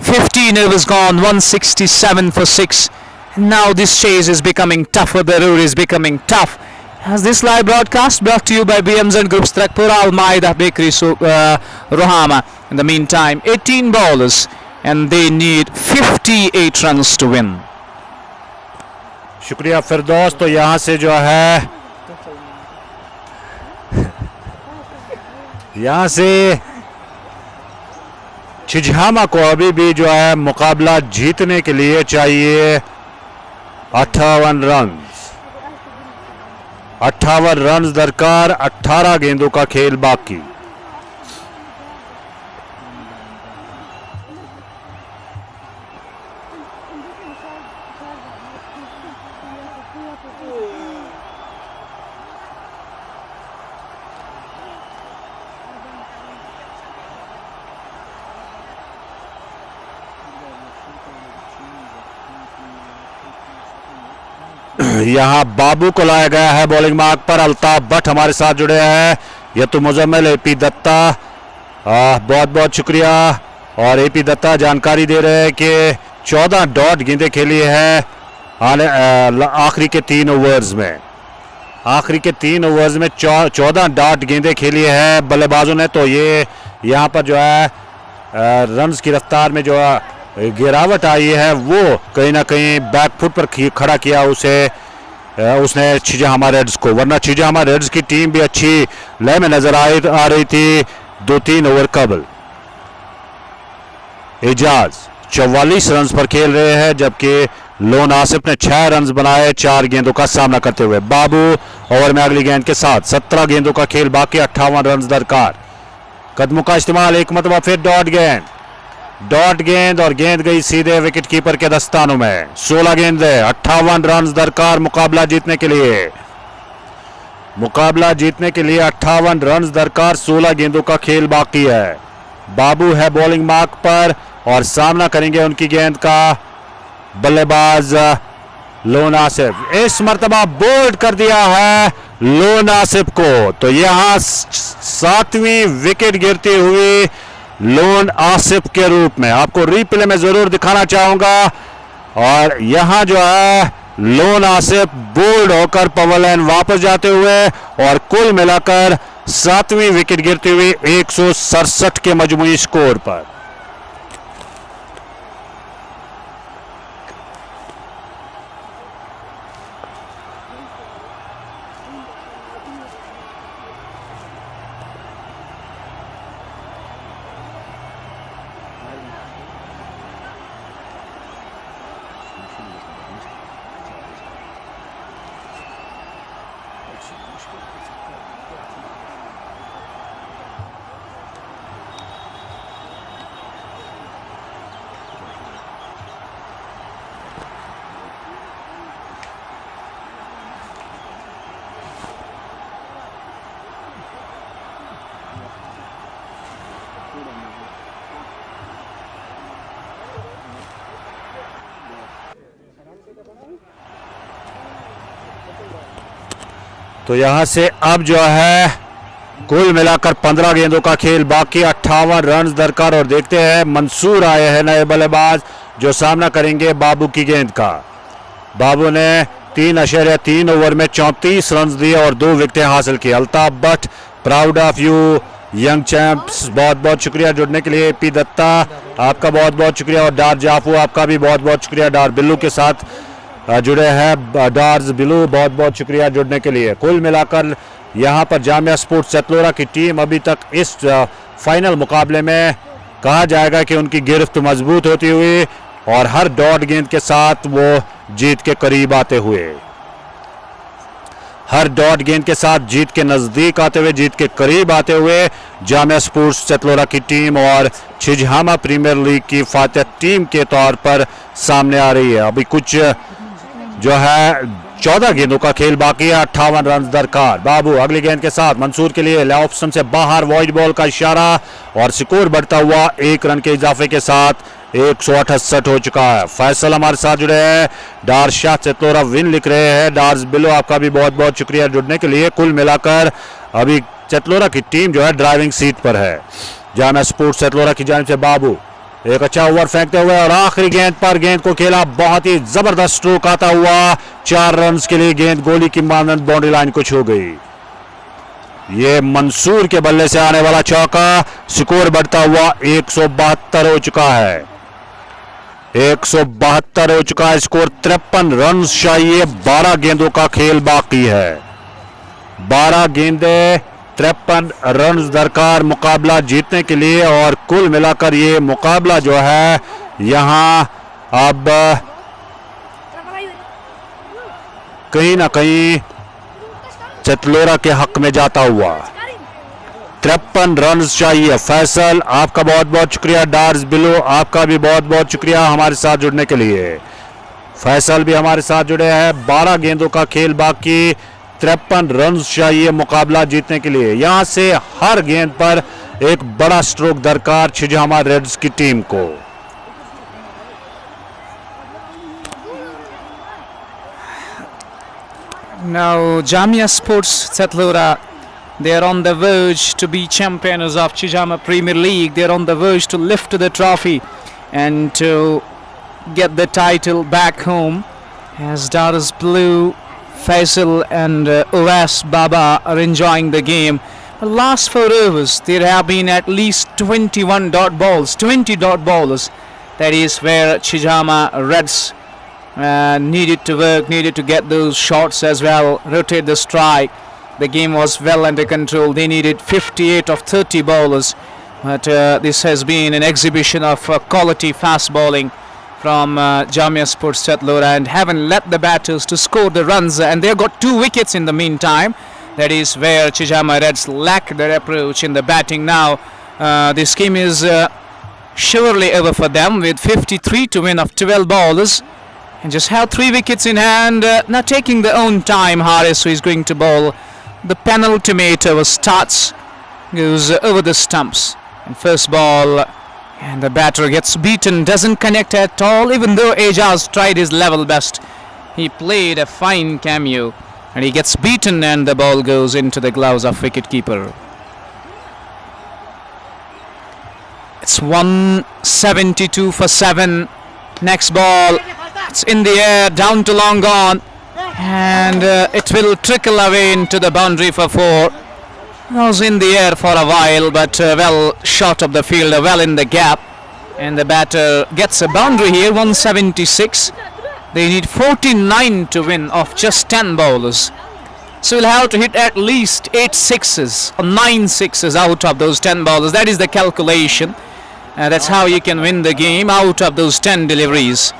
B: 15 overs gone, 167 for 6. Now this chase is becoming tougher. The road is becoming tough. As this live broadcast brought to you by BMZ Group, Strakpura, Al-Maida Bakery, Rohama. In the meantime, 18 bowlers, and they need 58 runs to win.
A: शुक्रिया फिरदौस। तो यहाँ से जो है यहाँ से छिजहामा को अभी भी जो है मुकाबला जीतने के लिए चाहिए 58 रन। 58 रन दरकार, 18 गेंदों का खेल बाकी। यहाँ बाबू को लाया गया है बॉलिंग मार्क पर। अल्ताफ भट्ट हमारे साथ जुड़े हैं। यतु मुजम्मिल, एपी दत्ता, बहुत बहुत शुक्रिया। और एपी दत्ता जानकारी दे रहे हैं कि 14 डॉट गेंदें खेली है आखिरी के 3 ओवर्स में। आखिरी के 3 ओवर्स में 14 डॉट गेंदें खेली है बल्लेबाजों ने। तो ये यहाँ पर जो है रन्स की रफ्तार में जो गिरावट आई है वो कहीं ना कहीं बैकफुट पर खड़ा किया उसने छिजहामा रेड्स को। वरना छिजहामा रेड्स की टीम भी अच्छी लय में नजर आ रही थी 2-3 ओवर कबल। एजाज 44 रन पर खेल रहे हैं, जबकि लोन आसिफ ने 6 रन बनाए 4 गेंदों का सामना करते हुए। बाबू ओवर में अगली गेंद के साथ 17 गेंदों का खेल बाकी, 58 रन दरकार। कदमों का इस्तेमाल, एक मरतबा फिर डॉट गेंद और गेंद गई सीधे विकेट कीपर के दस्तानों में। 16 गेंदें, 58 रन दरकार मुकाबला जीतने के लिए। 58 रन दरकार, 16 गेंदों का खेल बाकी है। बाबू है बॉलिंग मार्क पर और सामना करेंगे उनकी गेंद का बल्लेबाज लोन आसिफ। इस मरतबा बोल्ड कर दिया है लोन आसिफ को। तो यहां 7वीं विकेट गिरती हुई लोन आसिफ के रूप में आपको रिप्ले में जरूर दिखाना चाहूंगा। और यहां जो है लोन आसिफ बोल्ड होकर पवर लाइन वापस जाते हुए और कुल मिलाकर 7वीं विकेट गिरती हुई 167 के मजमूई स्कोर पर। तो यहां से अब जो है कुल मिलाकर 15 गेंदों का खेल बाकी, 58 रन दरकार। और देखते हैं मंसूर आए हैं नए बल्लेबाज जो सामना करेंगे बाबू की गेंद का। बाबू ने 3.3 ओवर में 34 रन दिए और 2 विकेटें हासिल की। Altaf Bhatt, proud of you young champs, बहुत बहुत शुक्रिया जुड़ने के लिए। पी दत्ता आपका बहुत बहुत शुक्रिया। और डार जाफू आपका भी बहुत बहुत शुक्रिया। डार बिल्लू के साथ जुड़े हैं डार्स बिलू, बहुत बहुत शुक्रिया जुड़ने के लिए। कुल मिलाकर यहां पर जामिया स्पोर्ट्स चतलोरा की टीम अभी तक इस फाइनल मुकाबले में कहा जाएगा कि उनकी गिरफ्त मजबूत होती हुई और हर डॉट गेंद के साथ वो जीत के करीब आते हुए, हर डॉट गेंद के साथ जीत के नजदीक आते हुए, जीत के करीब आते हुए जामिया स्पोर्ट्स चतलोरा की टीम और छिजहामा प्रीमियर लीग की फातिह टीम के तौर पर सामने आ रही है। अभी कुछ जो है 14 गेंदों का खेल बाकी है, 58 रन दरकार। बाबू अगली गेंद के साथ मंसूर के लिए ले ऑप्शन से बाहर, वाइड बॉल का इशारा और स्कोर बढ़ता हुआ 1 रन के इजाफे के साथ 168 हो चुका है। फैसल हमारे साथ जुड़े हैं। डार शाह चतलोरा विन लिख रहे हैं। डार्स बिलो आपका भी बहुत बहुत शुक्रिया जुड़ने के लिए। कुल मिलाकर अभी चतलोरा की टीम जो है ड्राइविंग सीट पर है। जामिया स्पोर्ट्स चतलोरा की जानिब से बाबू एक अच्छा ओवर फेंकते हुए और आखिरी गेंद पर गेंद को खेला, बहुत ही जबरदस्त स्ट्रोक आता हुआ 4 रन के लिए। गेंद गोली की मानंद बाउंड्री लाइन को छू गई। ये मंसूर के बल्ले से आने वाला चौका, स्कोर बढ़ता हुआ 172 हो चुका है। 172 हो चुका है स्कोर। 53 रन चाहिए, 12 गेंदों का खेल बाकी है। 12 गेंदें, 53 रन दरकार मुकाबला जीतने के लिए। और कुल मिलाकर ये मुकाबला जो है यहां अब कहीं ना कहीं चतलोरा के हक में जाता हुआ। 53 रन चाहिए। फैसल आपका बहुत बहुत शुक्रिया। डार्स बिलो आपका भी बहुत बहुत शुक्रिया हमारे साथ जुड़ने के लिए। फैसल भी हमारे साथ जुड़े हैं। 12 गेंदों का खेल बाकी, 53 रन चाहिए मुकाबला जीतने के लिए। यहां से हर गेंद पर एक बड़ा स्ट्रोक दरकार छिजहामा रेड्स की टीम को।
B: Now Jamia Sports Satlora, they are on the verge to be champions of Chijhama Premier League. They are on the verge to lift the trophy and to get the title back home, as Daras Blue, Faisal and Uwais Baba are enjoying the game. The last 4 overs there have been at least 21 dot balls, 20 dot balls. That is where Chijhama Reds needed to work, needed to get those shots as well, rotate the strike. The game was well under control. They needed 58 of 30 bowlers, but this has been an exhibition of quality fast bowling from Jamia Sports Satlora, and haven't let the batters to score the runs, and they've got 2 wickets in the meantime. That is where Chijhama Reds lack their approach in the batting now. This game is surely over for them, with 53 to win of 12 bowlers, and just have 3 wickets in hand. Now taking their own time, Haris, who is going to bowl the penultimate over, starts, goes over the stumps, and first ball, and the batter gets beaten, doesn't connect at all, even though Ejaz tried his level best. He played a fine cameo, and he gets beaten, and the ball goes into the gloves of wicketkeeper. It's 172 for 7. Next ball, it's in the air, down to long on, and it will trickle away into the boundary for 4. It was in the air for a while, but well short of the fielder, well in the gap, and the batter gets a boundary here. 176. They need 49 to win of just 10 bowlers, so we'll have to hit at least 8 sixes or 9 sixes out of those 10 bowlers. That is the calculation. That's how you can win the game out of those 10 deliveries.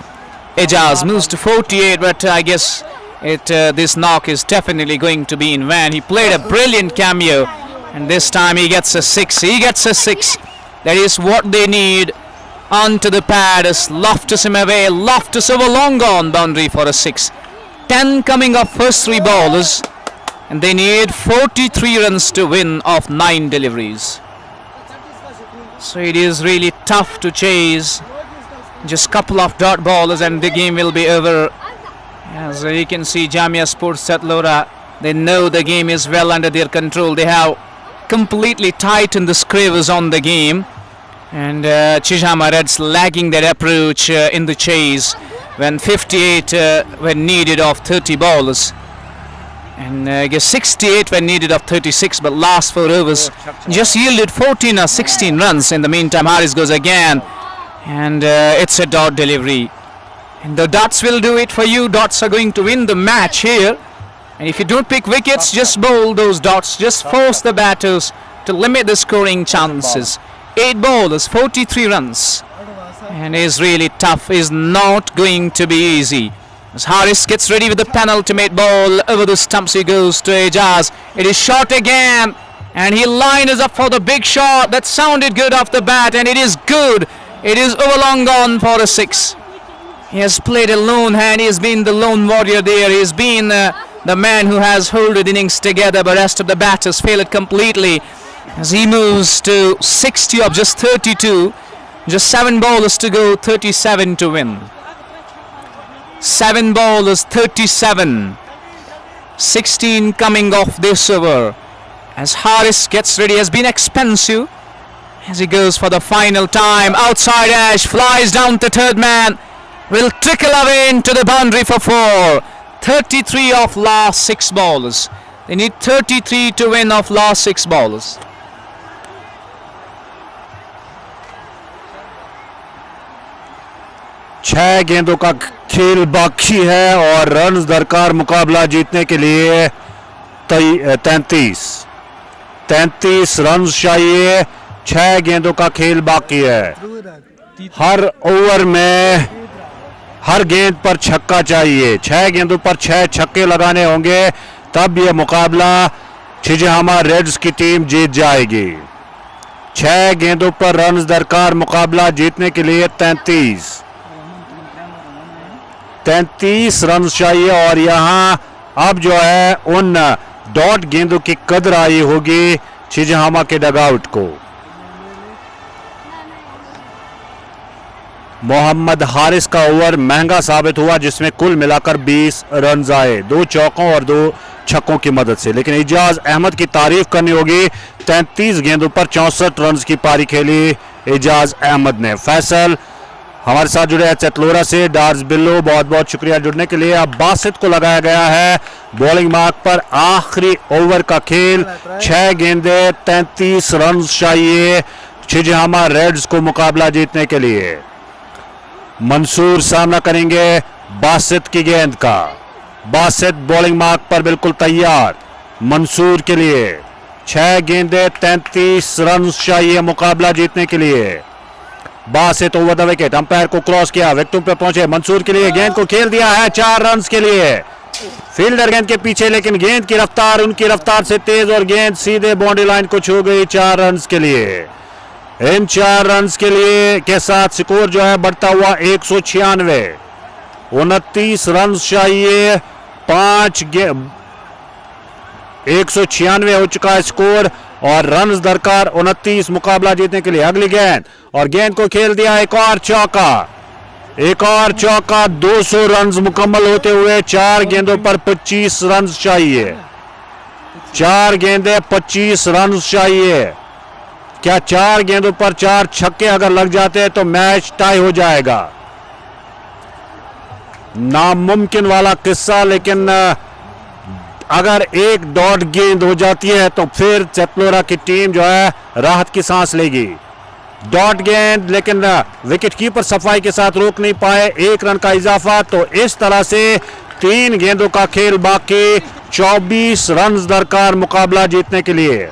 B: Ejaz moves to 48, but I guess this knock is definitely going to be in vain. He played a brilliant cameo, and this time he gets a 6. He gets a 6. That is what they need. Onto the pad is Loftus him away. Loftus over long on boundary for a 6. 10 coming off first 3 bowlers, and they need 43 runs to win of 9 deliveries. So it is really tough to chase. Just couple of dot bowlers and the game will be over. As you can see, Jamia Sports Satlora, they know the game is well under their control. They have completely tightened the screws on the game, and Chijhama Reds lagging their approach in the chase when 58 were needed of 30 bowlers, and I guess 68 were needed of 36, but last 4 overs just yielded 14 or 16 runs. In the meantime, Haris goes again, and it's a dot delivery, and the dots will do it for you. Dots are going to win the match here, and if you don't pick wickets, just bowl those dots, just force the batters to limit the scoring chances. 8 bowlers, 43 runs, and is really tough, is not going to be easy. As Haris gets ready with the penultimate ball, over the stumps he goes to Ejaz. It is shot again, and he lines up for the big shot. That sounded good off the bat, and it is good. It is over long on for a 6. He has played a lone hand. He has been the lone warrior there. He has been the man who has held the innings together, but rest of the batters failed completely, as he moves to 60 of just 32. Just 7 bowlers to go, 37 to win. 7 bowlers, 37. 16 coming off this over. As Haris gets ready, has been expensive as he goes for the final time. Outside edge, flies down to third man, will trickle away into the boundary for 4. 33 of last 6 bowlers. They need 33 to win of last 6 bowlers.
A: छह गेंदों का खेल बाकी है और runs दरकार मुकाबला जीतने के लिए 33 रन्स चाहिए। 6 गेंदों का खेल बाकी है। हर ओवर में हर गेंद पर छक्का चाहिए। 6 गेंदों पर 6 छक्के लगाने होंगे, तब यह मुकाबला छिजहामा रेड्स की टीम जीत जाएगी। 6 गेंदों पर रन्स दरकार मुकाबला जीतने के लिए 33 रन चाहिए, और यहां अब जो है उन डॉट गेंदों की कदर आई होगी छिजहामा के डगआउट को। मोहम्मद हारिस का ओवर महंगा साबित हुआ, जिसमें कुल मिलाकर 20 रन आए, 2 चौकों और 2 छक्कों की मदद से। लेकिन इजाज अहमद की तारीफ करनी होगी, 33 गेंदों पर 64 रन की पारी खेली इजाज अहमद ने। फैसल हमारे साथ जुड़े हैं चतलोरा से। डार्स बिल्लो, बहुत बहुत शुक्रिया जुड़ने के लिए। अब बासित को लगाया गया है बॉलिंग मार्क पर। आखिरी ओवर का खेल, 6 गेंदे 33 रन चाहिए छिजहामा रेड्स को मुकाबला जीतने के लिए। मंसूर सामना करेंगे बासित की गेंद का। बासित बॉलिंग मार्क पर बिल्कुल तैयार। मंसूर के लिए 6 गेंदे 33 रन चाहिए मुकाबला जीतने के लिए। Basit over the wicket, umpire को क्रॉस किया, विकेटों पे पहुंचे। मंसूर के लिए गेंद को खेल दिया है 4 रन के लिए। फील्डर गेंद के पीछे, लेकिन गेंद की रफ्तार उनकी रफ्तार से तेज और गेंद सीधे बाउंड्री लाइन को छू गई 4 रन के लिए। इन 4 रन के लिए के साथ स्कोर जो है बढ़ता हुआ 196। 29 रन चाहिए, 196 हो चुका है स्कोर और रन दरकार 29 मुकाबला जीतने के लिए। अगली गेंद, और गेंद को खेल दिया एक और चौका, 200 रन मुकम्मल होते हुए 4 गेंदों पर 25 रन चाहिए। 4 गेंदे 25 रन चाहिए। क्या 4 गेंदों पर 4 छक्के अगर लग जाते हैं तो मैच टाई हो जाएगा। नामुमकिन वाला किस्सा, लेकिन अगर एक डॉट गेंद हो जाती है तो फिर चतलोरा की टीम जो है राहत की सांस लेगी। डॉट गेंद, लेकिन विकेट कीपर सफाई के साथ रोक नहीं पाए। 1 रन का इजाफा, तो इस तरह से 3 गेंदों का खेल बाकी, 24 रन दरकार मुकाबला जीतने के लिए।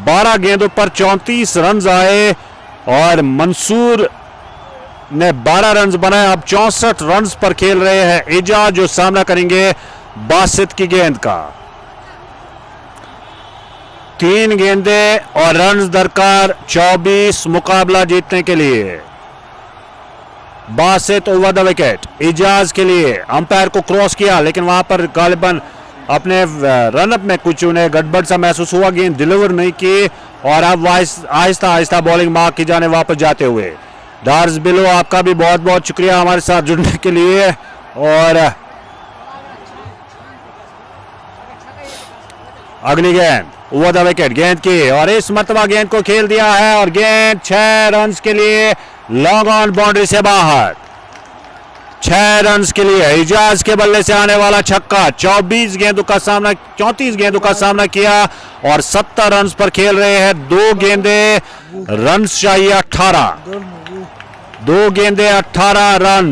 A: 12 गेंदों पर 34 रन आए और मंसूर ने 12 रन बनाए। अब 64 रन पर खेल रहे हैं इजाज, जो सामना करेंगे बासित की गेंद का। 3 गेंदे और रन दरकार 24 मुकाबला जीतने के लिए। Basit over the wicket, Ijaz के लिए अंपायर को क्रॉस किया, लेकिन वहां पर गालिबन अपने रनअप में कुछ उन्हें गड़बड़ सा महसूस हुआ, गेंद डिलीवर नहीं की और अब आहिस्ता आहिस्ता बॉलिंग मार्क की जाने वापस जाते हुए। डार्स बिलो, आपका भी बहुत बहुत शुक्रिया हमारे साथ जुड़ने के लिए। और अगली गेंद ओवर द विकेट, गेंद की, और इस मरतबा गेंद को खेल दिया है और गेंद 6 रन के लिए लॉन्ग ऑन बाउंड्री से बाहर। 6 रन के लिए इजाज के बल्ले से आने वाला छक्का। 34 गेंदों का सामना किया और 70 रन पर खेल रहे हैं। 2 गेंदे रन चाहिए 18। 2 गेंदे 18 रन।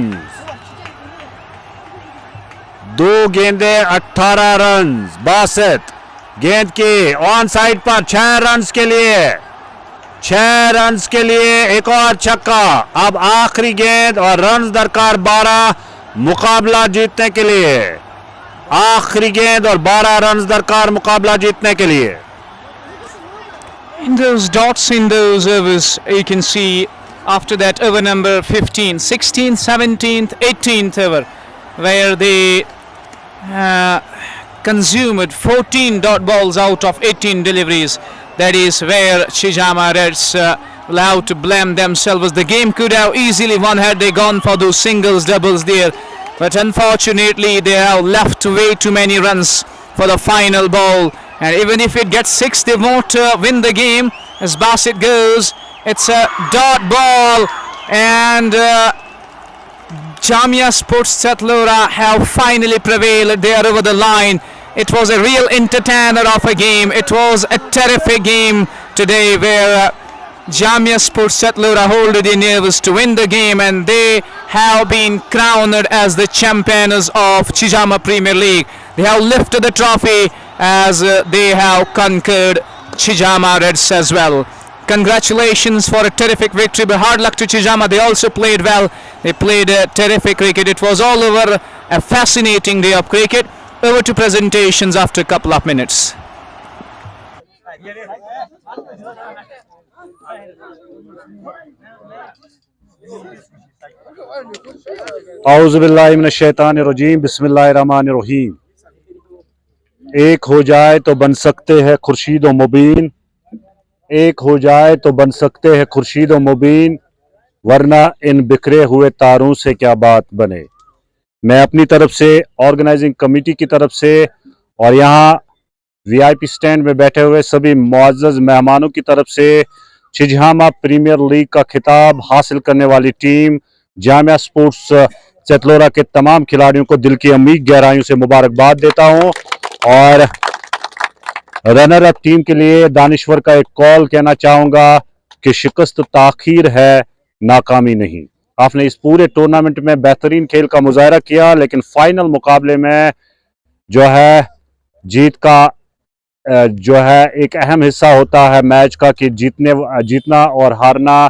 A: 2 गेंदे 18 रन। बासित गेंद की ऑन साइड पर 6 रन के लिए। 6 रन के लिए एक और छक्का। अब आखिरी गेंद और रन दरकार 12 मुकाबला जीतने के लिए। आखिरी गेंद और 12 रन दरकार मुकाबला जीतने के लिए।
B: In those dots in those overs, you can see after that over number 15, 16th, 17th, 18th over, where they consumed 14 dot balls out of 18 deliveries. That is where Chijhama Reds will have to blame themselves. The game could have easily won had they gone for those singles, doubles there. But unfortunately, they have left way too many runs for the final ball. And even if it gets 6, they won't win the game. As Basit goes, it's a dot ball. And Jamia Sports Chatlora have finally prevailed there over the line. It was a real entertainer of a game. It was a terrific game today where Jamia Sports Chatlora hold the nerves to win the game, and they have been crowned as the champions of Chijhama Premier League. They have lifted the trophy as they have conquered Chijhama Reds as well. Congratulations for a terrific victory, but hard luck to Chijhama. They also played well. They played a terrific cricket. It was all over a fascinating day of cricket. Over to presentations after a couple of minutes.
A: औज़ुबिल्लाहिमिनश्शैतानिर्रजीम, बिस्मिल्लाहिर्रहमानिर्रहीम। एक हो जाए तो बन सकते हैं खुर्शीद व मुबीन, एक हो जाए तो बन सकते हैं खुर्शीद व मुबीन, वरना इन बिखरे हुए तारों से क्या बात बने। मैं अपनी तरफ से, ऑर्गेनाइजिंग कमेटी की तरफ से और यहाँ वीआईपी स्टैंड में बैठे हुए सभी मुअज़्ज़ज़ मेहमानों की तरफ से छिजहामा प्रीमियर लीग का खिताब हासिल करने वाली टीम जामिया स्पोर्ट्स चतलोरा के तमाम खिलाड़ियों को दिल की अमीर गहराइयों से मुबारकबाद देता हूं। और रनर अप टीम के लिए दानिश्वर का एक कॉल कहना चाहूंगा कि शिकस्त ताखीर है, नाकामी नहीं। आपने इस पूरे टूर्नामेंट में बेहतरीन खेल का मुजाहरा किया, लेकिन फाइनल मुकाबले में जो है जीत का जो है एक अहम हिस्सा होता है मैच का कि जीतना और हारना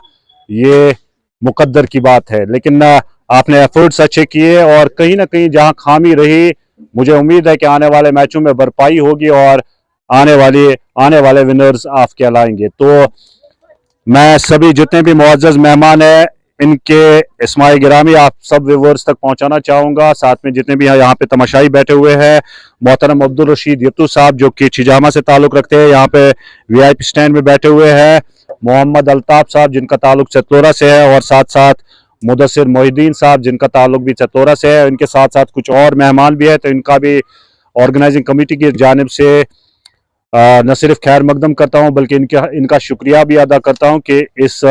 A: ये मुकद्दर की बात है। लेकिन आपने एफर्ट्स अच्छे किए और कहीं ना कहीं जहां खामी रही, मुझे उम्मीद है कि आने वाले मैचों में भरपाई होगी और आने वाले विनर्स आप कहलाएंगे। तो मैं सभी जितने भी मुअज़्ज़ज़ मेहमान हैं इनके इस्माई गिरामी आप सब व्यूअर्स तक पहुंचाना चाहूंगा। साथ में जितने भी यहाँ पे तमाशाई बैठे हुए हैं, मोहतरम अब्दुल रशीद यत्तू साहब जो कि छिजामा से ताल्लुक रखते हैं, यहाँ पे वीआईपी स्टैंड में बैठे हुए हैं, मोहम्मद अल्ताफ साहब जिनका ताल्लुक चतलोरा से है, और साथ साथ मुदस्सिर मोहिद्दीन साहब जिनका ताल्लुक भी चतलोरा से है। इनके साथ साथ कुछ और मेहमान भी है, तो इनका भी ऑर्गेनाइजिंग कमेटी की जानिब से न सिर्फ खैर मकदम करता हूं बल्कि इनका शुक्रिया भी अदा करता हूं कि इस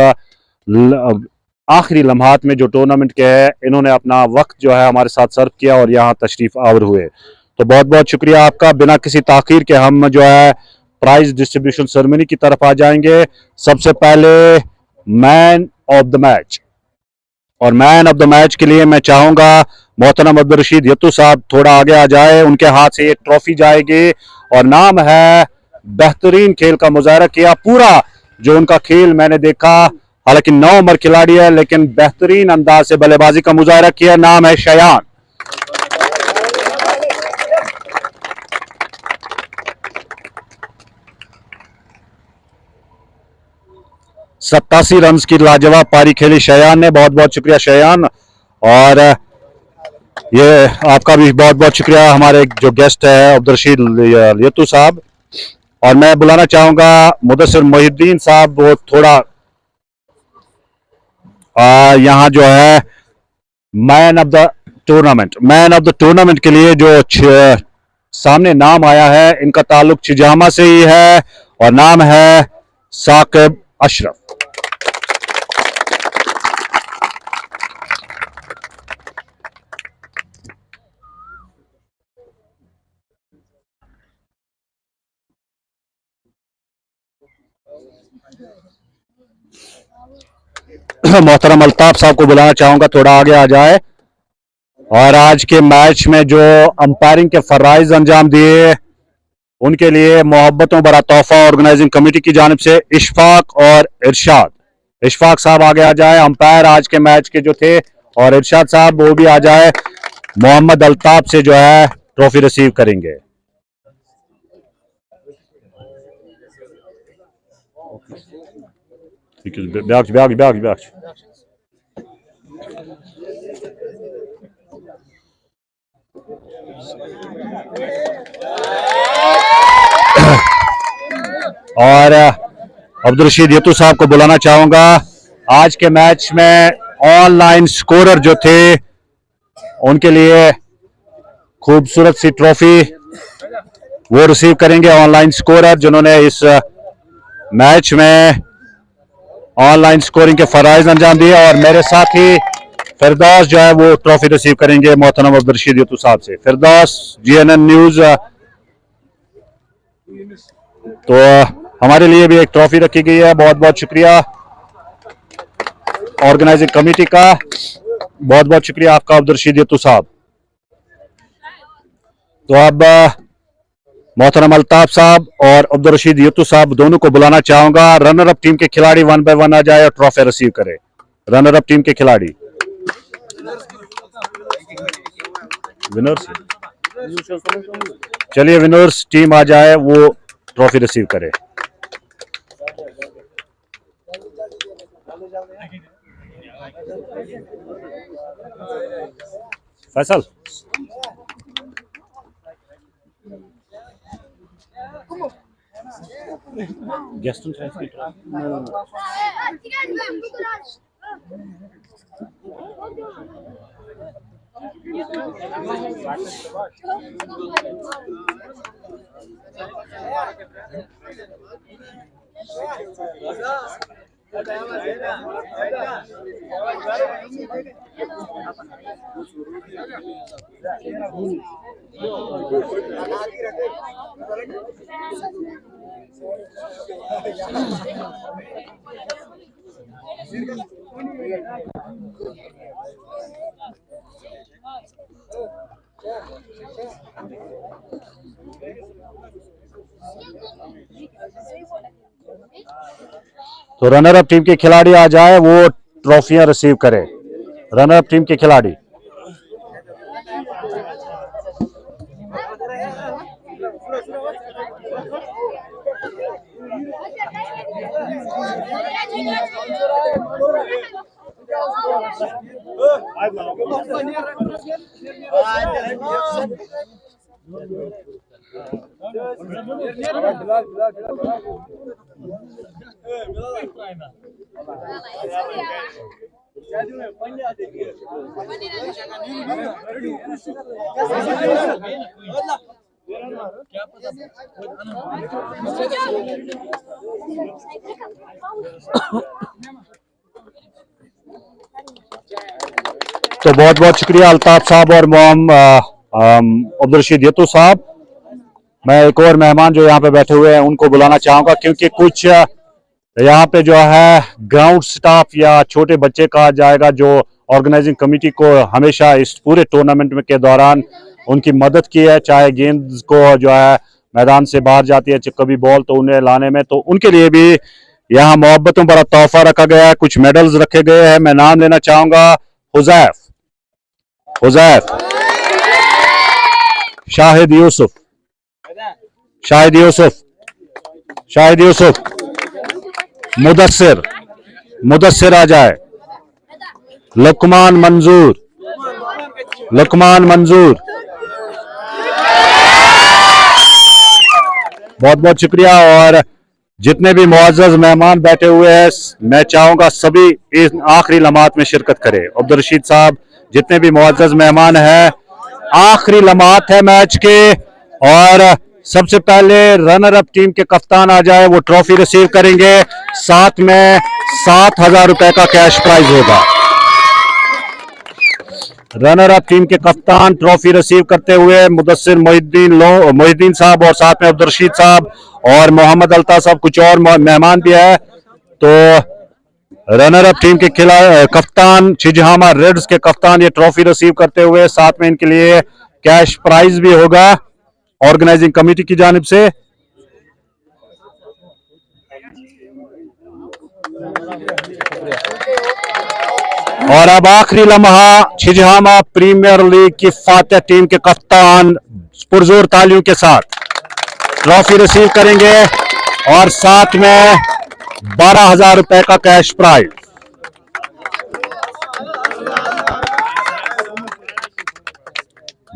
A: आखिरी लम्हात में जो टूर्नामेंट के है इन्होंने अपना वक्त जो है हमारे साथ सर्व किया और यहाँ तशरीफ आवर हुए। तो बहुत बहुत शुक्रिया आपका। बिना किसी ताखीर के हम जो है प्राइज डिस्ट्रीब्यूशन सेरेमनी की तरफ आ जाएंगे। सबसे पहले मैन ऑफ द मैच, और मैन ऑफ द मैच के लिए मैं चाहूंगा मोहतरम अब्दुल रशीद यत्तू साहब थोड़ा आगे आ जाए। उनके हाथ से एक ट्रॉफी जाएगी और नाम है बेहतरीन खेल का मुजाहरा किया। पूरा जो उनका खेल मैंने देखा, हालांकि 9 नंबर खिलाड़ी है लेकिन बेहतरीन अंदाज से बल्लेबाजी का मुजाहरा किया। नाम है शयान। सत्तासी रन की लाजवाब पारी खेली शयान ने। बहुत बहुत शुक्रिया शयान। और ये आपका भी बहुत बहुत शुक्रिया हमारे जो गेस्ट है अब्दुल रशीद यत्तू साहब। और मैं बुलाना चाहूंगा मुदस्सिर मोहिद्दीन साहब, वो थोड़ा यहाँ जो है मैन ऑफ द टूर्नामेंट के लिए जो सामने नाम आया है इनका ताल्लुक चिजामा से ही है और नाम है साकिब अशरफ। मोहतरम अल्ताफ साहब को बुलाना चाहूंगा थोड़ा आगे आ जाए। और आज के मैच में जो अंपायरिंग के फराइज अंजाम दिए उनके लिए मोहब्बतों भरा तोहफा ऑर्गेनाइजिंग कमेटी की जानिब से इशफाक और इरशाद। इशफाक साहब आगे आ जाए, अंपायर आज के मैच के जो थे, और इरशाद साहब वो भी आ जाए। मोहम्मद अल्ताफ से जो है ट्रॉफी रिसीव करेंगे। और अब्दुल रशीद यत्तू साहब को बुलाना चाहूंगा। आज के मैच में ऑनलाइन स्कोरर जो थे उनके लिए खूबसूरत सी ट्रॉफी वो रिसीव करेंगे। ऑनलाइन स्कोरर जिन्होंने इस मैच में ऑनलाइन स्कोरिंग के फराइज अंजाम दिए, और मेरे साथ ही फिरदौस जो है वो ट्रॉफी रिसीव करेंगे मोहतरम अब्दुल रशीद यत्तू साहब से। फिरदौस जीएनएन न्यूज। तो हमारे लिए भी एक ट्रॉफी रखी गई है। बहुत बहुत शुक्रिया ऑर्गेनाइजिंग कमेटी का। बहुत बहुत शुक्रिया आपका अब्दुल रशीद यत्तू साहब। तो अब मोहतरम अल्ताफ साहब और अब्दुल रशीद यत्तू साहब दोनों को बुलाना चाहूंगा। रनर अप टीम के खिलाड़ी 1 बाय 1 आ जाए और ट्रॉफी रिसीव करे। रनर अप टीम के खिलाड़ी विनर्स, चलिए विनर्स टीम आ जाए, वो ट्रॉफी रिसीव करे। फैसल गेस्ट तो रनर अप टीम के खिलाड़ी आ जाए, वो ट्रॉफियां रिसीव करे। रनर अप टीम के खिलाड़ी। तो बहुत बहुत शुक्रिया अल्ताफ साहब और अब्दुल रशीद यतू साहब। मैं एक और मेहमान जो यहाँ पे बैठे हुए हैं उनको बुलाना चाहूंगा, क्योंकि कुछ यहाँ पे जो है ग्राउंड स्टाफ या छोटे बच्चे कहा जाएगा जो ऑर्गेनाइजिंग कमेटी को हमेशा इस पूरे टूर्नामेंट में के दौरान उनकी मदद की है, चाहे गेंद को जो है मैदान से बाहर जाती है कभी बॉल तो उन्हें लाने में, तो उनके लिए भी यहाँ मोहब्बतों बड़ा तोहफा रखा गया है, कुछ मेडल्स रखे गए हैं। मैं नाम लेना चाहूंगा हुजैफ, शाहिद यूसुफ, मुदस्सिर आ जाए, लुकमान मंजूर, बहुत बहुत शुक्रिया। और जितने भी मुअज़्ज़ज़ मेहमान बैठे हुए हैं, मैं चाहूंगा सभी इस आखिरी लम्हात में शिरकत करें। अब्दुल रशीद साहब, जितने भी मुअज़्ज़ज़ मेहमान हैं, आखिरी लम्हात है मैच के, और सबसे पहले रनर अप टीम के कप्तान आ जाए, वो ट्रॉफी रिसीव करेंगे, साथ में 7,000 रुपए का कैश प्राइज होगा। रनर अप टीम के कप्तान ट्रॉफी रिसीव करते हुए मुदस्सिर मोहिद्दीन साहब, और साथ में अब्दुल रशीद साहब और मोहम्मद अल्ताफ साहब, कुछ और मेहमान भी है। तो रनर अप टीम के कप्तान, छिजहामा रेड्स के कप्तान, ये ट्रॉफी रिसीव करते हुए साथ में इनके लिए कैश प्राइज भी होगा ऑर्गेनाइजिंग कमेटी की जानिब से। और अब आखिरी लम्हा, छिजहामा प्रीमियर लीग की फातेह टीम के कप्तान पुरजोर तालियों के साथ ट्रॉफी रिसीव करेंगे, और साथ में 12,000 रुपए का कैश प्राइज।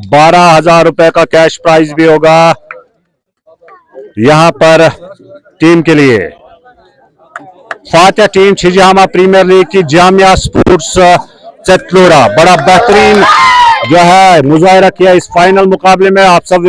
A: ₹12,000 का कैश प्राइज भी होगा यहां पर टीम के लिए। फातेह टीम छिजहामा प्रीमियर लीग की जामिया स्पोर्ट्स चतलोरा, बड़ा बेहतरीन जो है मुजाहिरा किया इस फाइनल मुकाबले में। आप सब